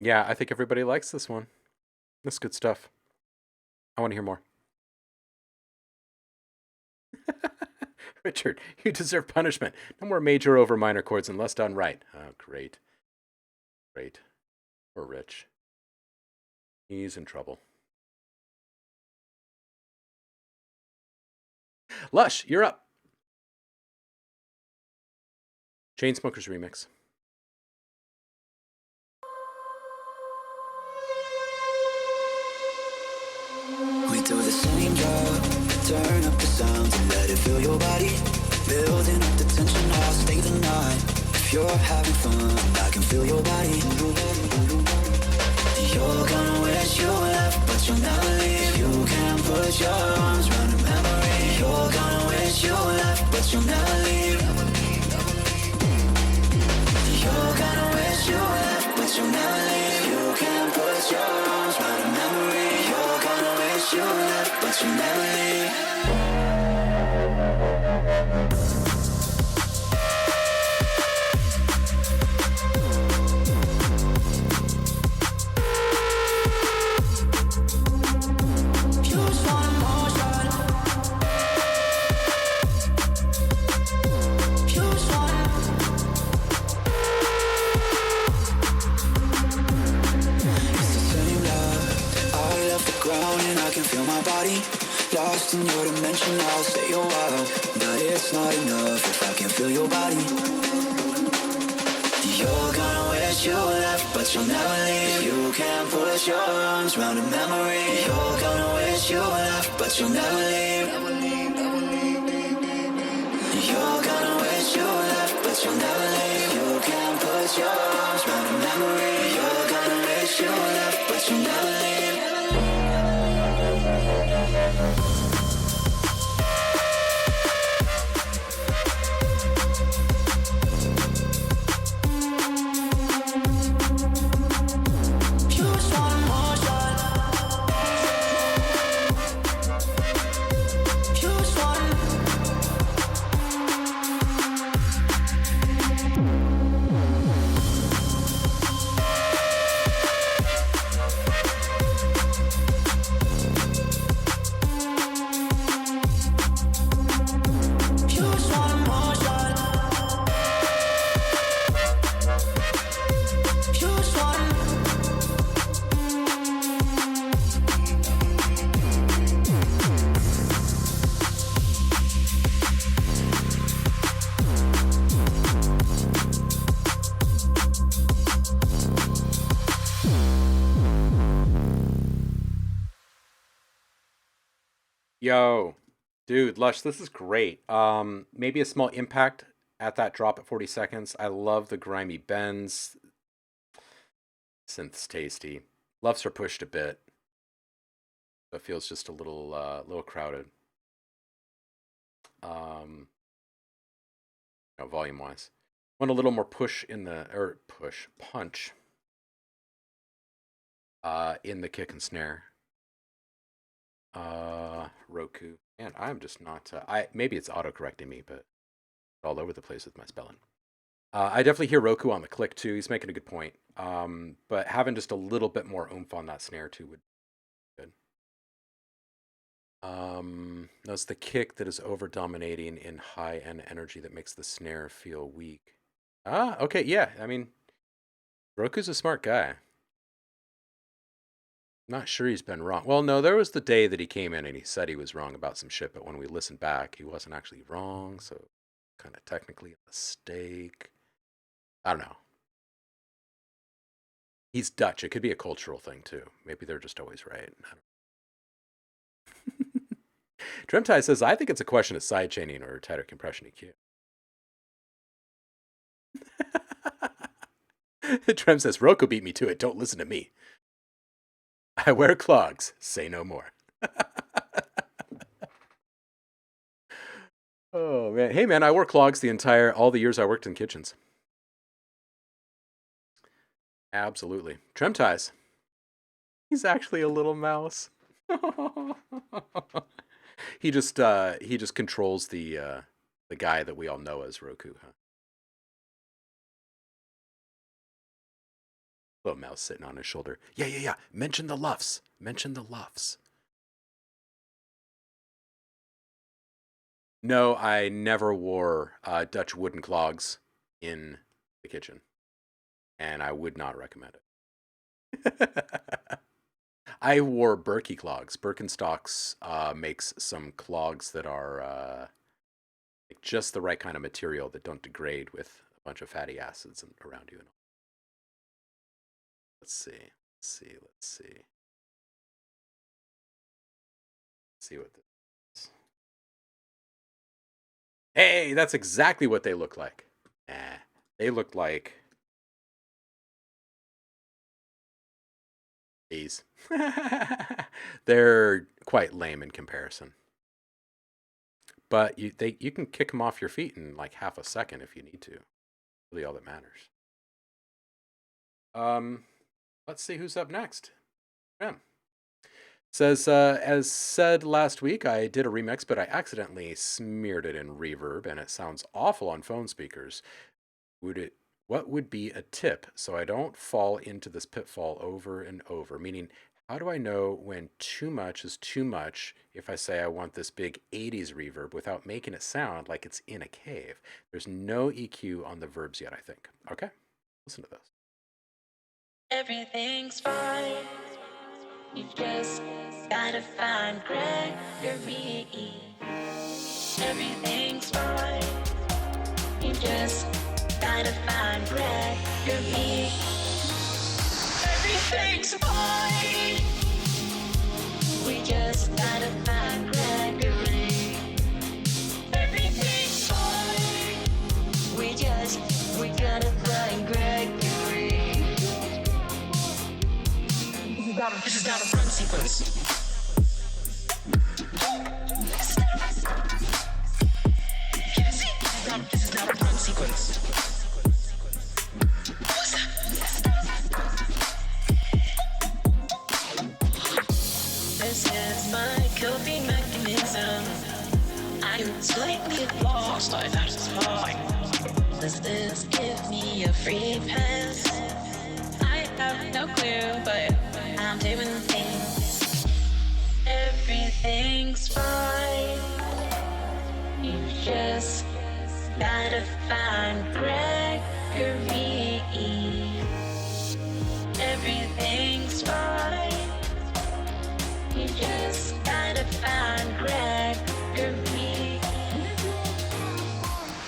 Yeah, I think everybody likes this one. That's good stuff. I want to hear more. Richard, you deserve punishment. No more major over minor chords unless done right. Oh, great. Great. Poor Rich. He's in trouble. Lush, you're up. Chainsmokers remix. We do the same job, turn up the sounds and let it fill your body. Building up the tension, I'll stay the night. If you're having fun, I can feel your body. You're gonna wish you left, but you'll never leave. You can put your arms around a memory. You're gonna wish you left, but you'll never leave. You're gonna wish you left, but you'll never leave. You can put your arms around a memory. You're gonna wish you left, but you'll never leave. Lost in your dimension, I'll stay a while. But it's not enough if I can feel your body. You're gonna wish you left, but you'll never leave. You can put your arms around a memory. You're gonna wish you left, but you'll never leave. You're gonna wish you left, but you'll never leave. You can put your arms around a memory. You're gonna wish you left, but you'll never leave. Yo, dude, Lush, this is great. Maybe a small impact at that drop at 40 seconds. I love the grimy bends. Synth's tasty. Loves her pushed a bit. But feels just a little crowded. Volume wise. Want a little more push in the punch. In the kick and snare. Roku. Man, I'm just not. Maybe it's auto correcting me, but all over the place with my spelling. I definitely hear Roku on the click too. He's making a good point. But having just a little bit more oomph on that snare too would be good. That's the kick that is over dominating in high end energy that makes the snare feel weak. Ah, okay, yeah. I mean, Roku's a smart guy. Not sure he's been wrong. Well, no, there was the day that he came in and he said he was wrong about some shit, but when we listened back, he wasn't actually wrong, so kind of technically a mistake. I don't know. He's Dutch. It could be a cultural thing too. Maybe they're just always right. Dremtai says, I think it's a question of sidechaining or tighter compression EQ. Trem says, Roku beat me to it. Don't listen to me. I wear clogs. Say no more. Oh, man. Hey, man, I wore clogs all the years I worked in kitchens. Absolutely. Trem ties. He's actually a little mouse. He just controls the guy that we all know as Roku, huh? Little mouse sitting on his shoulder. Yeah. Mention the luffs. No, I never wore Dutch wooden clogs in the kitchen, and I would not recommend it. I wore Berkey clogs. Birkenstocks makes some clogs that are like just the right kind of material that don't degrade with a bunch of fatty acids around you. Let's see what this is. Hey, that's exactly what they look like. They look like these. They're quite lame in comparison. But you can kick them off your feet in like half a second if you need to. Really all that matters. Let's see who's up next. Graham says, as said last week, I did a remix, but I accidentally smeared it in reverb, and it sounds awful on phone speakers. What would be a tip so I don't fall into this pitfall over and over? Meaning, how do I know when too much is too much if I say I want this big 80s reverb without making it sound like it's in a cave? There's no EQ on the verbs yet, I think. Okay, listen to this. Everything's fine. You just gotta find Gregory. Everything's fine. You just gotta find Gregory. Everything's fine. We just gotta find Gregory. Everything's fine. We gotta find Gregory. This is not a run sequence. This is not a run sequence. This is my coping mechanism. I'm slightly lost, that's fine. Does this give me a free pass? I have no clue, but I'm doing things. Everything's fine. You just gotta find Gregory. Everything's fine. You just gotta find Gregory.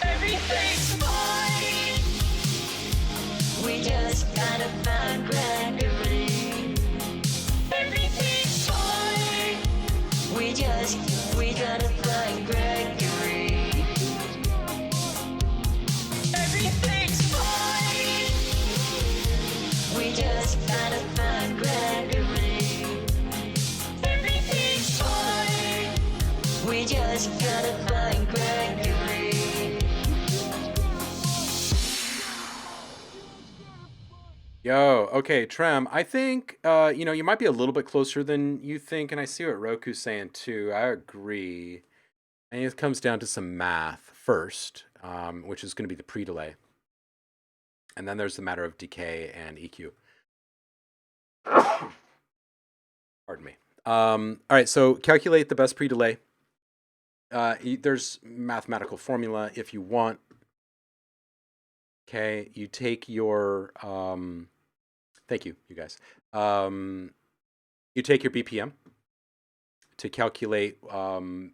Everything's fine. We just gotta find Gregory. Everything's fine. We gotta find Gregory. Everything's fine. We just gotta find Gregory. Everything's fine. We just gotta find Gregory. Yo, okay, Trem, I think, you might be a little bit closer than you think, and I see what Roku's saying too. I agree. And it comes down to some math. first, which is going to be the pre-delay. And then there's the matter of decay and EQ. Pardon me. All right, so calculate the best pre-delay. There's mathematical formula if you want. Okay, you take your, thank you, you guys. You take your BPM to calculate, you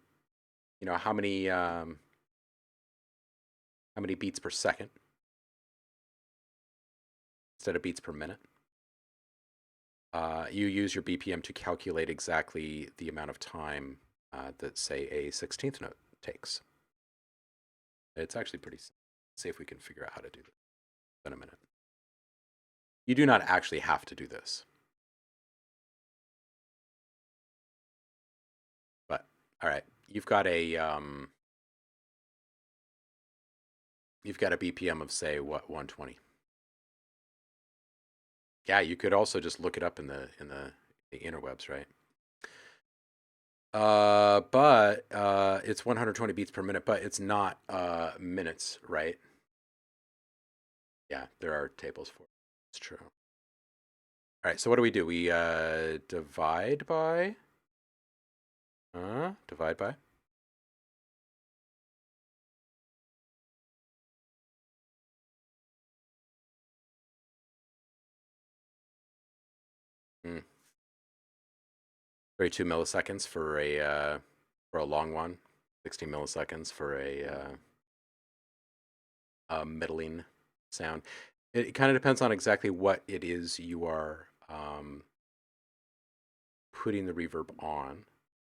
know, how many beats per second instead of beats per minute. You use your BPM to calculate exactly the amount of time that, say, a 16th note takes. It's actually pretty simple. Let's see if we can figure out how to do this in a minute. You do not actually have to do this. But, all right, you've got a BPM of, say, what, 120. Yeah, you could also just look it up in the interwebs, right? But it's 120 beats per minute, but it's not minutes, right? Yeah, there are tables for it. It's true. All right, so what do? We divide by? Divide by? Hmm. 32 milliseconds for a long one, 16 milliseconds for a middling sound. It kind of depends on exactly what it is you are putting the reverb on,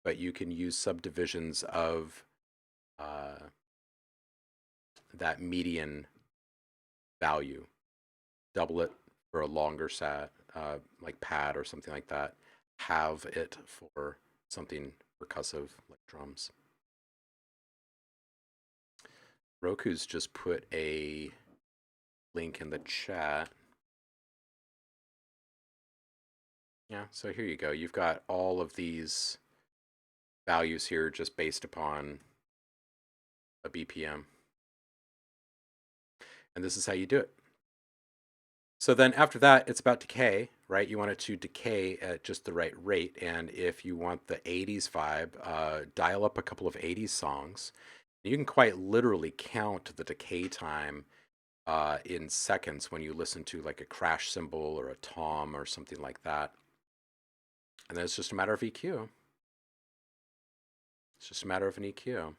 but you can use subdivisions of that median value. Double it for a longer set, like pad or something like that. Halve it for something percussive like drums. Roku's just put a link in the chat. Yeah, so here you go. You've got all of these values here just based upon a BPM. And this is how you do it. So then after that, it's about decay, right? You want it to decay at just the right rate. And if you want the 80s vibe, dial up a couple of 80s songs. You can quite literally count the decay time in seconds when you listen to like a crash cymbal or a tom or something like that. And then it's just a matter of EQ. It's just a matter of an EQ.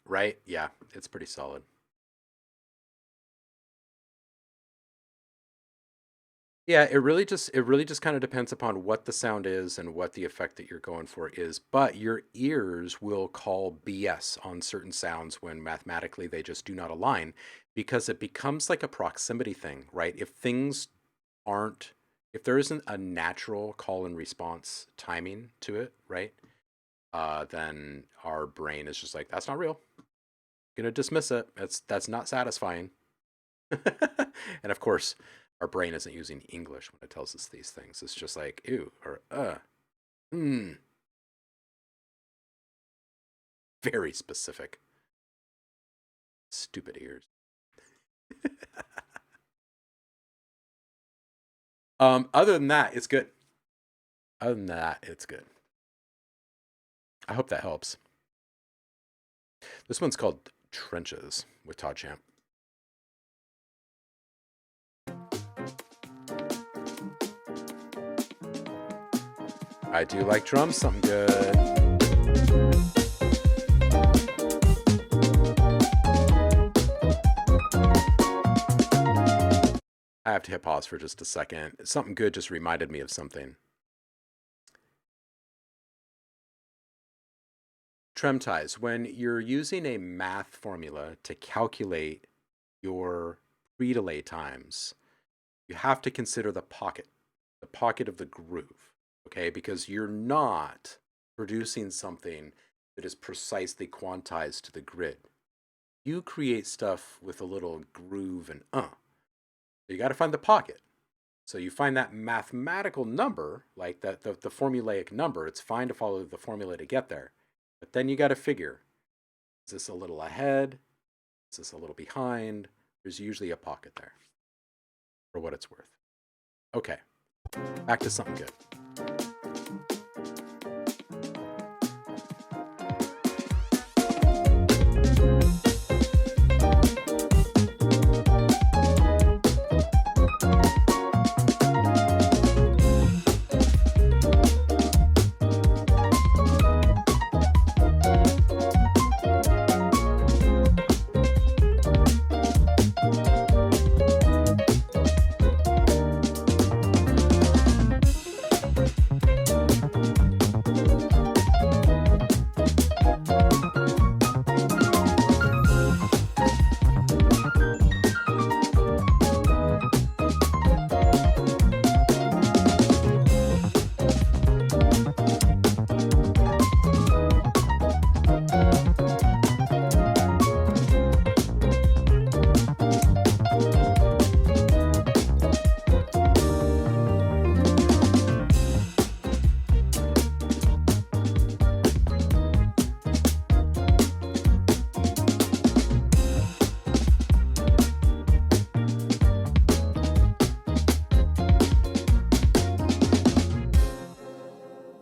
Right? Yeah, it's pretty solid. Yeah, it really just kind of depends upon what the sound is and what the effect that you're going for is. But your ears will call BS on certain sounds when mathematically they just do not align, because it becomes like a proximity thing, right? If there isn't a natural call and response timing to it, right? Then our brain is just like, that's not real. Gonna dismiss it. That's not satisfying. And of course, our brain isn't using English when it tells us these things. It's just like, ew, or very specific. Stupid ears. Other than that, it's good. Other than that, it's good. I hope that helps. This one's called Trenches with Todd Champ. I do like drums, something good. I have to hit pause for just a second. Something good just reminded me of something. Trem ties. When you're using a math formula to calculate your pre-delay times, you have to consider the pocket of the groove, okay? Because you're not producing something that is precisely quantized to the grid. You create stuff with a little groove and You got to find the pocket. So you find that mathematical number, like the formulaic number. It's fine to follow the formula to get there. But then you got to figure, is this a little ahead? Is this a little behind? There's usually a pocket there, for what it's worth. Okay, back to something good.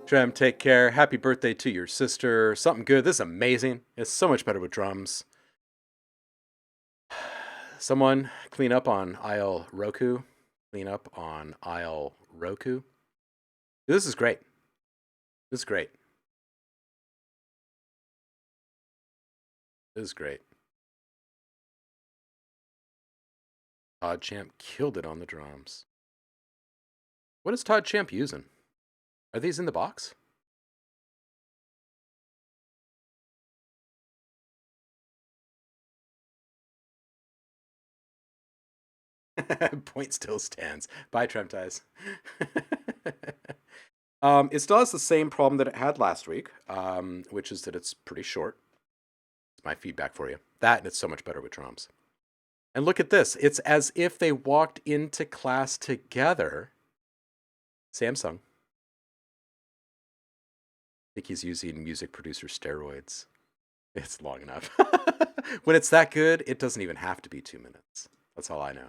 Trem, take care. Happy birthday to your sister. Something good. This is amazing. It's so much better with drums. Someone clean up on aisle Roku. Clean up on aisle Roku. This is great. This is great. This is great. Todd Champ killed it on the drums. What is Todd Champ using? Are these in the box? Point still stands. Bye, Tremties. It still has the same problem that it had last week, which is that it's pretty short. It's my feedback for you. That, and it's so much better with drums. And look at this. It's as if they walked into class together. Samsung. I think he's using music producer steroids. It's long enough. When it's that good, it doesn't even have to be 2 minutes. That's all I know.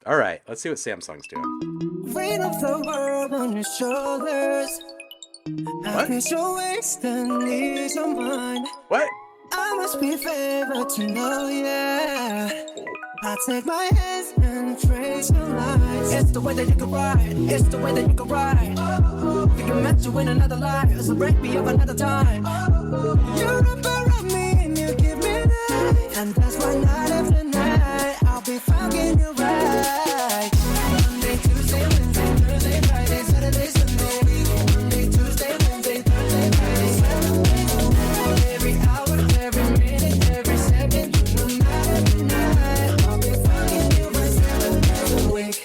All right, let's see what Samsung's doing. Weight of the world on your shoulders. I feel your waist and need your mind. What? I must be favored to know, yeah. I take my hands and trace your lines. It's the way that you can ride. It's the way that you can ride. We can match you in another life. So break me up another time. You wrap around me and you give me that. And that's why night after night I'll be fucking you right. Monday, Tuesday, Wednesday, Thursday, Friday, Saturday, Sunday. Monday, Tuesday, Wednesday, Thursday, Friday, Saturday. Every hour, every minute, every second. Night after night I'll be fucking you right 7 days a week.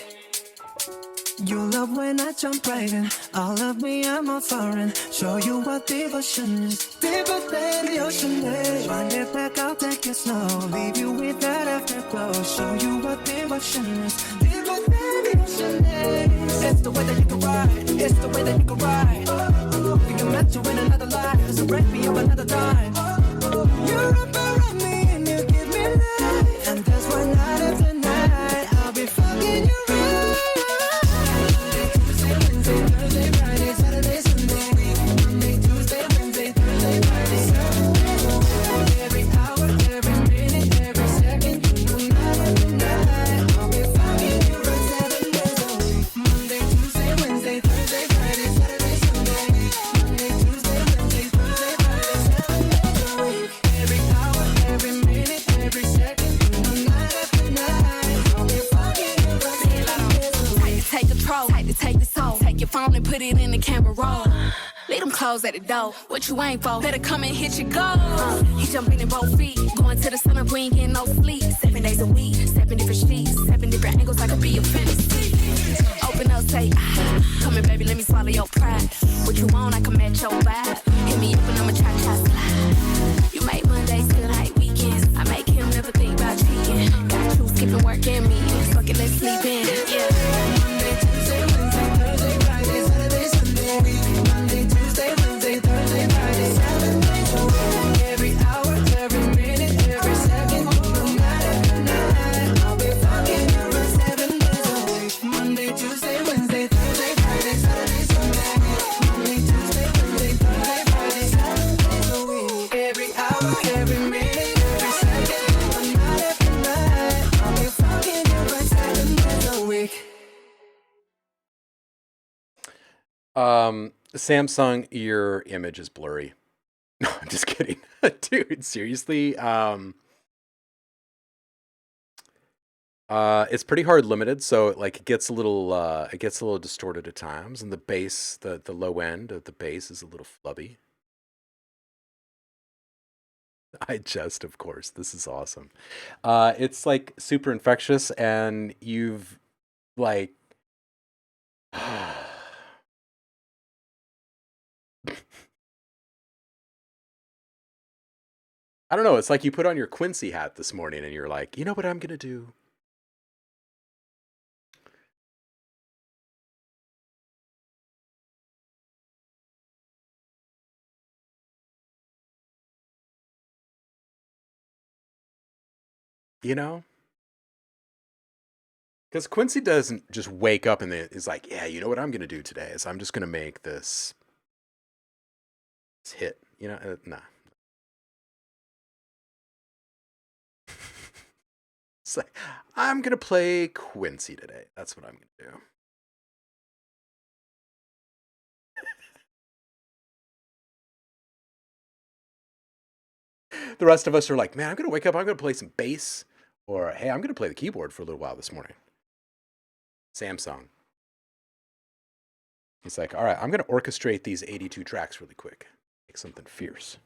You love when I jump right in. All of me, I'm a foreign. Show you what devotion is. Deeper than the ocean is. Find it back, I'll take it slow. Leave you with that afterglow. Show you what devotion is. Deeper than the ocean is. It's the way that you can ride. It's the way that you can ride. We can match you in another life. So break me up another time. You wrap around me and you give me life. And that's why night after night I'll be fucking you right. Phone and put it in the camera roll. Leave them clothes at the door. What you ain't for? Better come and hit your goal. He jumping in both feet. Going to the sun up, we ain't getting no sleep. 7 days a week, 7 different sheets, 7 different angles. I could be your fantasy. Open up, say, come here, baby, let me swallow your pride. What you want, I can match your vibe. Hit me up and I'ma try slide. You make Mondays feel like weekends. I make him never think about cheating. Got you skipping work and me. Fucking Every minute, every second, night after night, I'll be fucking you by 7 days a week. Samsung, your image is blurry. No, I'm just kidding. Dude, seriously. It's pretty hard limited, so it gets a little distorted at times, and the bass, the low end of the bass is a little flubby. Of course, this is awesome. It's like super infectious, and you've like I don't know, it's like you put on your Quincy hat this morning and you're like, you know what I'm gonna do? You know? Because Quincy doesn't just wake up and is like, yeah, you know what I'm gonna do today is I'm just gonna make this hit. You know, nah. It's like, I'm gonna play Quincy today. That's what I'm gonna do. The rest of us are like, man, I'm gonna wake up, I'm gonna play some bass, or hey, I'm gonna play the keyboard for a little while this morning. Samsung. He's like, all right, I'm gonna orchestrate these 82 tracks really quick. Make something fierce.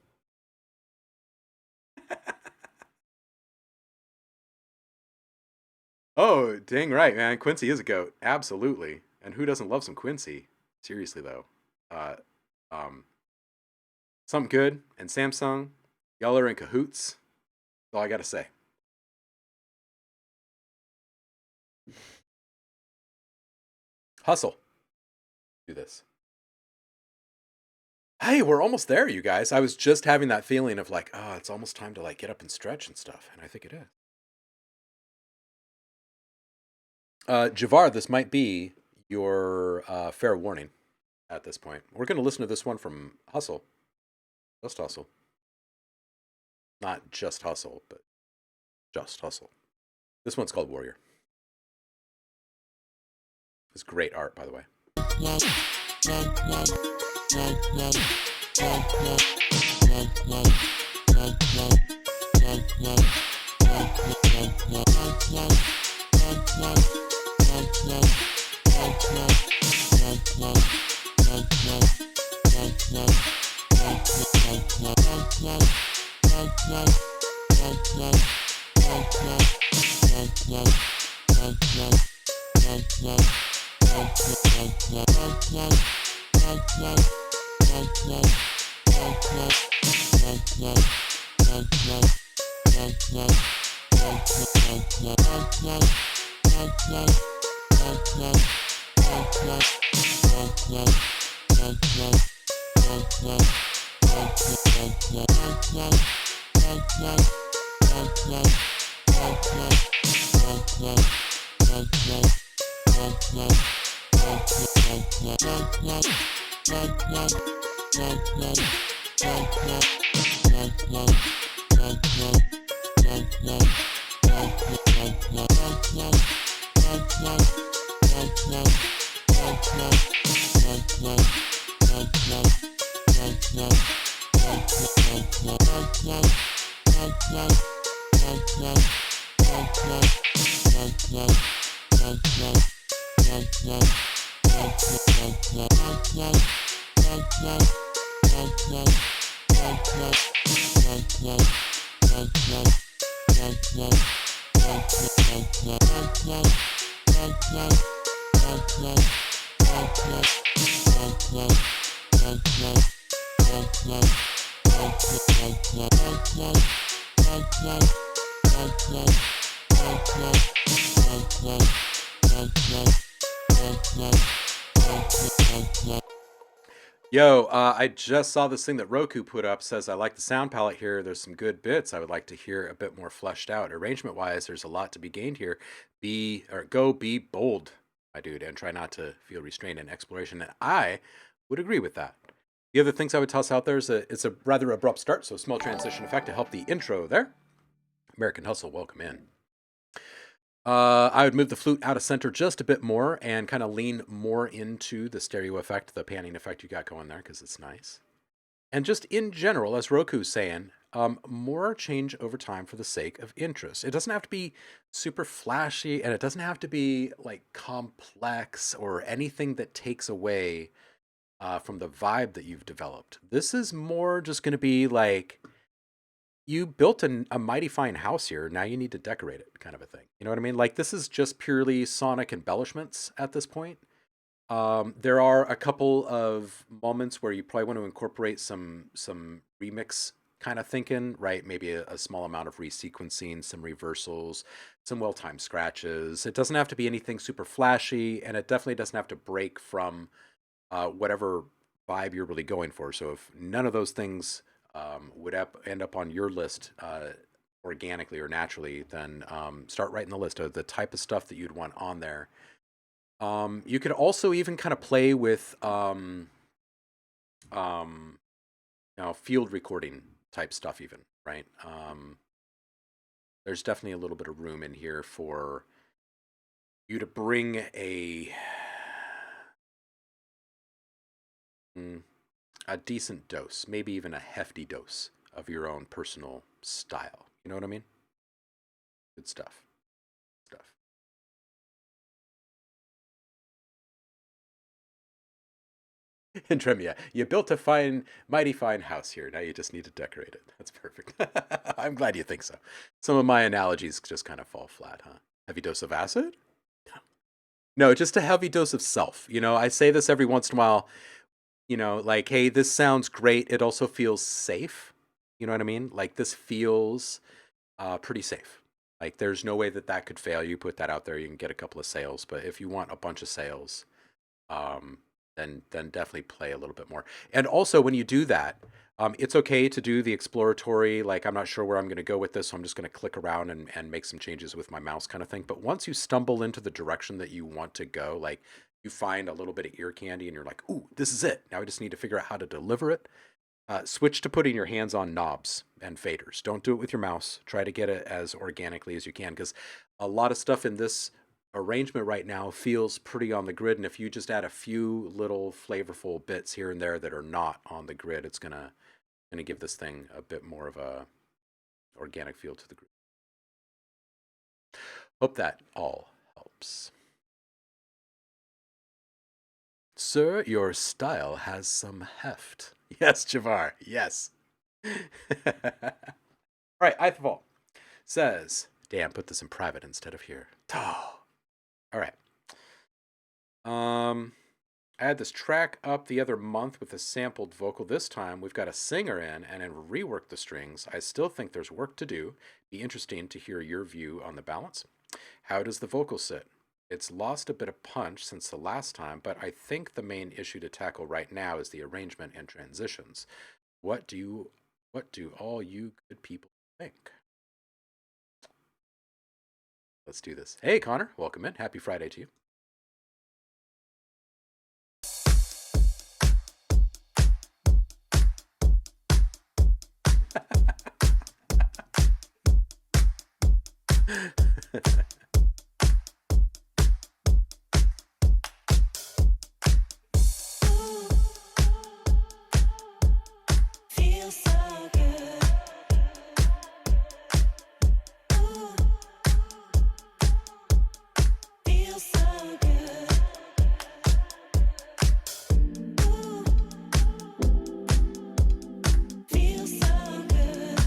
Oh, dang right, man. Quincy is a goat. Absolutely. And who doesn't love some Quincy? Seriously though. Uh um Something good and Samsung, y'all are in cahoots. That's all I gotta say. Hustle. Do this. Hey, we're almost there, you guys. I was just having that feeling of like, oh, it's almost time to like get up and stretch and stuff, and I think it is. Javar, this might be your fair warning at this point. We're going to listen to this one from Hustle. Just Hustle. Not just Hustle, but just Hustle. This one's called Warrior. It's great art, by the way. Yo, I just saw this thing that Roku put up. Says I like the sound palette here. There's some good bits. I would like to hear a bit more fleshed out. Arrangement wise, there's a lot to be gained here. Be bold, my dude, and try not to feel restrained in exploration. And I would agree with that. The other things I would toss out there is it's a rather abrupt start, so small transition effect to help the intro there. American Hustle, welcome in. I would move the flute out of center just a bit more and kind of lean more into the stereo effect, the panning effect you got going there, because it's nice. And just in general, as Roku's saying, more change over time for the sake of interest. It doesn't have to be super flashy, and it doesn't have to be like complex or anything that takes away from the vibe that you've developed. This is more just going to be like, you built a mighty fine house here. Now you need to decorate it, kind of a thing. You know what I mean? Like, this is just purely sonic embellishments at this point. There are a couple of moments where you probably want to incorporate some remix kind of thinking, right? Maybe a small amount of resequencing, some reversals, some well-timed scratches. It doesn't have to be anything super flashy, and it definitely doesn't have to break from whatever vibe you're really going for. So if none of those things would end up on your list organically or naturally, then start writing the list of the type of stuff that you'd want on there. You could also even kind of play with field recording type stuff even, right? There's definitely a little bit of room in here for you to bring a decent dose, maybe even a hefty dose of your own personal style. You know what I mean? Good stuff. And Tremia, you built a mighty fine house here. Now you just need to decorate it. That's perfect. I'm glad you think so. Some of my analogies just kind of fall flat, huh? Heavy dose of acid? No, just a heavy dose of self. You know, I say this every once in a while, you know, like, hey, this sounds great. It also feels safe. You know what I mean? Like, this feels pretty safe. Like, there's no way that could fail. You put that out there, you can get a couple of sales. But if you want a bunch of sales, then definitely play a little bit more. And also, when you do that, it's okay to do the exploratory, like, I'm not sure where I'm going to go with this, so I'm just going to click around and make some changes with my mouse kind of thing. But once you stumble into the direction that you want to go, like, you find a little bit of ear candy and you're like, ooh, this is it. Now I just need to figure out how to deliver it. Switch to putting your hands on knobs and faders. Don't do it with your mouse. Try to get it as organically as you can, because a lot of stuff in this arrangement right now feels pretty on the grid, and if you just add a few little flavorful bits here and there that are not on the grid, it's gonna give this thing a bit more of a organic feel to the group. Hope that all helps. Sir, your style has some heft. Yes, Javar, yes. All right, Ithval says, damn, put this in private instead of here. All right. I had this track up the other month with a sampled vocal. This time we've got a singer in and then reworked the strings. I still think there's work to do. Be interesting to hear your view on the balance. How does the vocal sit? It's lost a bit of punch since the last time, but I think the main issue to tackle right now is the arrangement and transitions. What do all you good people think? Let's do this. Hey, Connor, welcome in. Happy Friday to you. Feels so good. Feels so good. Feels so good.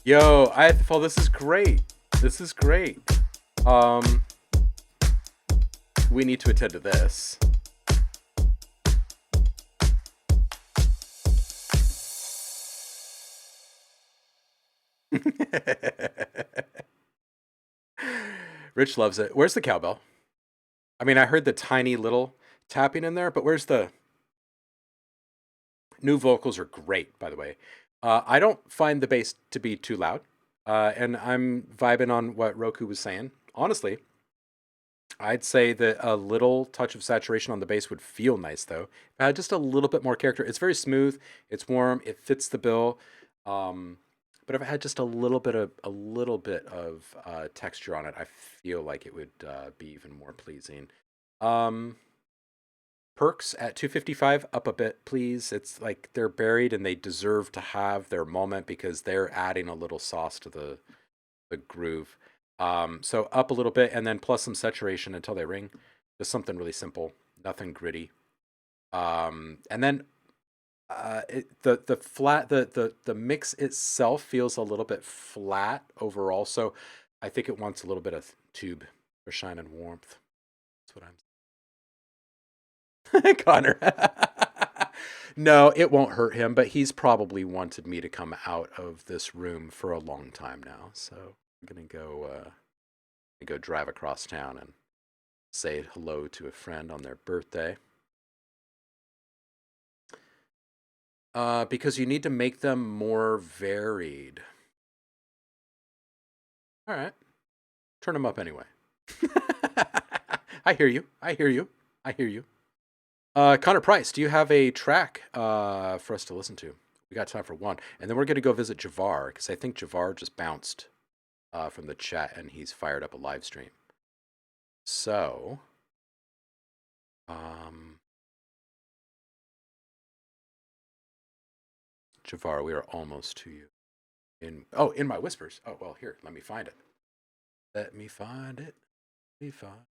Yo, Ithafel, this is great. This is great. We need to attend to this. Rich loves it. Where's the cowbell? I mean, I heard the tiny little tapping in there, but where's the... New vocals are great, by the way. I don't find the bass to be too loud, and I'm vibing on what Roku was saying. Honestly, I'd say that a little touch of saturation on the bass would feel nice, though. If I had just a little bit more character. It's very smooth. It's warm. It fits the bill. But if I had just a little bit of texture on it, I feel like it would be even more pleasing. Perks at 255, up a bit, please. It's like they're buried and they deserve to have their moment because they're adding a little sauce to the groove. So up a little bit and then plus some saturation until they ring. Just something really simple, nothing gritty. And then the mix itself feels a little bit flat overall. So I think it wants a little bit of tube for shine and warmth. That's what I'm saying. Connor. No, it won't hurt him, but he's probably wanted me to come out of this room for a long time now. So I'm gonna go drive across town and say hello to a friend on their birthday. Because you need to make them more varied. All right, turn them up anyway. I hear you. I hear you. I hear you. Connor Price, do you have a track for us to listen to? We got time for one. And then we're going to go visit Javar, because I think Javar just bounced from the chat, and he's fired up a live stream. So, Javar, we are almost to you. In my whispers. Oh, well, here, let me find it. Let me find it. Let me find it.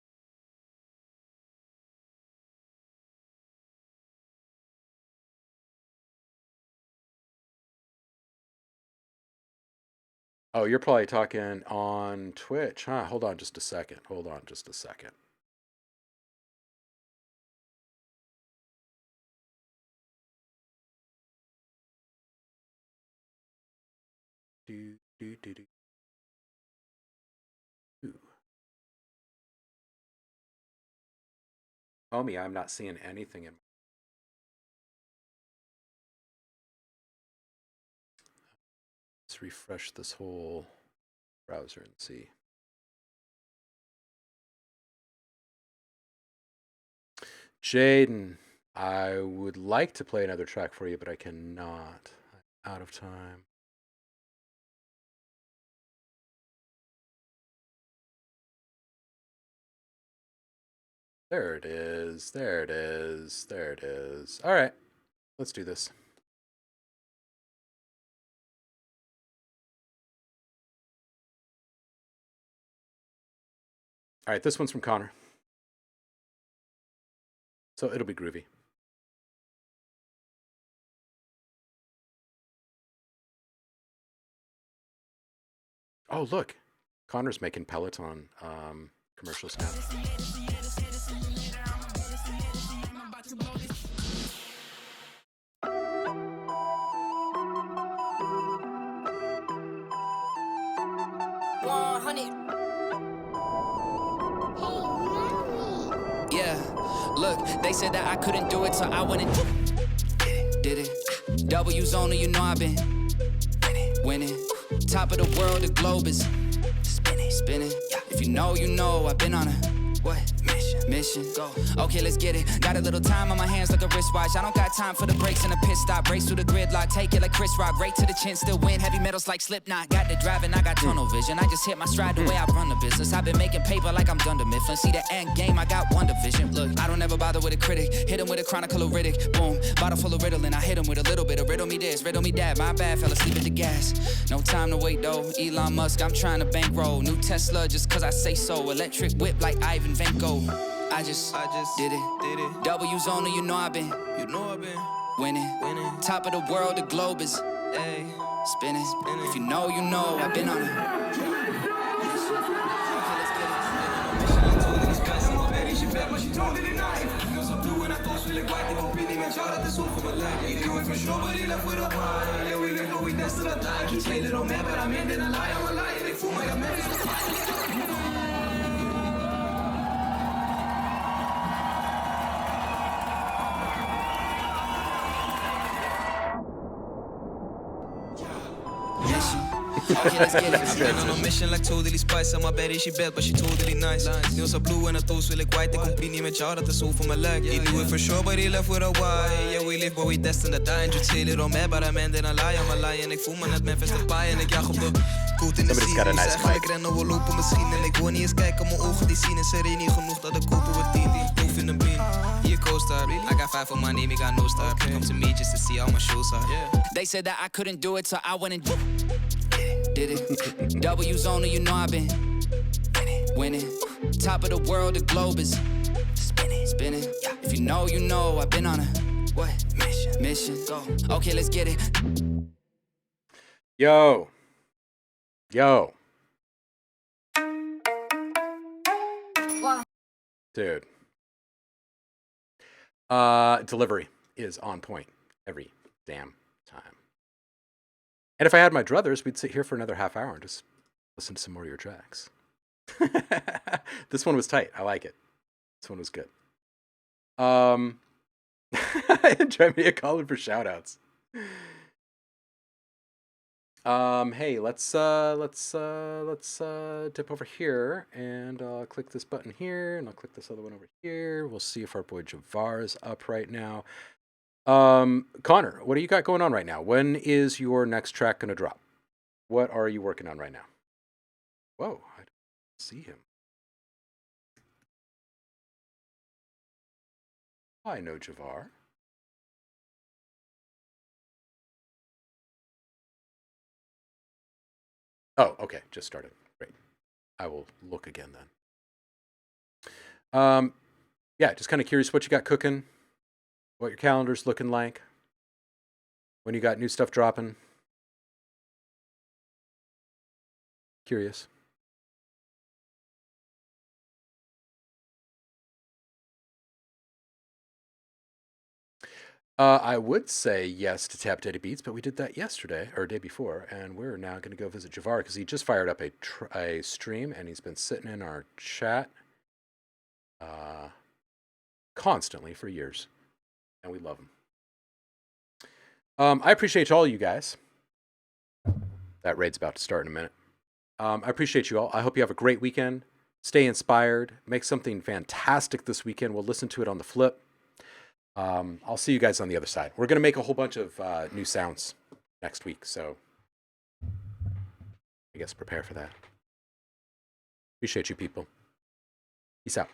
Oh, you're probably talking on Twitch, huh? Hold on just a second. Hold on just a second. Homie, I'm not seeing anything in. Let's refresh this whole browser and see. Jaden, I would like to play another track for you, but I cannot. I'm out of time. There it is. There it is. There it is. All right, let's do this. All right, this one's from Connor. So it'll be groovy. Oh, look. Connor's making Peloton commercials now. Yeah, look, they said that I couldn't do it, so I went and did it. W's only, you know I've been winning. Top of the world, the globe is spinning. If you know, you know I've been on a what? Mission. Go. Okay, let's get it. Got a little time on my hands like a wristwatch. I don't got time for the brakes and the pit stop. Race through the gridlock, take it like Chris Rock. Right to the chin, still win. Heavy metals like Slipknot. Got the driving, I got tunnel vision. I just hit my stride the way I run the business. I've been making paper like I'm Dunder Mifflin. See the end game, I got one division. Look, I don't ever bother with a critic. Hit him with a chronicle of Riddick. Boom, bottle full of Ritalin. I hit him with a little bit of riddle me this, riddle me that. My bad, fell asleep at the gas. No time to wait though. Elon Musk, I'm trying to bankroll. New Tesla just cause I say so. Electric whip like Ivan Vanko. I just did it. W's only, you know I've been winning. Top of the world, the globe is spinning. If you know, you know, I've been on it. Okay, let's get it. Been on a mission like totally spice. I'm my baddie, she bad, but she totally nice. Nails are blue en haar toes wil ik white. Ik compie niet met jou, dat is zo voor mijn lijk. He knew it for sure, but he left with a why. Yeah, we live, but we destined to die. And you tell it on me, but I'm ending a lie. I'm a lie en ik voel me net Memphis de paai. En ik jag op de koet in de Somebody's got a nice eigenlijk mic. rennen we lopen misschien. En ik wil niet eens kijken, mijn ogen die zien. En ze reden niet genoeg dat ik kopen we 10. Hoef in een bean. Hier co-star. I got 5 on my name, I got no star. Come to me just to see how my shows are. They said that I couldn't do it, so I went and did it. W's only, you know I've been winning. Top of the world, the globe is spinning. If you know, you know, I've been on a what? Mission. Go. Okay, let's get it. Yo. Dude. Delivery is on point every damn time. And if I had my druthers, we'd sit here for another half hour and just listen to some more of your tracks. This one was tight. I like it. This one was good. Try me a calling for shout outs. Hey, let's dip over here and I'll click this button here and I'll click this other one over here. We'll see if our boy Javar is up right now. Connor, what do you got going on right now? When is your next track going to drop? What are you working on right now? Whoa, I don't see him. I know Javar. Oh, okay, just started. Great. I will look again then. Yeah, just kind of curious what you got cooking, what your calendar's looking like, when you got new stuff dropping. Curious. I would say yes to Tap Daddy Beats, but we did that yesterday or day before, and we're now going to go visit Javar because he just fired up a stream and he's been sitting in our chat constantly for years, and we love him. I appreciate all you guys. That raid's about to start in a minute. I appreciate you all. I hope you have a great weekend. Stay inspired. Make something fantastic this weekend. We'll listen to it on the flip. I'll see you guys on the other side. We're going to make a whole bunch of new sounds next week, so I guess prepare for that. Appreciate you people. Peace out.